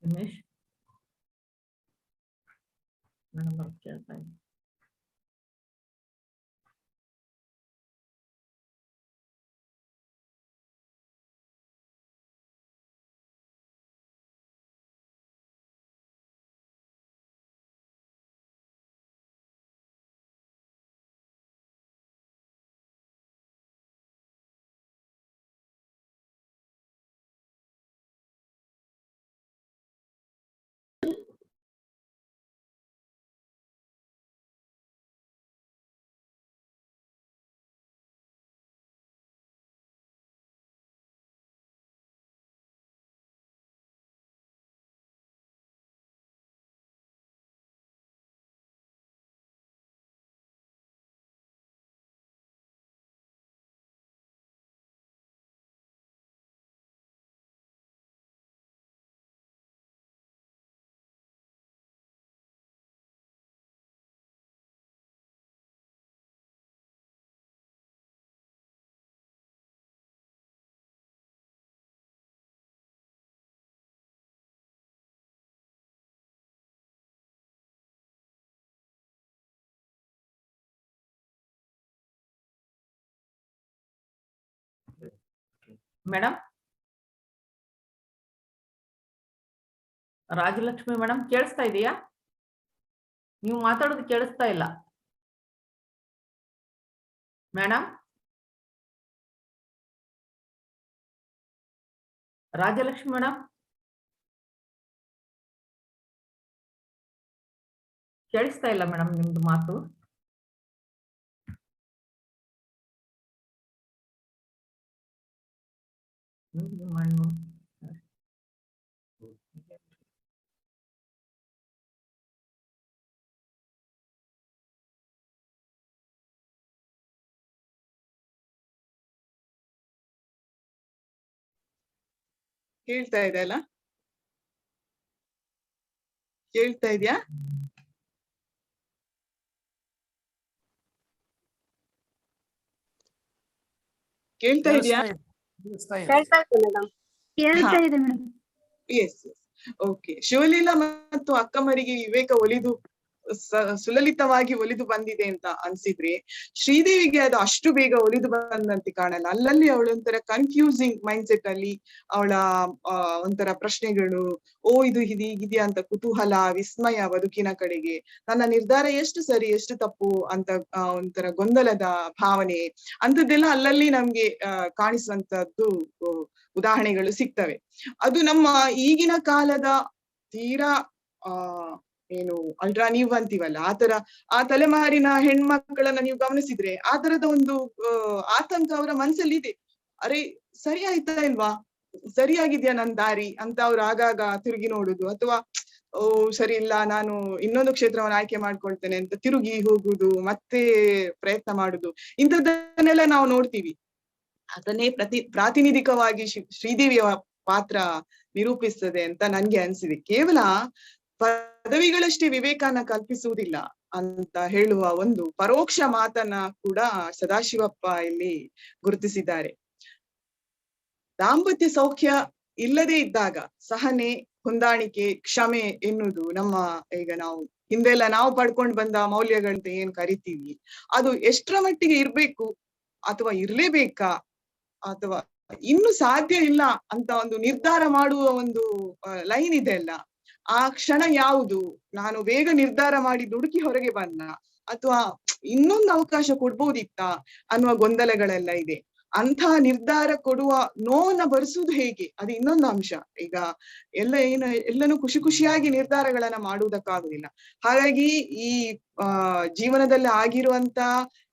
ಉಮೇಶ್ ಮೇಡಮ್ ಕೇಳ್ತಾ ಇದ್ದೀನಿ. ಮೇಡಮ್ ರಾಜಲಕ್ಷ್ಮಿ ಮೇಡಮ್ ಕೇಳಿಸ್ತಾ ಇದೆಯಾ? ನೀವು ಮಾತಾಡೋದು ಕೇಳಿಸ್ತಾ ಇಲ್ಲ ಮೇಡಮ್. ರಾಜಲಕ್ಷ್ಮಿ ಮೇಡಮ್ ಕೇಳಿಸ್ತಾ ಇಲ್ಲ ಮೇಡಮ್ ನಿಮ್ದು ಮಾತು. ಮಣ್ಣು ಕೇಳ್ತಾ ಇದೆ ಅಲ್ಲ? ಕೇಳ್ತಾ ಇದೆಯಾ? ಕೇಳ್ತಾ ಇದೆಯಾ? Yes okay. ಶಿವಲೀಲಾ ಮತ್ತು ಅಕ್ಕಮರಿಗೆ ವಿವೇಕ ಒಲಿದು ಸುಲಲಿತವಾಗಿ ಒಲಿದು ಬಂದಿದೆ ಅಂತ ಅನ್ಸಿದ್ರೆ, ಶ್ರೀದೇವಿಗೆ ಅದು ಅಷ್ಟು ಬೇಗ ಒಲಿದು ಬಂದಂತೆ ಕಾಣಲ್ಲ. ಅಲ್ಲಲ್ಲಿ ಅವಳೊಂಥರ ಕನ್ಫ್ಯೂಸಿಂಗ್ ಮೈಂಡ್ ಸೆಟ್ ಅಲ್ಲಿ ಅವಳ ಒಂಥರ ಪ್ರಶ್ನೆಗಳು, ಇದು ಹೀಗಿದೆಯಾ ಅಂತ ಕುತೂಹಲ, ವಿಸ್ಮಯ ಬದುಕಿನ ಕಡೆಗೆ, ನನ್ನ ನಿರ್ಧಾರ ಎಷ್ಟು ಸರಿ ಎಷ್ಟು ತಪ್ಪು ಅಂತ ಒಂಥರ ಗೊಂದಲದ ಭಾವನೆ ಅಂತದ್ದೆಲ್ಲ ಅಲ್ಲಲ್ಲಿ ನಮ್ಗೆ ಕಾಣಿಸುವಂತದ್ದು ಉದಾಹರಣೆಗಳು ಸಿಗ್ತವೆ. ಅದು ನಮ್ಮ ಈಗಿನ ಕಾಲದ ತೀರಾ ಏನು ಅಲ್ಟ್ರಾ ನೀವು ಅಂತೀವಲ್ಲ ಆ ತಲೆಮಾರಿನ ಹೆಣ್ಮಕ್ಕಳನ್ನ ನೀವು ಗಮನಿಸಿದ್ರೆ ಆ ತರದ ಒಂದು ಆತಂಕ ಅವರ ಮನಸ್ಸಲ್ಲಿ ಇದೆ. ಅರೆ ಸರಿ ಆಯ್ತಾ ಇಲ್ವಾ, ಸರಿಯಾಗಿದ್ಯಾ ನನ್ ದಾರಿ ಅಂತ ಅವ್ರು ಆಗಾಗ ತಿರುಗಿ ನೋಡುದು, ಅಥವಾ ಸರಿ ಇಲ್ಲ ನಾನು ಇನ್ನೊಂದು ಕ್ಷೇತ್ರವನ್ನು ಆಯ್ಕೆ ಮಾಡ್ಕೊಳ್ತೇನೆ ಅಂತ ತಿರುಗಿ ಹೋಗುದು, ಮತ್ತೆ ಪ್ರಯತ್ನ ಮಾಡುದು, ಇಂಥದ್ದನ್ನೆಲ್ಲ ನಾವು ನೋಡ್ತೀವಿ. ಅದನ್ನೇ ಪ್ರಾತಿನಿಧಿಕವಾಗಿ ಶ್ರೀದೇವಿಯ ಪಾತ್ರ ನಿರೂಪಿಸ್ತದೆ ಅಂತ ನನ್ಗೆ ಅನ್ಸಿದೆ. ಕೇವಲ ಪದವಿಗಳಷ್ಟೇ ವಿವೇಕನ ಕಲ್ಪಿಸುವುದಿಲ್ಲ ಅಂತ ಹೇಳುವ ಒಂದು ಪರೋಕ್ಷ ಮಾತನ್ನ ಕೂಡ ಸದಾಶಿವಪ್ಪ ಇಲ್ಲಿ ಗುರುತಿಸಿದ್ದಾರೆ. ದಾಂಪತ್ಯ ಸೌಖ್ಯ ಇಲ್ಲದೆ ಇದ್ದಾಗ ಸಹನೆ, ಹೊಂದಾಣಿಕೆ, ಕ್ಷಮೆ ಎನ್ನುವುದು ನಮ್ಮ ಈಗ ನಾವು ಹಿಂದೆಲ್ಲ ನಾವು ಪಡ್ಕೊಂಡು ಬಂದ ಮೌಲ್ಯಗಳಂತ ಏನ್ ಕರಿತೀವಿ, ಅದು ಎಷ್ಟರ ಮಟ್ಟಿಗೆ ಇರ್ಬೇಕು ಅಥವಾ ಇರ್ಲೇಬೇಕಾ ಅಥವಾ ಇನ್ನು ಸಾಧ್ಯ ಇಲ್ಲ ಅಂತ ಒಂದು ನಿರ್ಧಾರ ಮಾಡುವ ಒಂದು ಲೈನ್ ಇದೆ ಅಲ್ಲ, ಆ ಕ್ಷಣ ಯಾವುದು, ನಾನು ಬೇಗ ನಿರ್ಧಾರ ಮಾಡಿ ದುಡುಕಿ ಹೊರಗೆ ಬಂದ ಅಥವಾ ಇನ್ನೊಂದು ಅವಕಾಶ ಕೊಡ್ಬೋದಿತ್ತ ಅನ್ನುವ ಗೊಂದಲಗಳೆಲ್ಲ ಇದೆ. ಅಂಥ ನಿರ್ಧಾರ ಕೊಡುವ ನೋವನ್ನ ಭರಿಸುವುದು ಹೇಗೆ, ಅದು ಇನ್ನೊಂದು ಅಂಶ. ಈಗ ಎಲ್ಲನೂ ಖುಷಿಯಾಗಿ ನಿರ್ಧಾರಗಳನ್ನ ಮಾಡುವುದಕ್ಕಾಗುದಿಲ್ಲ. ಹಾಗಾಗಿ ಈ ಜೀವನದಲ್ಲಿ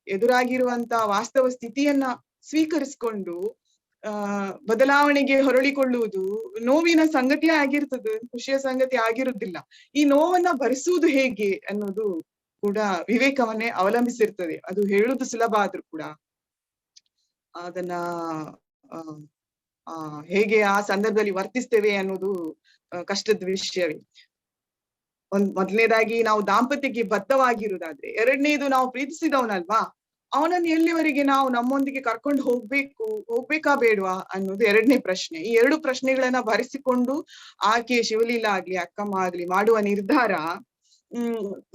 ಎದುರಾಗಿರುವಂತ ವಾಸ್ತವ ಸ್ಥಿತಿಯನ್ನ ಸ್ವೀಕರಿಸಿಕೊಂಡು ಬದಲಾವಣೆಗೆ ಹೊರಳಿಕೊಳ್ಳುವುದು ನೋವಿನ ಸಂಗತಿಯೇ ಆಗಿರ್ತದೆ, ಖುಷಿಯ ಸಂಗತಿ ಆಗಿರುವುದಿಲ್ಲ. ಈ ನೋವನ್ನ ಭರಿಸುವುದು ಹೇಗೆ ಅನ್ನೋದು ಕೂಡ ವಿವೇಕವನ್ನೇ ಅವಲಂಬಿಸಿರ್ತದೆ. ಅದು ಹೇಳುವುದು ಸುಲಭ ಆದ್ರೂ ಕೂಡ ಅದನ್ನ ಹೇಗೆ ಆ ಸಂದರ್ಭದಲ್ಲಿ ವರ್ತಿಸ್ತೇವೆ ಅನ್ನೋದು ಕಷ್ಟದ ವಿಷಯವೇ. ಮೊದಲನೇದಾಗಿ ನಾವು ದಾಂಪತ್ಯಕ್ಕೆ ಬದ್ಧವಾಗಿರುವುದಾದ್ರೆ, ಎರಡನೇದು ನಾವು ಪ್ರೀತಿಸಿದವನಲ್ವಾ ಅವನನ್ನು ಎಲ್ಲಿವರೆಗೆ ನಾವು ನಮ್ಮೊಂದಿಗೆ ಕರ್ಕೊಂಡು ಹೋಗ್ಬೇಕಾ ಬೇಡ್ವಾ ಅನ್ನೋದು ಎರಡನೇ ಪ್ರಶ್ನೆ. ಈ ಎರಡು ಪ್ರಶ್ನೆಗಳನ್ನ ಭರಿಸಿಕೊಂಡು ಆಕೆ ಶಿವಲೀಲಾ ಆಗ್ಲಿ ಅಕ್ಕಮ್ಮ ಆಗ್ಲಿ ಮಾಡುವ ನಿರ್ಧಾರ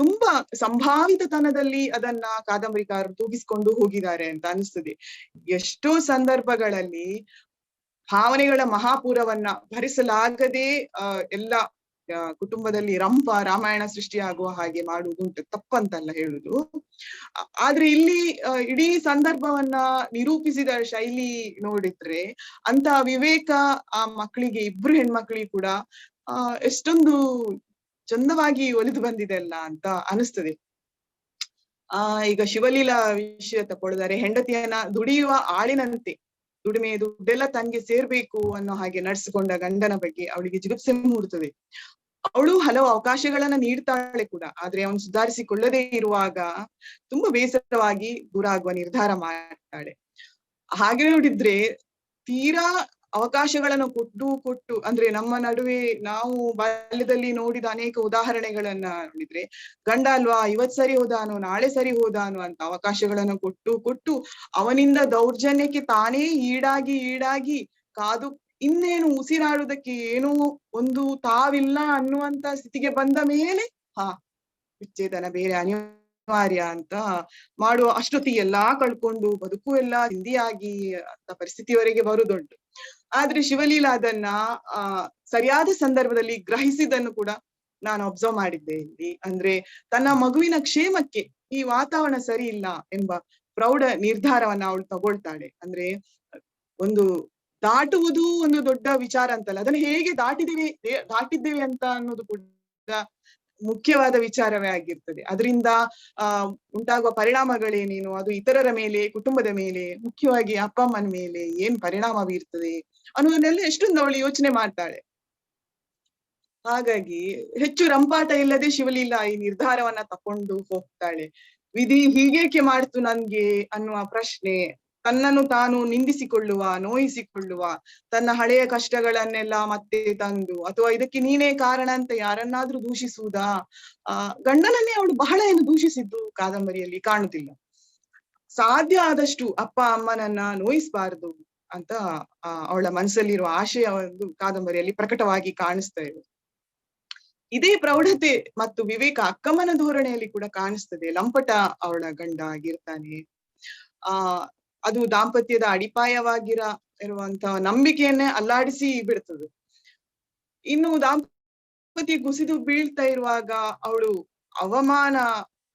ತುಂಬಾ ಸಂಭಾವಿತತನದಲ್ಲಿ ಅದನ್ನ ಕಾದಂಬರಿಕಾರರು ತೂಗಿಸ್ಕೊಂಡು ಹೋಗಿದ್ದಾರೆ ಅಂತ ಅನಿಸ್ತದೆ. ಎಷ್ಟೋ ಸಂದರ್ಭಗಳಲ್ಲಿ ಭಾವನೆಗಳ ಮಹಾಪೂರವನ್ನ ಭರಿಸಲಾಗದೆ ಎಲ್ಲ ಕುಟುಂಬದಲ್ಲಿ ರಾಮಾಯಣ ಸೃಷ್ಟಿಯಾಗುವ ಹಾಗೆ ಮಾಡುವುದುಂಟು, ತಪ್ಪಂತಲ್ಲ ಹೇಳುದು. ಆದ್ರೆ ಇಲ್ಲಿ ಇಡೀ ಸಂದರ್ಭವನ್ನ ನಿರೂಪಿಸಿದ ಶೈಲಿ ನೋಡಿದ್ರೆ ಅಂತ ವಿವೇಕ ಆ ಮಕ್ಕಳಿಗೆ, ಇಬ್ರು ಹೆಣ್ಮಕ್ಳಿಗೆ ಕೂಡ ಎಷ್ಟೊಂದು ಚಂದವಾಗಿ ಒಲಿದು ಬಂದಿದೆ ಅಲ್ಲ ಅಂತ ಅನಿಸ್ತದೆ. ಈಗ ಶಿವಲೀಲಾ ವಿಷಯ ತಕೊಳ್ಳಿದರೆ, ಹೆಂಡತಿಯನ್ನ ದುಡಿಯುವ ಆಳಿನಂತೆ ದುಡ್ಡೆಲ್ಲ ತನ್ಗೆ ಸೇರ್ಬೇಕು ಅನ್ನೋ ಹಾಗೆ ನಡೆಸಿಕೊಂಡ ಗಂಡನ ಬಗ್ಗೆ ಅವಳಿಗೆ ಜಿಗುಪ್ಸೆ ಮೂಡುತ್ತದೆ. ಅವಳು ಹಲವು ಅವಕಾಶಗಳನ್ನ ನೀಡ್ತಾಳೆ ಕೂಡ, ಆದ್ರೆ ಅವನು ಸುಧಾರಿಸಿಕೊಳ್ಳದೇ ಇರುವಾಗ ತುಂಬಾ ಬೇಸರವಾಗಿ ದೂರ ಆಗುವ ನಿರ್ಧಾರ ಮಾಡ್ತಾಳೆ. ಹಾಗೆ ನೋಡಿದ್ರೆ ತೀರಾ ಅವಕಾಶಗಳನ್ನು ಕೊಟ್ಟು ಅಂದ್ರೆ ನಮ್ಮ ನಡುವೆ ನಾವು ಬಾಲ್ಯದಲ್ಲಿ ನೋಡಿದ ಅನೇಕ ಉದಾಹರಣೆಗಳನ್ನ ನೋಡಿದ್ರೆ, ಗಂಡ ಅಲ್ವಾ ಇವತ್ ಸರಿ ಹೋದಾನು ನಾಳೆ ಸರಿ ಹೋದಾನು ಅಂತ ಅವಕಾಶಗಳನ್ನು ಕೊಟ್ಟು ಅವನಿಂದ ದೌರ್ಜನ್ಯಕ್ಕೆ ತಾನೇ ಈಡಾಗಿ ಕಾದು ಇನ್ನೇನು ಉಸಿರಾಡುವುದಕ್ಕೆ ಏನೋ ಒಂದು ತಾವಿಲ್ಲ ಅನ್ನುವಂತ ಸ್ಥಿತಿಗೆ ಬಂದ ಮೇಲೆ ವಿಚ್ಛೇದನ ಬೇರೆ ಅನಿವಾರ್ಯ ಅಂತ ಮಾಡುವ ಅಷ್ಟೊತ್ತಿಗೆ ಎಲ್ಲಾ ಕಳ್ಕೊಂಡು ಬದುಕು ಎಲ್ಲ ಹಿಂದಿಯಾಗಿ ಅಂತ ಪರಿಸ್ಥಿತಿವರೆಗೆ ಬರುದುಂಟು. ಆದ್ರೆ ಶಿವಲೀಲಾ ಅದನ್ನ ಸರಿಯಾದ ಸಂದರ್ಭದಲ್ಲಿ ಗ್ರಹಿಸಿದ್ದನ್ನು ಕೂಡ ನಾನು ಅಬ್ಸರ್ವ್ ಮಾಡಿದ್ದೆ ಇಲ್ಲಿ. ಅಂದ್ರೆ ತನ್ನ ಮಗುವಿನ ಕ್ಷೇಮಕ್ಕೆ ಈ ವಾತಾವರಣ ಸರಿ ಇಲ್ಲ ಎಂಬ ಪ್ರೌಢ ನಿರ್ಧಾರವನ್ನ ಅವಳು ತಗೊಳ್ತಾಳೆ. ಅಂದ್ರೆ ಒಂದು ದಾಟುವುದು ಒಂದು ದೊಡ್ಡ ವಿಚಾರ ಅಂತಲ್ಲ, ಅದನ್ನ ಹೇಗೆ ದಾಟಿದ್ದೇವೆ ಅಂತ ಅನ್ನೋದು ಕೂಡ ಮುಖ್ಯವಾದ ವಿಚಾರವೇ ಆಗಿರ್ತದೆ. ಅದರಿಂದ ಉಂಟಾಗುವ ಪರಿಣಾಮಗಳೇನೇನು, ಅದು ಇತರರ ಮೇಲೆ, ಕುಟುಂಬದ ಮೇಲೆ, ಮುಖ್ಯವಾಗಿ ಅಪ್ಪ ಅಮ್ಮನ ಮೇಲೆ ಏನ್ ಪರಿಣಾಮ ಬೀರ್ತದೆ ಅನ್ನೋದನ್ನೆಲ್ಲ ಎಷ್ಟೊಂದು ಅವಳು ಯೋಚನೆ ಮಾಡ್ತಾಳೆ. ಹಾಗಾಗಿ ಹೆಚ್ಚು ರಂಪಾಟ ಇಲ್ಲದೆ ಶಿವಲೀಲಾ ಈ ನಿರ್ಧಾರವನ್ನ ತಕೊಂಡು ಹೋಗ್ತಾಳೆ. ವಿಧಿ ಹೀಗೇಕೆ ಮಾಡ್ತು ನನ್ಗೆ ಅನ್ನುವ ಪ್ರಶ್ನೆ, ತನ್ನನ್ನು ತಾನು ನಿಂದಿಸಿಕೊಳ್ಳುವ, ನೋಯಿಸಿಕೊಳ್ಳುವ, ತನ್ನ ಹಳೆಯ ಕಷ್ಟಗಳನ್ನೆಲ್ಲ ಮತ್ತೆ ತಂದು, ಅಥವಾ ಇದಕ್ಕೆ ನೀನೇ ಕಾರಣ ಅಂತ ಯಾರನ್ನಾದ್ರೂ ದೂಷಿಸುವುದಾ? ಗಂಡನನ್ನೇ ಅವಳು ಬಹಳ ಏನು ದೂಷಿಸಿದ್ದು ಕಾದಂಬರಿಯಲ್ಲಿ ಕಾಣುತ್ತಿಲ್ಲ. ಸಾಧ್ಯ ಆದಷ್ಟು ಅಪ್ಪ ಅಮ್ಮನನ್ನ ನೋಯಿಸಬಾರದು ಅಂತ ಅವಳ ಮನಸ್ಸಲ್ಲಿರುವ ಆಶಯ ಒಂದು ಕಾದಂಬರಿಯಲ್ಲಿ ಪ್ರಕಟವಾಗಿ ಕಾಣಿಸ್ತಾ ಇದೆ. ಇದೇ ಪ್ರೌಢತೆ ಮತ್ತು ವಿವೇಕ ಅಕ್ಕಮ್ಮನ ಧೋರಣೆಯಲ್ಲಿ ಕೂಡ ಕಾಣಿಸ್ತದೆ. ಲಂಪಟ ಅವಳ ಗಂಡ ಆಗಿರ್ತಾನೆ. ಅದು ದಾಂಪತ್ಯದ ಇರುವಂತಹ ನಂಬಿಕೆಯನ್ನೇ ಅಲ್ಲಾಡಿಸಿ ಬಿಡ್ತದೆ. ಇನ್ನು ದಾಂಪತ್ಯ ಕುಸಿದು ಬೀಳ್ತಾ ಇರುವಾಗ ಅವಳು ಅವಮಾನ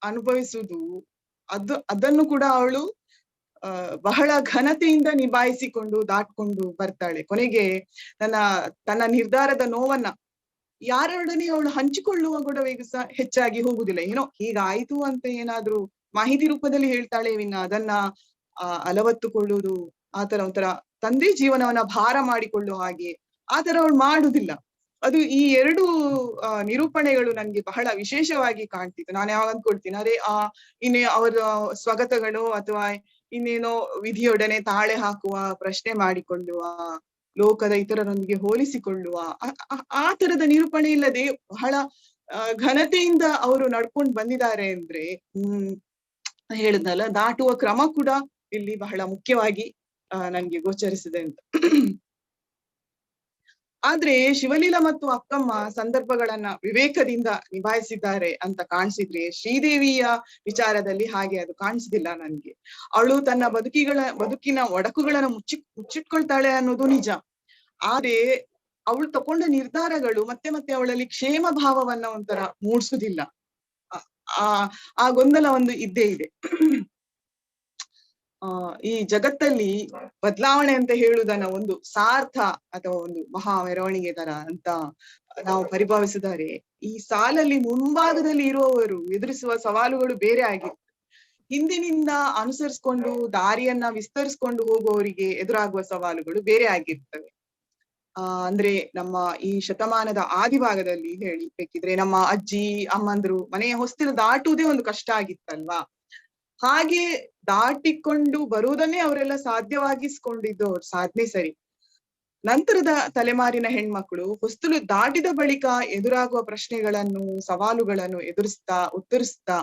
ಅನುಭವಿಸುವುದು, ಅದನ್ನು ಕೂಡ ಅವಳು ಬಹಳ ಘನತೆಯಿಂದ ನಿಭಾಯಿಸಿಕೊಂಡು ದಾಟ್ಕೊಂಡು ಬರ್ತಾಳೆ. ಕೊನೆಗೆ ತನ್ನ ನಿರ್ಧಾರದ ನೋವನ್ನ ಯಾರೊಡನೆ ಅವಳು ಹಂಚಿಕೊಳ್ಳುವ ಗೊಡವೆಗೂ ಸಹ ಹೆಚ್ಚಾಗಿ ಹೋಗುದಿಲ್ಲ. ಏನೋ ಹೀಗಾಯ್ತು ಅಂತ ಏನಾದ್ರೂ ಮಾಹಿತಿ ರೂಪದಲ್ಲಿ ಹೇಳ್ತಾಳೆ ವಿನ ಅದನ್ನ ಅಲವತ್ತುಕೊಳ್ಳುವುದು, ಆತರ ಒಂಥರ ತಂದೆ ಜೀವನವನ್ನ ಭಾರ ಮಾಡಿಕೊಳ್ಳುವ ಹಾಗೆ ಆತರ ಅವಳು ಮಾಡುದಿಲ್ಲ. ಅದು ಈ ಎರಡು ನಿರೂಪಣೆಗಳು ನನ್ಗೆ ಬಹಳ ವಿಶೇಷವಾಗಿ ಕಾಣ್ತಿತ್ತು. ನಾನು ಯಾವಾಗ ಅಂದ್ಕೊಳ್ತೀನಿ, ಅದೇ ಇನ್ನೇ ಅವರ ಸ್ವಗತಗಳು ಅಥವಾ ಇನ್ನೇನೋ ವಿಧಿಯೊಡನೆ ತಾಳೆ ಹಾಕುವ, ಪ್ರಶ್ನೆ ಮಾಡಿಕೊಳ್ಳುವ, ಲೋಕದ ಇತರರೊಂದಿಗೆ ಹೋಲಿಸಿಕೊಳ್ಳುವ ಆ ತರದ ನಿರೂಪಣೆ ಇಲ್ಲದೆ ಬಹಳ ಘನತೆಯಿಂದ ಅವರು ನಡ್ಕೊಂಡು ಬಂದಿದ್ದಾರೆ ಅಂದ್ರೆ ಹೇಳಿದ್ನಲ್ಲ, ದಾಟುವ ಕ್ರಮ ಕೂಡ ಇಲ್ಲಿ ಬಹಳ ಮುಖ್ಯವಾಗಿ ನನ್ಗೆ ಗೋಚರಿಸಿದೆ ಅಂತ. ಆದ್ರೆ ಶಿವಲೀಲಾ ಮತ್ತು ಅಕ್ಕಮ್ಮ ಸಂದರ್ಭಗಳನ್ನ ವಿವೇಕದಿಂದ ನಿಭಾಯಿಸಿದ್ದಾರೆ ಅಂತ ಕಾಣಿಸಿದ್ರೆ, ಶ್ರೀದೇವಿಯ ವಿಚಾರದಲ್ಲಿ ಹಾಗೆ ಅದು ಕಾಣಿಸುದಿಲ್ಲ ನನ್ಗೆ. ಅವಳು ತನ್ನ ಬದುಕಿನ ಒಡಕುಗಳನ್ನು ಮುಚ್ಚಿಟ್ಕೊಳ್ತಾಳೆ ಅನ್ನೋದು ನಿಜ. ಆದ್ರೆ ಅವಳು ತಕೊಂಡ ನಿರ್ಧಾರಗಳು ಮತ್ತೆ ಮತ್ತೆ ಅವಳಲ್ಲಿ ಕ್ಷೇಮ ಭಾವವನ್ನ ಒಂಥರ ಮೂಡ್ಸುದಿಲ್ಲ. ಆ ಗೊಂದಲ ಒಂದು ಇದ್ದೇ ಇದೆ. ಈ ಜಗತ್ತಲ್ಲಿ ಬದಲಾವಣೆ ಅಂತ ಹೇಳುವುದನ್ನ ಒಂದು ಸಾರ್ಥ ಅಥವಾ ಒಂದು ಮಹಾ ಮೆರವಣಿಗೆ ತರ ಅಂತ ನಾವು ಪರಿಭಾವಿಸಿದರೆ, ಈ ಸಾಲಲ್ಲಿ ಮುಂಭಾಗದಲ್ಲಿ ಇರುವವರು ಎದುರಿಸುವ ಸವಾಲುಗಳು ಬೇರೆ ಆಗಿರ್ತವೆ. ಹಿಂದಿನಿಂದ ಅನುಸರಿಸ್ಕೊಂಡು ದಾರಿಯನ್ನ ವಿಸ್ತರಿಸ್ಕೊಂಡು ಹೋಗುವವರಿಗೆ ಎದುರಾಗುವ ಸವಾಲುಗಳು ಬೇರೆ ಆಗಿರ್ತವೆ. ಅಂದ್ರೆ ನಮ್ಮ ಈ ಶತಮಾನದ ಆದಿಭಾಗದಲ್ಲಿ ಬೇಕಿದ್ರೆ ನಮ್ಮ ಅಜ್ಜಿ ಅಮ್ಮಂದ್ರು ಮನೆಯ ಹೊಸ್ತಿಲು ದಾಟುವುದೇ ಒಂದು ಕಷ್ಟ ಆಗಿತ್ತಲ್ವಾ. ಹಾಗೆ ದಾಟಿಕೊಂಡು ಬರುವುದನ್ನೇ ಅವರೆಲ್ಲ ಸಾಧ್ಯವಾಗಿಸ್ಕೊಂಡಿದ್ದು ಅವ್ರ ಸಾಧನೆ ಸರಿ. ನಂತರದ ತಲೆಮಾರಿನ ಹೆಣ್ಮಕ್ಳು ಹೊಸ್ತಿಲು ದಾಟಿದ ಬಳಿಕ ಎದುರಾಗುವ ಪ್ರಶ್ನೆಗಳನ್ನು, ಸವಾಲುಗಳನ್ನು ಉತ್ತರಿಸ್ತಾ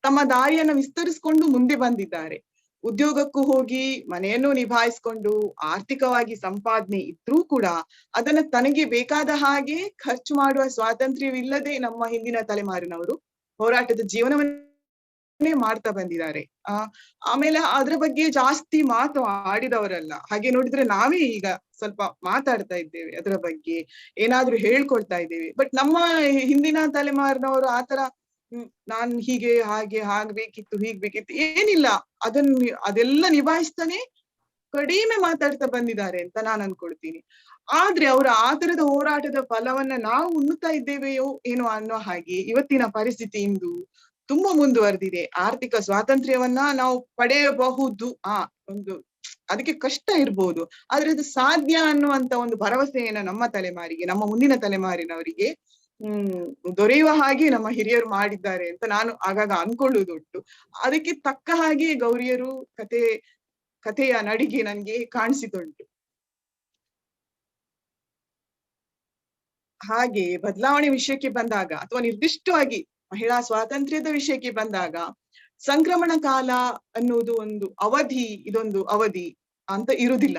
ತಮ್ಮ ದಾರಿಯನ್ನು ವಿಸ್ತರಿಸಿಕೊಂಡು ಮುಂದೆ ಬಂದಿದ್ದಾರೆ. ಉದ್ಯೋಗಕ್ಕೂ ಹೋಗಿ ಮನೆಯನ್ನು ನಿಭಾಯಿಸ್ಕೊಂಡು ಆರ್ಥಿಕವಾಗಿ ಸಂಪಾದನೆ ಇದ್ರೂ ಕೂಡ ಅದನ್ನ ತನಗೆ ಬೇಕಾದ ಹಾಗೆ ಖರ್ಚು ಮಾಡುವ ಸ್ವಾತಂತ್ರ್ಯವಿಲ್ಲದೆ ನಮ್ಮ ಹಿಂದಿನ ತಲೆಮಾರಿನವರು ಹೋರಾಟದ ಜೀವನವನ್ನೇ ಮಾಡ್ತಾ ಬಂದಿದ್ದಾರೆ. ಆಮೇಲೆ ಅದ್ರ ಬಗ್ಗೆ ಜಾಸ್ತಿ ಮಾತು ಆಡಿದವರಲ್ಲ. ಹಾಗೆ ನೋಡಿದ್ರೆ ನಾವೇ ಈಗ ಸ್ವಲ್ಪ ಮಾತಾಡ್ತಾ ಇದ್ದೇವೆ, ಅದರ ಬಗ್ಗೆ ಏನಾದ್ರೂ ಹೇಳ್ಕೊಳ್ತಾ ಇದ್ದೇವೆ. ಬಟ್ ನಮ್ಮ ಹಿಂದಿನ ತಲೆಮಾರಿನವರು ಆತರ ನಾನ್ ಹೀಗೆ ಆಗ್ಬೇಕಿತ್ತು ಹೀಗ್ಬೇಕಿತ್ತು ಏನಿಲ್ಲ, ಅದೆಲ್ಲ ನಿಭಾಯಿಸ್ತಾನೆ ಕಡಿಮೆ ಮಾತಾಡ್ತಾ ಬಂದಿದ್ದಾರೆ ಅಂತ ನಾನು ಅನ್ಕೊಳ್ತೀನಿ. ಆದ್ರೆ ಅವರ ಆ ತರದ ಹೋರಾಟದ ಫಲವನ್ನ ನಾವು ಉಣ್ಣುತ್ತಾ ಇದ್ದೇವೆಯೋ ಏನೋ ಅನ್ನೋ ಹಾಗೆ ಇವತ್ತಿನ ಪರಿಸ್ಥಿತಿ ಇಂದು ತುಂಬಾ ಮುಂದುವರೆದಿದೆ. ಆರ್ಥಿಕ ಸ್ವಾತಂತ್ರ್ಯವನ್ನ ನಾವು ಪಡೆಯಬಹುದು, ಒಂದು ಅದಕ್ಕೆ ಕಷ್ಟ ಇರ್ಬೋದು, ಆದ್ರೆ ಅದು ಸಾಧ್ಯ ಅನ್ನುವಂತ ಒಂದು ಭರವಸೆಯನ್ನ ನಮ್ಮ ತಲೆಮಾರಿಗೆ, ನಮ್ಮ ಮುಂದಿನ ತಲೆಮಾರಿನವರಿಗೆ ದೊರೆಯುವ ಹಾಗೆ ನಮ್ಮ ಹಿರಿಯರು ಮಾಡಿದ್ದಾರೆ ಅಂತ ನಾನು ಆಗಾಗ ಅನ್ಕೊಳ್ಳುವುದುಂಟು. ಅದಕ್ಕೆ ತಕ್ಕ ಹಾಗೆ ಗೌರಿಯರು ಕಥೆಯ ನಡಿಗೆ ನನ್ಗೆ ಕಾಣಿಸಿದುಂಟು. ಹಾಗೆ ಬದಲಾವಣೆ ವಿಷಯಕ್ಕೆ ಬಂದಾಗ ಅಥವಾ ನಿರ್ದಿಷ್ಟವಾಗಿ ಮಹಿಳಾ ಸ್ವಾತಂತ್ರ್ಯದ ವಿಷಯಕ್ಕೆ ಬಂದಾಗ ಸಂಕ್ರಮಣ ಕಾಲ ಅನ್ನುವುದು ಒಂದು ಅವಧಿ, ಇದೊಂದು ಅವಧಿ ಅಂತ ಇರುವುದಿಲ್ಲ.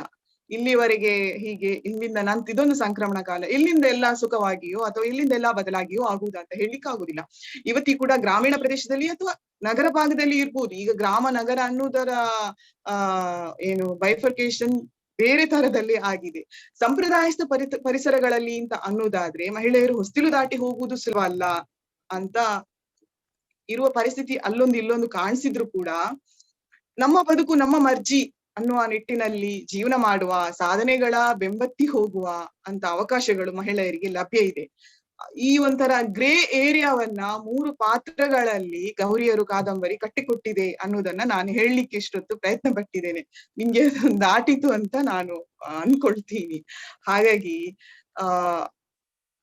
ಇಲ್ಲಿವರೆಗೆ ಹೀಗೆ, ಇಲ್ಲಿಂದ ಇದೊಂದು ಸಂಕ್ರಮಣ ಕಾಲ, ಇಲ್ಲಿಂದ ಎಲ್ಲಾ ಸುಖವಾಗಿಯೋ ಅಥವಾ ಇಲ್ಲಿಂದ ಎಲ್ಲಾ ಬದಲಾಗಿಯೋ ಆಗುವುದು ಅಂತ ಹೇಳಲಿಕ್ಕೆ ಆಗುದಿಲ್ಲ. ಇವತ್ತಿ ಕೂಡ ಗ್ರಾಮೀಣ ಪ್ರದೇಶದಲ್ಲಿ ಅಥವಾ ನಗರ ಭಾಗದಲ್ಲಿ ಇರ್ಬೋದು. ಈಗ ಗ್ರಾಮ ನಗರ ಅನ್ನುವುದರ ಏನು ಬೈಫರ್ಕೇಶನ್ ಬೇರೆ ತರದಲ್ಲಿ ಆಗಿದೆ. ಸಂಪ್ರದಾಯಸ್ಥ ಪರಿಸರಗಳಲ್ಲಿ ಅಂತ ಅನ್ನೋದಾದ್ರೆ ಮಹಿಳೆಯರು ಹೊಸ್ತಿಲು ದಾಟಿ ಹೋಗುವುದು ಸುಲಭ ಅಲ್ಲ ಅಂತ ಇರುವ ಪರಿಸ್ಥಿತಿ ಅಲ್ಲೊಂದು ಇಲ್ಲೊಂದು ಕಾಣಿಸಿದ್ರು ಕೂಡ ನಮ್ಮ ಬದುಕು ನಮ್ಮ ಮರ್ಜಿ ಅನ್ನುವ ನಿಟ್ಟಿನಲ್ಲಿ ಜೀವನ ಮಾಡುವ, ಸಾಧನೆಗಳ ಬೆಂಬತ್ತಿ ಹೋಗುವ ಅಂತ ಅವಕಾಶಗಳು ಮಹಿಳೆಯರಿಗೆ ಲಭ್ಯ ಇದೆ. ಈ ಒಂಥರ ಗ್ರೇ ಏರಿಯಾವನ್ನ 3 ಪಾತ್ರಗಳಲ್ಲಿ ಗೌರಿಯರು ಕಾದಂಬರಿ ಕಟ್ಟಿಕೊಟ್ಟಿದೆ ಅನ್ನೋದನ್ನ ನಾನು ಹೇಳಲಿಕ್ಕೆ ಇಷ್ಟೊತ್ತು ಪ್ರಯತ್ನ ಪಟ್ಟಿದ್ದೇನೆ. ನಿಮ್ಗೆ ಅದೊಂದು ದಾಟಿತು ಅಂತ ನಾನು ಅನ್ಕೊಳ್ತೀನಿ. ಹಾಗಾಗಿ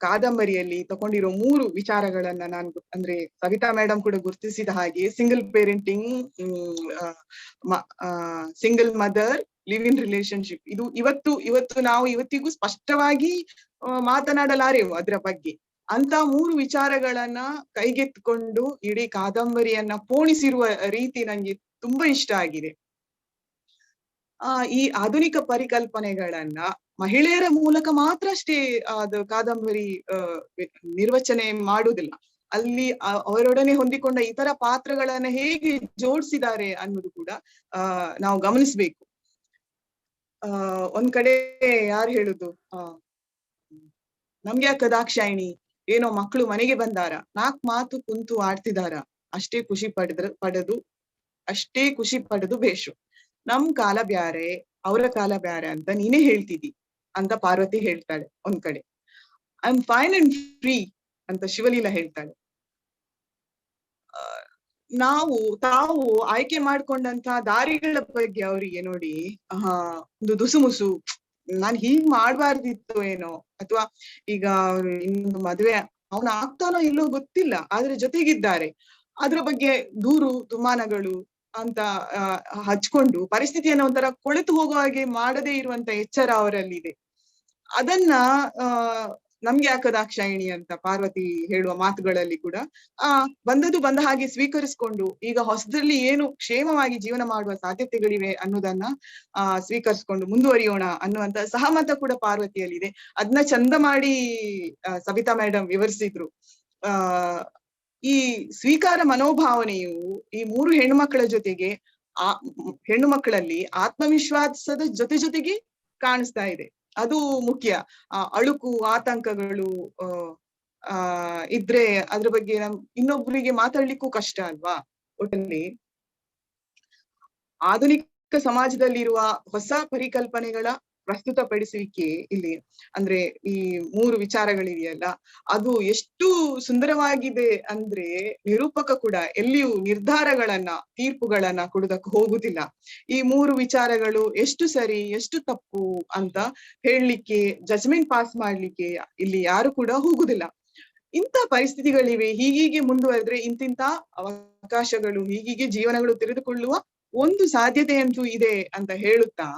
ಕಾದಂಬರಿಯಲ್ಲಿ ತಗೊಂಡಿರೋ 3 ವಿಚಾರಗಳನ್ನ ನಾನು ಅಂದ್ರೆ ಸವಿತಾ ಮೇಡಮ್ ಕೂಡ ಗುರುತಿಸಿದ ಹಾಗೆ single parenting, single mother, live in relationship, ಇದು ಇವತ್ತು ನಾವು ಇವತ್ತಿಗೂ ಸ್ಪಷ್ಟವಾಗಿ ಮಾತನಾಡಲಾರೆವು ಅದರ ಬಗ್ಗೆ. ಅಂತ 3 ವಿಚಾರಗಳನ್ನ ಕೈಗೆತ್ತಿಕೊಂಡು ಇಡೀ ಕಾದಂಬರಿಯನ್ನ ಪೋಣಿಸಿರುವ ರೀತಿ ನಂಗೆ ತುಂಬಾ ಇಷ್ಟ ಆಗಿದೆ. ಈ ಆಧುನಿಕ ಪರಿಕಲ್ಪನೆಗಳನ್ನ ಮಹಿಳೆಯರ ಮೂಲಕ ಮಾತ್ರ ಅಷ್ಟೇ ಅದು ಕಾದಂಬರಿ ನಿರ್ವಚನೆ ಮಾಡುವುದಿಲ್ಲ. ಅಲ್ಲಿ ಅವರೊಡನೆ ಹೊಂದಿಕೊಂಡ ಇತರ ಪಾತ್ರಗಳನ್ನ ಹೇಗೆ ಜೋಡಿಸಿದ್ದಾರೆ ಅನ್ನೋದು ಕೂಡ ನಾವು ಗಮನಿಸ್ಬೇಕು. ಒಂದ್ ಕಡೆ ಯಾರು ಹೇಳುದು, ನಮ್ಗೆ ಯಾಕ ದಾಕ್ಷಾಯಿಣಿ, ಏನೋ ಮಕ್ಕಳು ಮನೆಗೆ ಬಂದಾರ, 4 ಮಾತು ಕುಂತು ಆಡ್ತಿದಾರ, ಅಷ್ಟೇ ಖುಷಿ ಪಡೆದು ಬೇಷು. ನಮ್ ಕಾಲ ಬ್ಯಾರೆ ಅವರ ಕಾಲ ಬ್ಯಾರೆ ಅಂತ ನೀನೇ ಹೇಳ್ತಿದ್ದಿ ಅಂತ ಪಾರ್ವತಿ ಹೇಳ್ತಾಳೆ ಒಂದ್ ಕಡೆ. I am fine and free ಅಂತ ಶಿವಲೀಲಾ ಹೇಳ್ತಾಳೆ. ತಾವು ಆಯ್ಕೆ ಮಾಡ್ಕೊಂಡಂತ ದಾರಿಗಳ ಬಗ್ಗೆ ಅವರಿಗೆ ನೋಡಿ ಒಂದು ದುಸುಮುಸು, ನಾನ್ ಹೀಗ್ ಮಾಡ್ಬಾರ್ದಿತ್ತು ಏನೋ, ಅಥವಾ ಈಗ ಅವ್ರು ಇನ್ನು ಮದ್ವೆ ಅವನ ಆಗ್ತಾನೋ ಇಲ್ಲೋ ಗೊತ್ತಿಲ್ಲ, ಆದ್ರೆ ಜೊತೆಗಿದ್ದಾರೆ, ಅದ್ರ ಬಗ್ಗೆ ದೂರು ದುಮಾನಗಳು ಅಂತ ಹಚ್ಕೊಂಡು ಪರಿಸ್ಥಿತಿಯನ್ನ ಒಂಥರ ಕೊಳೆತು ಹೋಗುವ ಹಾಗೆ ಮಾಡದೇ ಇರುವಂತ ಎಚ್ಚರ ಅವರಲ್ಲಿದೆ. ಅದನ್ನ ನಮ್ಗೆ ಯಾಕ ದಾಕ್ಷಾಯಿಣಿ ಅಂತ ಪಾರ್ವತಿ ಹೇಳುವ ಮಾತುಗಳಲ್ಲಿ ಕೂಡ ಬಂದದ್ದು ಬಂದ ಹಾಗೆ ಸ್ವೀಕರಿಸ್ಕೊಂಡು ಈಗ ಹೊಸದಲ್ಲಿ ಏನು ಕ್ಷೇಮವಾಗಿ ಜೀವನ ಮಾಡುವ ಸಾಧ್ಯತೆಗಳಿವೆ ಅನ್ನೋದನ್ನ ಸ್ವೀಕರಿಸ್ಕೊಂಡು ಮುಂದುವರಿಯೋಣ ಅನ್ನುವಂತ ಸಹಮತ ಕೂಡ ಪಾರ್ವತಿಯಲ್ಲಿದೆ. ಅದನ್ನ ಚಂದ ಮಾಡಿ ಸವಿತಾ ಮೇಡಮ್ ವಿವರಿಸಿದ್ರು. ಈ ಸ್ವೀಕಾರ ಮನೋಭಾವನೆಯು ಈ 3 ಹೆಣ್ಣುಮಕ್ಕಳ ಜೊತೆಗೆ ಹೆಣ್ಣು ಮಕ್ಕಳಲ್ಲಿ ಆತ್ಮವಿಶ್ವಾಸದ ಜೊತೆಗೆ ಕಾಣಿಸ್ತಾ ಇದೆ. ಅದು ಮುಖ್ಯ. ಅಳುಕು ಆತಂಕಗಳು ಇದ್ರೆ ಅದ್ರ ಬಗ್ಗೆ ಇನ್ನೊಬ್ಬರಿಗೆ ಮಾತಾಡ್ಲಿಕ್ಕೂ ಕಷ್ಟ ಅಲ್ವಾ. ಒಟ್ಟಲ್ಲಿ ಆಧುನಿಕ ಸಮಾಜದಲ್ಲಿರುವ ಹೊಸ ಪರಿಕಲ್ಪನೆಗಳ ಪ್ರಸ್ತುತಪಡಿಸುವಿಕೆ ಇಲ್ಲಿ ಅಂದ್ರೆ ಈ 3 ವಿಚಾರಗಳಿದೆಯಲ್ಲ, ಅದು ಎಷ್ಟು ಸುಂದರವಾಗಿದೆ ಅಂದ್ರೆ ನಿರೂಪಕ ಕೂಡ ಎಲ್ಲಿಯೂ ನಿರ್ಧಾರಗಳನ್ನ ತೀರ್ಪುಗಳನ್ನ ಕೊಡುವುದಕ್ಕೆ ಹೋಗುದಿಲ್ಲ. ಈ 3 ವಿಚಾರಗಳು ಎಷ್ಟು ಸರಿ ಎಷ್ಟು ತಪ್ಪು ಅಂತ ಹೇಳಲಿಕ್ಕೆ, ಜಜ್ಮೆಂಟ್ ಪಾಸ್ ಮಾಡ್ಲಿಕ್ಕೆ ಇಲ್ಲಿ ಯಾರು ಕೂಡ ಹೋಗುದಿಲ್ಲ. ಇಂಥ ಪರಿಸ್ಥಿತಿಗಳಿವೆ, ಹೀಗೀಗೆ ಮುಂದುವರೆದ್ರೆ ಇಂತಿಂತ ಅವಕಾಶಗಳು, ಹೀಗೀಗೆ ಜೀವನಗಳು ತೆರೆದುಕೊಳ್ಳುವ ಒಂದು ಸಾಧ್ಯತೆಯಂತೂ ಇದೆ ಅಂತ ಹೇಳುತ್ತಾ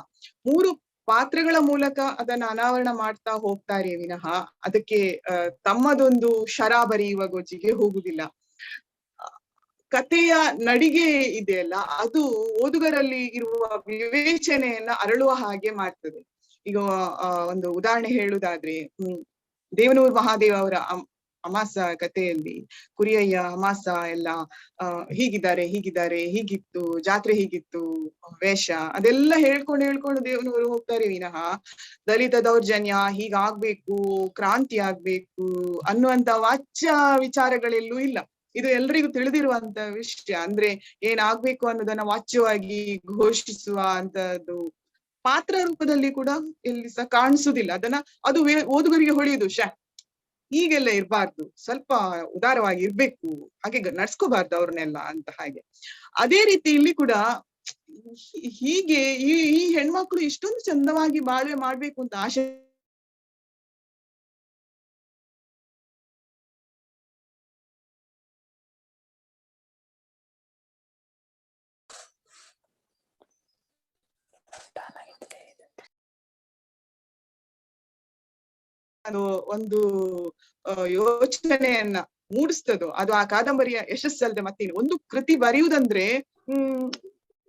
3 ಪಾತ್ರಗಳ ಮೂಲಕ ಅದನ್ನ ಅನಾವರಣ ಮಾಡ್ತಾ ಹೋಗ್ತಾರೆ ವಿನಃ ಅದಕ್ಕೆ ತಮ್ಮದೊಂದು ಶರ ಬರೆಯುವ ಗೊಜ್ಜಿಗೆ ಹೋಗುದಿಲ್ಲ. ಕಥೆಯ ನಡಿಗೆ ಇದೆಯಲ್ಲ, ಅದು ಓದುಗರಲ್ಲಿ ಇರುವ ವಿವೇಚನೆಯನ್ನ ಅರಳುವ ಹಾಗೆ ಮಾಡ್ತದೆ. ಈಗ ಒಂದು ಉದಾಹರಣೆ ಹೇಳುದಾದ್ರೆ, ದೇವನೂರು ಮಹಾದೇವ ಅವರ ಅಮಾಸ ಕಥೆಯಲ್ಲಿ ಕುರಿಯಯ್ಯ ಅಮಾಸ ಎಲ್ಲ ಹೀಗಿದ್ದಾರೆ ಹೀಗಿತ್ತು, ಜಾತ್ರೆ ಹೀಗಿತ್ತು, ವೇಷ ಅದೆಲ್ಲ ಹೇಳ್ಕೊಂಡು ದೇವನವರು ಹೋಗ್ತಾರೆ ವಿನಃ ದಲಿತ ದೌರ್ಜನ್ಯ ಹೀಗಾಗ್ಬೇಕು, ಕ್ರಾಂತಿ ಆಗ್ಬೇಕು ಅನ್ನುವಂತ ವಾಚ್ಯ ವಿಚಾರಗಳೆಲ್ಲೂ ಇಲ್ಲ. ಇದು ಎಲ್ರಿಗೂ ತಿಳಿದಿರುವಂತ ವಿಷಯ. ಅಂದ್ರೆ ಏನಾಗ್ಬೇಕು ಅನ್ನೋದನ್ನ ವಾಚ್ಯವಾಗಿ ಘೋಷಿಸುವ ಅಂತದ್ದು ಪಾತ್ರ ರೂಪದಲ್ಲಿ ಕೂಡ ಎಲ್ಲಿ ಸಹ ಕಾಣಿಸುದಿಲ್ಲ. ಅದು ಓದುಗರಿಗೆ ಹೊಳೆಯುದು, ಹೀಗೆಲ್ಲ ಇರ್ಬಾರ್ದು, ಸ್ವಲ್ಪ ಉದಾರವಾಗಿ ಇರ್ಬೇಕು, ಹಾಗೆ ನಡ್ಸ್ಕೋಬಾರ್ದು ಅವ್ರನ್ನೆಲ್ಲ ಅಂತ. ಹಾಗೆ ಅದೇ ರೀತಿ ಇಲ್ಲಿ ಕೂಡ ಹೀಗೆ ಈ ಹೆಣ್ಮಕ್ಳು ಇಷ್ಟೊಂದು ಚಂದವಾಗಿ ಬಾಳ್ವೆ ಮಾಡ್ಬೇಕು ಅಂತ ಆಶೆ ಒಂದು ಯೋಚನೆಯನ್ನ ಮೂಡಿಸ್ತದೋ ಅದು ಆ ಕಾದಂಬರಿಯ ಯಶಸ್ಸಲ್ಲದೆ ಮತ್ತೇನು. ಒಂದು ಕೃತಿ ಬರೆಯುವುದಂದ್ರೆ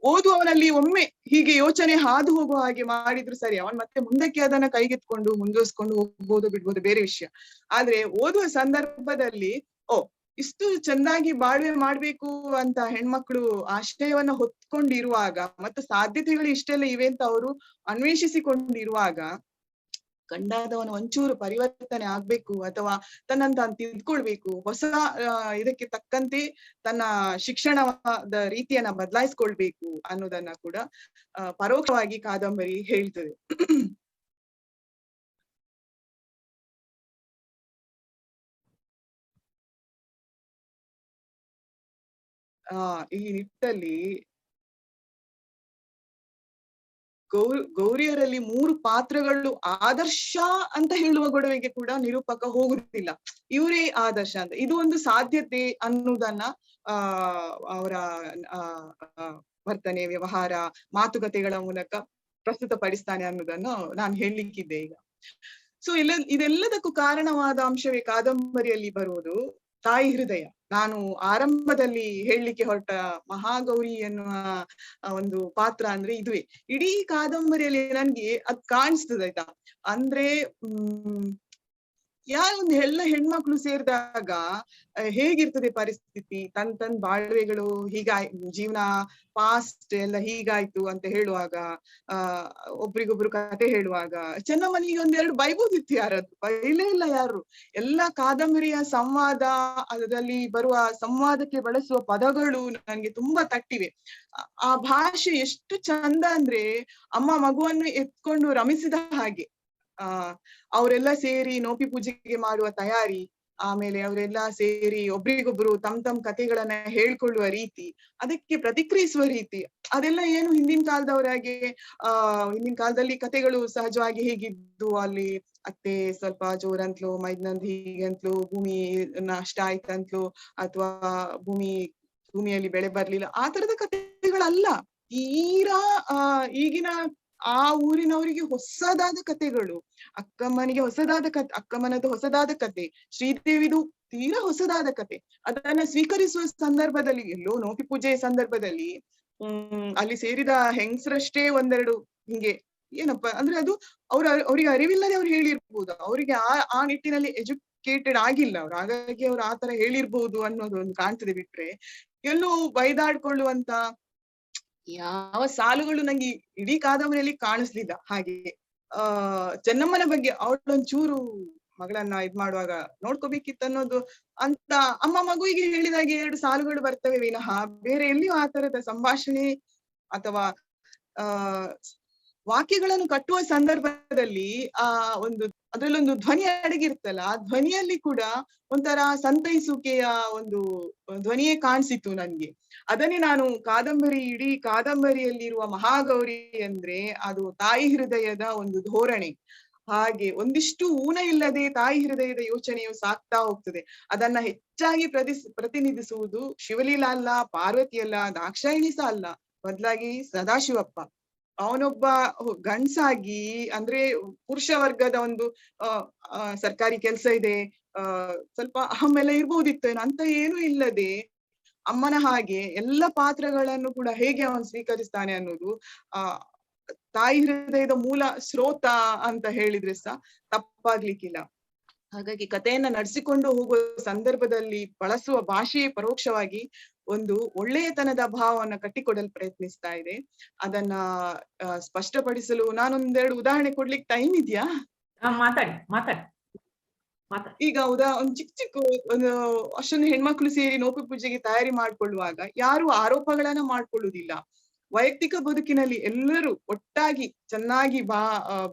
ಓದುವವನಲ್ಲಿ ಒಮ್ಮೆ ಹೀಗೆ ಯೋಚನೆ ಹಾದು ಹೋಗುವ ಹಾಗೆ ಮಾಡಿದ್ರು ಸರಿ, ಅವನ್ ಮತ್ತೆ ಮುಂದಕ್ಕೆ ಅದನ್ನ ಕೈಗೆತ್ಕೊಂಡು ಮುಂದುವರ್ಸ್ಕೊಂಡು ಹೋಗ್ಬೋದು ಬಿಡ್ಬೋದು ಬೇರೆ ವಿಷಯ. ಆದ್ರೆ ಓದುವ ಸಂದರ್ಭದಲ್ಲಿ ಇಷ್ಟು ಚೆನ್ನಾಗಿ ಬಾಳ್ವೆ ಮಾಡ್ಬೇಕು ಅಂತ ಹೆಣ್ಮಕ್ಳು ಆಶ್ರಯವನ್ನ ಹೊತ್ಕೊಂಡಿರುವಾಗ ಮತ್ತು ಸಾಧ್ಯತೆಗಳು ಇಷ್ಟೆಲ್ಲ ಇವೆ ಅಂತ ಅವರು ಅನ್ವೇಷಿಸಿಕೊಂಡಿರುವಾಗ ಗಂಡಾದವನ ಒಂಚೂರು ಪರಿವರ್ತನೆ ಆಗ್ಬೇಕು ಅಥವಾ ತನ್ನನ್ನು ತಾನು ತಿದ್ಕೊಳ್ಬೇಕು, ಹೊಸ ಇದಕ್ಕೆ ತಕ್ಕಂತೆ ತನ್ನ ಶಿಕ್ಷಣದ ರೀತಿಯನ್ನ ಬದಲಾಯಿಸ್ಕೊಳ್ಬೇಕು ಅನ್ನೋದನ್ನ ಕೂಡ ಪರೋಕ್ಷವಾಗಿ ಕಾದಂಬರಿ ಹೇಳ್ತದೆ. ಈ ನಿಟ್ಟಲ್ಲಿ ಗೌರಿಯರಲ್ಲಿ 3 ಪಾತ್ರಗಳು ಆದರ್ಶ ಅಂತ ಹೇಳುವ ಗೊಡವೆಗೆ ಕೂಡ ನಿರೂಪಕ ಹೋಗುದಿಲ್ಲ, ಇವರೇ ಆದರ್ಶ ಅಂತ. ಇದು ಒಂದು ಸಾಧ್ಯತೆ ಅನ್ನುವುದನ್ನ ಅವರ ವರ್ತನೆ, ವ್ಯವಹಾರ, ಮಾತುಕತೆಗಳ ಮೂಲಕ ಪ್ರಸ್ತುತಪಡಿಸ್ತಾನೆ ಅನ್ನೋದನ್ನು ನಾನು ಹೇಳಲಿಕ್ಕಿದ್ದೆ ಈಗ. ಸೊ ಇದೆಲ್ಲದಕ್ಕೂ ಕಾರಣವಾದ ಅಂಶವೇ ಕಾದಂಬರಿಯಲ್ಲಿ ಬರುವುದು ತಾಯಿ ಹೃದಯ. ನಾನು ಆರಂಭದಲ್ಲಿ ಹೇಳಲಿಕ್ಕೆ ಹೊರಟ ಮಹಾಗೌರಿ ಎನ್ನುವ ಒಂದು ಪಾತ್ರ ಅಂದ್ರೆ ಇದುವೇ. ಇಡೀ ಕಾದಂಬರಿಯಲ್ಲಿ ನನ್ಗೆ ಅದ್ ಕಾಣಿಸ್ತದೆ ಆಯ್ತಾ. ಅಂದ್ರೆ ಯಾರೊಂದು ಎಲ್ಲ ಹೆಣ್ಮಕ್ಳು ಸೇರಿದಾಗ ಹೇಗಿರ್ತದೆ ಪರಿಸ್ಥಿತಿ, ತನ್ ಬಾಳ್ವೆಗಳು ಹೀಗಾಯ್, ಜೀವನ ಪಾಸ್ಟ್ ಎಲ್ಲ ಹೀಗಾಯ್ತು ಅಂತ ಹೇಳುವಾಗ, ಒಬ್ರಿಗೊಬ್ರು ಕತೆ ಹೇಳುವಾಗ ಚೆನ್ನಮ್ಮನಿಗೆ ಒಂದೆರಡು ಬೈಬೋದಿತ್ತು, ಯಾರದ್ದು ಬೈಲೇ ಇಲ್ಲ ಯಾರು. ಎಲ್ಲ ಕಾದಂಬರಿಯ ಸಂವಾದ, ಅದರಲ್ಲಿ ಬರುವ ಸಂವಾದಕ್ಕೆ ಬಳಸುವ ಪದಗಳು ನನ್ಗೆ ತುಂಬಾ ತಟ್ಟಿವೆ. ಆ ಭಾಷೆ ಎಷ್ಟು ಚಂದ ಅಂದ್ರೆ ಅಮ್ಮ ಮಗುವನ್ನು ಎತ್ಕೊಂಡು ರಮಿಸಿದ ಹಾಗೆ. ಅವರೆಲ್ಲ ಸೇರಿ ನೋಪಿ ಪೂಜೆಗೆ ಮಾಡುವ ತಯಾರಿ, ಆಮೇಲೆ ಅವರೆಲ್ಲ ಸೇರಿ ಒಬ್ರಿಗೊಬ್ರು ತಮ್ ಕಥೆಗಳನ್ನ ಹೇಳ್ಕೊಳ್ಳುವ ರೀತಿ, ಅದಕ್ಕೆ ಪ್ರತಿಕ್ರಿಯಿಸುವ ರೀತಿ, ಅದೆಲ್ಲ ಏನು ಹಿಂದಿನ ಕಾಲದವರಾಗೆ ಹಿಂದಿನ ಕಾಲದಲ್ಲಿ ಕಥೆಗಳು ಸಹಜವಾಗಿ ಹೇಗಿದ್ದು, ಅಲ್ಲಿ ಅತ್ತೆ ಸ್ವಲ್ಪ ಜೋರಂತ್ಲು, ಮೈದ್ನಂದ್ ಹೀಗಂತ್ಲು, ಭೂಮಿ ನಷ್ಟ ಆಯ್ತಂತ್ಲು, ಅಥವಾ ಭೂಮಿಯಲ್ಲಿ ಬೆಳೆ ಬರ್ಲಿಲ್ಲ, ಆ ತರದ ಕಥೆಗಳಲ್ಲ. ತೀರಾ ಈಗಿನ ಆ ಊರಿನವರಿಗೆ ಹೊಸದಾದ ಕಥೆಗಳು. ಅಕ್ಕಮ್ಮನಿಗೆ ಹೊಸದಾದ ಕತೆ, ಅಕ್ಕಮ್ಮನದು ಹೊಸದಾದ ಕತೆ, ಶ್ರೀದೇವಿದು ತೀರಾ ಹೊಸದಾದ ಕತೆ. ಅದನ್ನ ಸ್ವೀಕರಿಸುವ ಸಂದರ್ಭದಲ್ಲಿ, ಎಲ್ಲೋ ನೋಪಿ ಪೂಜೆಯ ಸಂದರ್ಭದಲ್ಲಿ ಅಲ್ಲಿ ಸೇರಿದ ಹೆಂಗಸರಷ್ಟೇ ಒಂದೆರಡು ಹಿಂಗೆ ಏನಪ್ಪಾ ಅಂದ್ರೆ ಅದು ಅವ್ರಿಗೆ ಅರಿವಿಲ್ಲದೆ ಅವ್ರು ಹೇಳಿರ್ಬೋದು, ಅವರಿಗೆ ಆ ನಿಟ್ಟಿನಲ್ಲಿ ಎಜುಕೇಟೆಡ್ ಆಗಿಲ್ಲ ಅವ್ರು, ಹಾಗಾಗಿ ಅವ್ರು ಆತರ ಹೇಳಿರ್ಬೋದು ಅನ್ನೋದು ಒಂದು ಕಾಣ್ತದೆ. ಬಿಟ್ರೆ ಎಲ್ಲೂ ಬೈದಾಡ್ಕೊಳ್ಳುವಂತ ಯಾವ ಸಾಲುಗಳು ನಂಗೆ ಇಡೀ ಕಾದಂಬರಿಯಲ್ಲಿ ಕಾಣಿಸ್ಲಿಲ್ಲ. ಹಾಗೆ ಚೆನ್ನಮ್ಮನ ಬಗ್ಗೆ ಅವಳೊಂಚೂರು ಮಗಳನ್ನ ಇದ್ ಮಾಡುವಾಗ ನೋಡ್ಕೋಬೇಕಿತ್ತು ಅನ್ನೋದು ಅಂತ ಅಮ್ಮ ಮಗುವಿಗೆ ಹೇಳಿದಾಗೆ 2 ಸಾಲುಗಳು ಬರ್ತವೆ ವಿನಃ ಬೇರೆ ಎಲ್ಲಿಯೂ ಆ ತರದ ಸಂಭಾಷಣೆ ಅಥವಾ ವಾಕ್ಯಗಳನ್ನು ಕಟ್ಟುವ ಸಂದರ್ಭದಲ್ಲಿ ಅದ್ರಲ್ಲೊಂದು ಧ್ವನಿ ಅಡಗಿರ್ತಲ್ಲ, ಆ ಧ್ವನಿಯಲ್ಲಿ ಕೂಡ ಒಂಥರ ಸಂತೈಸುವಿಕೆಯ ಒಂದು ಧ್ವನಿಯೇ ಕಾಣಿಸಿತು ನನ್ಗೆ. ಅದನ್ನೇ ನಾನು ಇಡೀ ಕಾದಂಬರಿಯಲ್ಲಿರುವ ಮಹಾಗೌರಿ ಅಂದ್ರೆ ಅದು ತಾಯಿ ಹೃದಯದ ಒಂದು ಧೋರಣೆ. ಹಾಗೆ ಒಂದಿಷ್ಟು ಊನ ಇಲ್ಲದೆ ತಾಯಿ ಹೃದಯದ ಯೋಚನೆಯು ಸಾಕ್ತಾ ಹೋಗ್ತದೆ. ಅದನ್ನ ಹೆಚ್ಚಾಗಿ ಪ್ರತಿನಿಧಿಸುವುದು ಶಿವಲೀಲಾ ಅಲ್ಲ, ಪಾರ್ವತಿ ಅಲ್ಲ, ದಾಕ್ಷಾಯಿಣಿ ಸಹ ಅಲ್ಲ, ಬದಲಾಗಿ ಸದಾಶಿವಪ್ಪ. ಅವನೊಬ್ಬ ಗಂಡ್ಸಾಗಿ, ಅಂದ್ರೆ ಪುರುಷ ವರ್ಗದ ಒಂದು ಸರ್ಕಾರಿ ಕೆಲ್ಸ ಇದೆ, ಸ್ವಲ್ಪ ಅಹಮೆಲ್ಲ ಇರ್ಬೋದಿತ್ತೇನೋ ಅಂತ ಏನು ಇಲ್ಲದೆ ಅಮ್ಮನ ಹಾಗೆ ಎಲ್ಲ ಪಾತ್ರಗಳನ್ನು ಕೂಡ ಹೇಗೆ ಅವನು ಸ್ವೀಕರಿಸ್ತಾನೆ ಅನ್ನೋದು ತಾಯಿ ಹೃದಯದ ಮೂಲ ಸ್ರೋತ ಅಂತ ಹೇಳಿದ್ರೆ ಸಹ ತಪ್ಪಾಗ್ಲಿಕ್ಕಿಲ್ಲ. ಹಾಗಾಗಿ ಕಥೆಯನ್ನ ನಡೆಸಿಕೊಂಡು ಹೋಗುವ ಸಂದರ್ಭದಲ್ಲಿ ಬಳಸುವ ಭಾಷೆಯೇ ಪರೋಕ್ಷವಾಗಿ ಒಂದು ಒಳ್ಳೆಯತನದ ಭಾವವನ್ನು ಕಟ್ಟಿಕೊಡಲು ಪ್ರಯತ್ನಿಸ್ತಾ ಇದೆ. ಅದನ್ನ ಸ್ಪಷ್ಟಪಡಿಸಲು ನಾನೊಂದೆರಡು ಉದಾಹರಣೆ ಕೊಡ್ಲಿಕ್ಕೆ ಟೈಮ್ ಇದೆಯಾ? ಮಾತಾಡಿ. ಈಗ ಒಂದು ಚಿಕ್ಕ ಒಂದು ಅಷ್ಟೊಂದು ಹೆಣ್ಮಕ್ಳು ಸೇರಿ ನೋಪಿ ಪೂಜೆಗೆ ತಯಾರಿ ಮಾಡ್ಕೊಳ್ಳುವಾಗ ಯಾರು ಆರೋಪಗಳನ್ನ ಮಾಡ್ಕೊಳ್ಳುವುದಿಲ್ಲ. ವೈಯಕ್ತಿಕ ಬದುಕಿನಲ್ಲಿ ಎಲ್ಲರೂ ಒಟ್ಟಾಗಿ ಚೆನ್ನಾಗಿ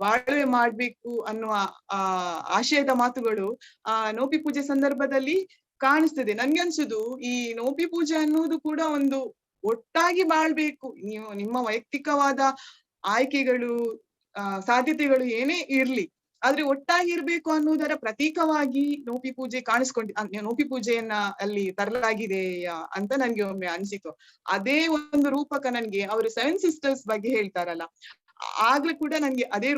ಬಾಳ್ವೆ ಮಾಡ್ಬೇಕು ಅನ್ನುವ ಆಶಯದ ಮಾತುಗಳು ನೋಪಿ ಪೂಜೆ ಸಂದರ್ಭದಲ್ಲಿ ಕಾಣಿಸ್ತದೆ. ನನ್ಗೆ ಅನ್ಸುದು ಈ ನೋಪಿ ಪೂಜೆ ಅನ್ನುವುದು ಕೂಡ ಒಂದು ಒಟ್ಟಾಗಿ ಬಾಳ್ಬೇಕು, ನೀವು ನಿಮ್ಮ ವೈಯಕ್ತಿಕವಾದ ಆಯ್ಕೆಗಳು ಸಾಧ್ಯತೆಗಳು ಏನೇ ಇರ್ಲಿ, ಆದ್ರೆ ಒಟ್ಟಾಗಿ ಇರ್ಬೇಕು ಅನ್ನುವುದರ ಪ್ರತೀಕವಾಗಿ ನೋಪಿ ಪೂಜೆ ನೋಪಿ ಪೂಜೆಯನ್ನ ಅಲ್ಲಿ ತರಲಾಗಿದೆ ಅಂತ ನನ್ಗೆ ಒಮ್ಮೆ ಅನ್ಸಿತು. ಅದೇ ಒಂದು ರೂಪಕ ನನ್ಗೆ ಅವರು 7 ಸಿಸ್ಟರ್ಸ್ ಬಗ್ಗೆ ಹೇಳ್ತಾರಲ್ಲ, ಆಗ್ಲೂ ಕೂಡ ನಂಗೆ ಅದೇ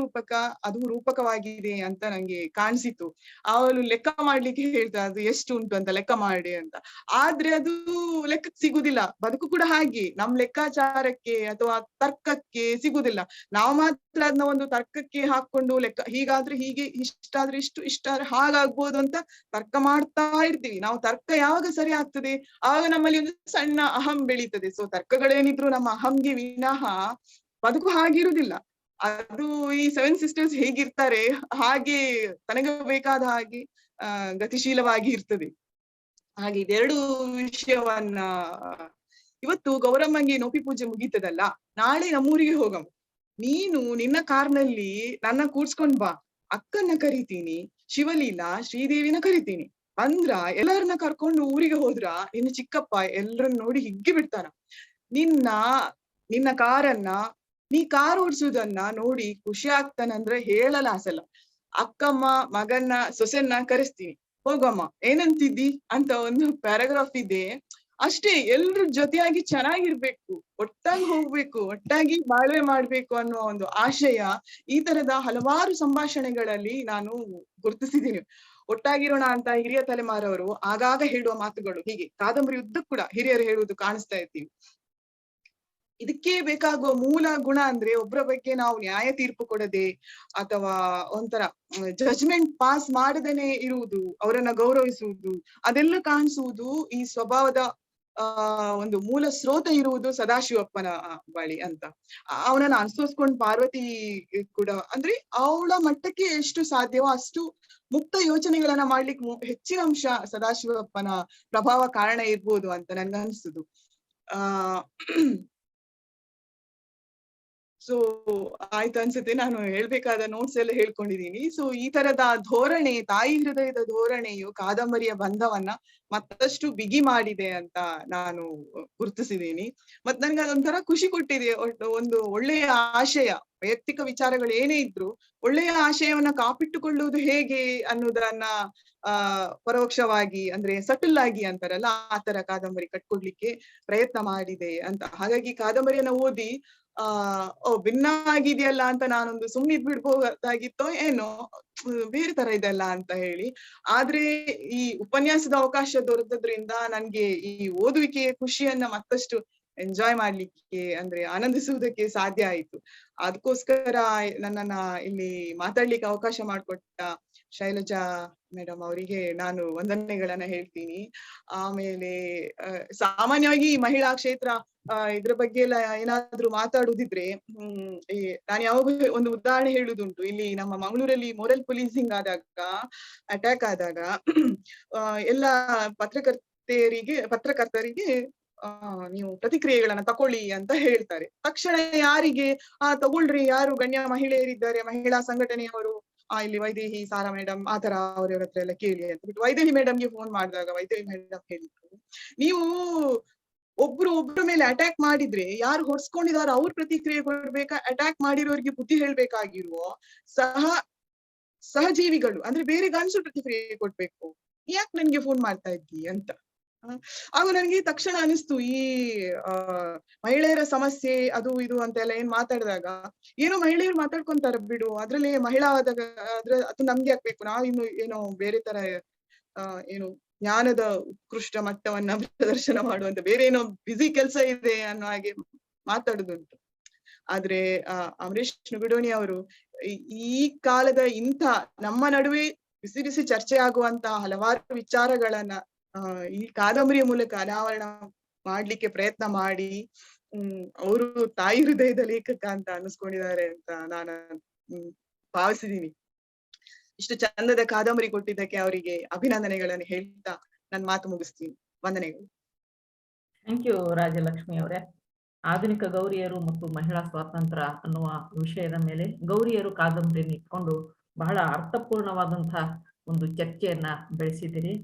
ಅದು ರೂಪಕವಾಗಿದೆ ಅಂತ ನಂಗೆ ಕಾಣಿಸಿತು. ಅವಳು ಲೆಕ್ಕ ಮಾಡ್ಲಿಕ್ಕೆ ಹೇಳ್ತಾ ಅದು ಎಷ್ಟು ಉಂಟು ಅಂತ ಲೆಕ್ಕ ಮಾಡಿ ಅಂತ. ಆದ್ರೆ ಅದು ಲೆಕ್ಕಕ್ಕೆ ಸಿಗುದಿಲ್ಲ. ಬದುಕು ಕೂಡ ಹಾಗೆ ನಮ್ ಲೆಕ್ಕಾಚಾರಕ್ಕೆ ಅಥವಾ ತರ್ಕಕ್ಕೆ ಸಿಗುದಿಲ್ಲ. ನಾವು ಮಾತ್ರ ಅದನ್ನ ಒಂದು ತರ್ಕಕ್ಕೆ ಹಾಕೊಂಡು ಲೆಕ್ಕ ಹೀಗಾದ್ರೆ ಹೀಗೆ, ಇಷ್ಟಾದ್ರೆ ಇಷ್ಟು, ಇಷ್ಟಾದ್ರೆ ಹಾಗಾಗ್ಬೋದು ಅಂತ ತರ್ಕ ಮಾಡ್ತಾ ಇರ್ತೀವಿ. ನಾವು ತರ್ಕ ಯಾವಾಗ ಸರಿ ಆಗ್ತದೆ ಆವಾಗ ನಮ್ಮಲ್ಲಿ ಒಂದು ಸಣ್ಣ ಅಹಂ ಬೆಳೀತದೆ. ಸೊ ತರ್ಕಗಳೇನಿದ್ರು ನಮ್ಮ ಅಹಂಗೆ ವಿನಃ ಬದುಕು ಹಾಗಿರುದಿಲ್ಲ. ಅದು ಈ 7 ಸಿಸ್ಟರ್ಸ್ ಹೇಗಿರ್ತಾರೆ ಹಾಗೆ ತನಗೆ ಬೇಕಾದ ಹಾಗೆ ಗತಿಶೀಲವಾಗಿ ಇರ್ತದೆ. ಹಾಗೆ ಇದೆರಡು ವಿಷಯವನ್ನ ಇವತ್ತು ಗೌರಮ್ಮಂಗೆ ನೋಪಿ ಪೂಜೆ ಮುಗೀತದಲ್ಲ, ನಾಳೆ ನಮ್ಮೂರಿಗೆ ಹೋಗಮ್ಮ. ನೀನು ನಿನ್ನ ಕಾರ್ನಲ್ಲಿ ನನ್ನ ಕೂಡ್ಸ್ಕೊಂಡ್ ಬಾ. ಅಕ್ಕನ್ನ ಕರಿತೀನಿ, ಶಿವಲೀಲಾ ಶ್ರೀದೇವಿನ ಕರಿತೀನಿ. ಬಂದ್ರ ಎಲ್ಲರನ್ನ ಕರ್ಕೊಂಡು ಊರಿಗೆ ಹೋದ್ರ ನಿನ್ನ ಚಿಕ್ಕಪ್ಪ ಎಲ್ಲರನ್ನ ನೋಡಿ ಹಿಗ್ಗಿ ಬಿಡ್ತಾನ. ನಿನ್ನ ಕಾರನ್ನ ನೀ ಕಾರ್ ಓಡಿಸುದನ್ನ ನೋಡಿ ಖುಷಿ ಆಗ್ತಾನಂದ್ರೆ ಹೇಳಲಾಸಲ್ಲ. ಅಕ್ಕಮ್ಮ ಮಗನ್ನ ಸೊಸೆನ್ನ ಕರೆಸ್ತೀನಿ, ಹೋಗಮ್ಮ ಏನಂತಿದ್ದಿ ಅಂತ ಒಂದು ಪ್ಯಾರಾಗ್ರಾಫ್ ಇದೆ. ಅಷ್ಟೇ, ಎಲ್ರ ಜೊತೆಯಾಗಿ ಚೆನ್ನಾಗಿರ್ಬೇಕು, ಒಟ್ಟಾಗಿ ಹೋಗ್ಬೇಕು, ಒಟ್ಟಾಗಿ ಬಾಳ್ವೆ ಮಾಡ್ಬೇಕು ಅನ್ನುವ ಒಂದು ಆಶಯ ಈ ತರದ ಹಲವಾರು ಸಂಭಾಷಣೆಗಳಲ್ಲಿ ನಾನು ಗುರುತಿಸಿದ್ದೀನಿ. ಒಟ್ಟಾಗಿರೋಣ ಅಂತ ಹಿರಿಯ ತಲೆಮಾರವರು ಆಗಾಗ ಹೇಳುವ ಮಾತುಗಳು ಹೀಗೆ ಕಾದಂಬರಿ ಉದ್ದಕ್ಕೂ ಕೂಡ ಹಿರಿಯರು ಹೇಳುವುದು ಕಾಣಿಸ್ತಾ ಇರ್ತೀವಿ. ಇದಕ್ಕೆ ಬೇಕಾಗುವ ಮೂಲ ಗುಣ ಅಂದ್ರೆ ಒಬ್ಬರ ಬಗ್ಗೆ ನಾವು ನ್ಯಾಯ ತೀರ್ಪು ಕೊಡದೆ ಅಥವಾ ಒಂಥರ ಜಜ್ಮೆಂಟ್ ಪಾಸ್ ಮಾಡದೇನೆ ಇರುವುದು, ಅವರನ್ನ ಗೌರವಿಸುವುದು, ಅದೆಲ್ಲ ಕಾಣಿಸುವುದು ಈ ಸ್ವಭಾವದ ಒಂದು ಮೂಲ ಸ್ರೋತ ಇರುವುದು ಸದಾಶಿವಪ್ಪನ ಬಳಿ ಅಂತ. ಅವನನ್ನ ಅನುಸರಿಸ್ಕೊಂಡು ಪಾರ್ವತಿ ಕೂಡ ಅಂದ್ರೆ ಅವಳ ಮಟ್ಟಕ್ಕೆ ಎಷ್ಟು ಸಾಧ್ಯವೋ ಅಷ್ಟು ಮುಕ್ತ ಯೋಚನೆಗಳನ್ನ ಮಾಡ್ಲಿಕ್ಕೆ ಹೆಚ್ಚಿನ ಅಂಶ ಸದಾಶಿವಪ್ಪನ ಪ್ರಭಾವ ಕಾರಣ ಇರ್ಬೋದು ಅಂತ ನನ್ಗನ್ಸುದು. ಸೊ ಆಯ್ತು ಅನ್ಸುತ್ತೆ, ನಾನು ಹೇಳ್ಬೇಕಾದ ನೋಟ್ಸ್ ಎಲ್ಲ ಹೇಳ್ಕೊಂಡಿದೀನಿ. ಸೊ ಈ ತರದ ಧೋರಣೆ, ತಾಯಿ ಹೃದಯದ ಧೋರಣೆಯು ಕಾದಂಬರಿಯ ಬಂಧವನ್ನ ಮತ್ತಷ್ಟು ಬಿಗಿ ಮಾಡಿದೆ ಅಂತ ನಾನು ಗುರುತಿಸಿದೀನಿ. ಮತ್ ನನ್ಗೆ ಅದೊಂಥರ ಖುಷಿ ಕೊಟ್ಟಿದೆ. ಒಂದು ಒಳ್ಳೆಯ ಆಶಯ, ವೈಯಕ್ತಿಕ ವಿಚಾರಗಳು ಏನೇ ಇದ್ರು ಒಳ್ಳೆಯ ಆಶಯವನ್ನ ಕಾಪಿಟ್ಟುಕೊಳ್ಳುವುದು ಹೇಗೆ ಅನ್ನೋದನ್ನ ಪರೋಕ್ಷವಾಗಿ ಅಂದ್ರೆ ಸಟಲ್ ಆಗಿ ಅಂತಾರಲ್ಲ ಆ ತರ ಕಾದಂಬರಿ ಕಟ್ಕೊಡ್ಲಿಕ್ಕೆ ಪ್ರಯತ್ನ ಮಾಡಿದೆ ಅಂತ. ಹಾಗಾಗಿ ಕಾದಂಬರಿಯನ್ನ ಓದಿ ಭಿನ್ನ ಆಗಿದೆಯಲ್ಲ ಅಂತ ನಾನೊಂದು ಸುಮ್ಮನಿದ್ ಬಿಡ್ಬೋದಾಗಿತ್ತೋ ಏನೋ, ಬೇರೆ ತರ ಇದೆಲ್ಲ ಅಂತ ಹೇಳಿ. ಆದ್ರೆ ಈ ಉಪನ್ಯಾಸದ ಅವಕಾಶ ದೊರೆತದ್ರಿಂದ ನನ್ಗೆ ಈ ಓದುವಿಕೆಯ ಖುಷಿಯನ್ನ ಮತ್ತಷ್ಟು ಎಂಜಾಯ್ ಮಾಡ್ಲಿಕ್ಕೆ ಅಂದ್ರೆ ಆನಂದಿಸುವುದಕ್ಕೆ ಸಾಧ್ಯ ಆಯ್ತು. ಅದಕ್ಕೋಸ್ಕರ ನನ್ನನ್ನ ಇಲ್ಲಿ ಮಾತಾಡ್ಲಿಕ್ಕೆ ಅವಕಾಶ ಮಾಡಿಕೊಟ್ಟ ಶೈಲಜಾ ಮೇಡಮ್ ಅವರಿಗೆ ನಾನು ವಂದನೆಗಳನ್ನ ಹೇಳ್ತೀನಿ. ಆಮೇಲೆ ಸಾಮಾನ್ಯವಾಗಿ ಮಹಿಳಾ ಕ್ಷೇತ್ರ ಇದ್ರ ಬಗ್ಗೆ ಎಲ್ಲ ಏನಾದ್ರು ಮಾತಾಡುದಿದ್ರೆ ನಾನು ಯಾವಾಗ ಒಂದು ಉದಾಹರಣೆ ಹೇಳುದುಂಟು. ಇಲ್ಲಿ ನಮ್ಮ ಮಂಗಳೂರಲ್ಲಿ ಮೊರಲ್ ಪೊಲೀಸಿಂಗ್ ಅಟ್ಯಾಕ್ ಆದಾಗ ಎಲ್ಲ ಪತ್ರಕರ್ತರಿಗೆ ನೀವು ಪ್ರತಿಕ್ರಿಯೆಗಳನ್ನ ತಕೊಳ್ಳಿ ಅಂತ ಹೇಳ್ತಾರೆ. ತಕ್ಷಣ ಯಾರಿಗೆ ತಗೊಳ್ರಿ, ಯಾರು ಗಣ್ಯ ಮಹಿಳೆಯರಿದ್ದಾರೆ, ಮಹಿಳಾ ಸಂಘಟನೆಯವರು, ಇಲ್ಲಿ ವೈದೇಹಿ ಸಾರಾ ಮೇಡಮ್ ಆತರ ಅವ್ರವ್ರ ಹತ್ರ ಎಲ್ಲ ಕೇಳಿ ಅಂತ ಬಿಟ್ಟು ವೈದೇಹಿ ಮೇಡಮ್ಗೆ ಫೋನ್ ಮಾಡಿದಾಗ ವೈದೇಹಿ ಮೇಡಮ್ ಹೇಳಿದ್ರು, ನೀವು ಒಬ್ರ ಮೇಲೆ ಅಟ್ಯಾಕ್ ಮಾಡಿದ್ರೆ ಯಾರು ಹೊಡ್ಸ್ಕೊಂಡಿದಾರೋ ಅವ್ರ ಪ್ರತಿಕ್ರಿಯೆ ಕೊಡ್ಬೇಕಾ, ಅಟ್ಯಾಕ್ ಮಾಡಿರೋರಿಗೆ ಬುದ್ಧಿ ಹೇಳ್ಬೇಕಾಗಿರುವ ಸಹಜೀವಿಗಳು ಅಂದ್ರೆ ಬೇರೆ ಗಂಡಸರು ಪ್ರತಿಕ್ರಿಯೆ ಕೊಡ್ಬೇಕು, ಯಾಕೆ ನನ್ಗೆ ಫೋನ್ ಮಾಡ್ತಾ ಇದ್ದಿ ಅಂತ. ಆಗ ನನ್ಗೆ ತಕ್ಷಣ ಅನಿಸ್ತು, ಈ ಮಹಿಳೆಯರ ಸಮಸ್ಯೆ ಅದು ಇದು ಅಂತೆಲ್ಲ ಏನ್ ಮಾತಾಡಿದಾಗ ಏನೋ ಮಹಿಳೆಯರು ಮಾತಾಡ್ಕೊಂತಾರ ಬಿಡು, ಅದ್ರಲ್ಲಿ ಮಹಿಳಾ ಆದಾಗ ಅದು ನಮ್ಗೆ ಆಗ್ಬೇಕು, ನಾವಿನ್ನು ಏನೋ ಬೇರೆ ತರ ಏನು ಜ್ಞಾನದ ಉತ್ಕೃಷ್ಟ ಮಟ್ಟವನ್ನ ಪ್ರದರ್ಶನ ಮಾಡುವಂತ ಬೇರೆ ಏನೋ ಬಿಸಿ ಕೆಲಸ ಇದೆ ಅನ್ನೋ ಹಾಗೆ ಮಾತಾಡುದುಂಟು. ಆದ್ರೆ ಅಮರೇಶ್ ನುಗುಡೋಣಿ ಅವರು ಈ ಕಾಲದ ಇಂಥ ನಮ್ಮ ನಡುವೆ ಬಿಸಿ ಬಿಸಿ ಚರ್ಚೆ ಆಗುವಂತ ಹಲವಾರು ವಿಚಾರಗಳನ್ನ ಈ ಕಾದಂಬರಿಯ ಮೂಲಕ ಅನಾವರಣ ಮಾಡ್ಲಿಕ್ಕೆ ಪ್ರಯತ್ನ ಮಾಡಿ ಅವರು ತಾಯಿ ಹೃದಯದ ಲೇಖಕ ಅಂತ ಅನಿಸ್ಕೊಂಡಿದ್ದಾರೆ ಅಂತ ನಾನು ಭಾವಿಸಿದೀನಿ. ಇಷ್ಟು ಚಂದದ ಕಾದಂಬರಿ ಕೊಟ್ಟಿದ್ದಕ್ಕೆ ಅವರಿಗೆ ಅಭಿನಂದನೆಗಳನ್ನು ಹೇಳ್ತಾ ನನ್ನ ಮಾತು ಮುಗಿಸ್ತೀನಿ. ವಂದನೆಗಳು. ಥ್ಯಾಂಕ್ ಯು ರಾಜಲಕ್ಷ್ಮಿ ಅವರೇ. ಆಧುನಿಕ ಗೌರಿಯರು ಮತ್ತು ಮಹಿಳಾ ಸ್ವಾತಂತ್ರ್ಯ ಅನ್ನುವ ವಿಷಯದ ಮೇಲೆ ಗೌರಿಯರು ಕಾದಂಬರಿಯನ್ನು ಇಟ್ಕೊಂಡು ಬಹಳ ಅರ್ಥಪೂರ್ಣವಾದಂತಹ ಒಂದು ಚರ್ಚೆಯನ್ನ ಬೆಳೆಸಿದಿರಿ.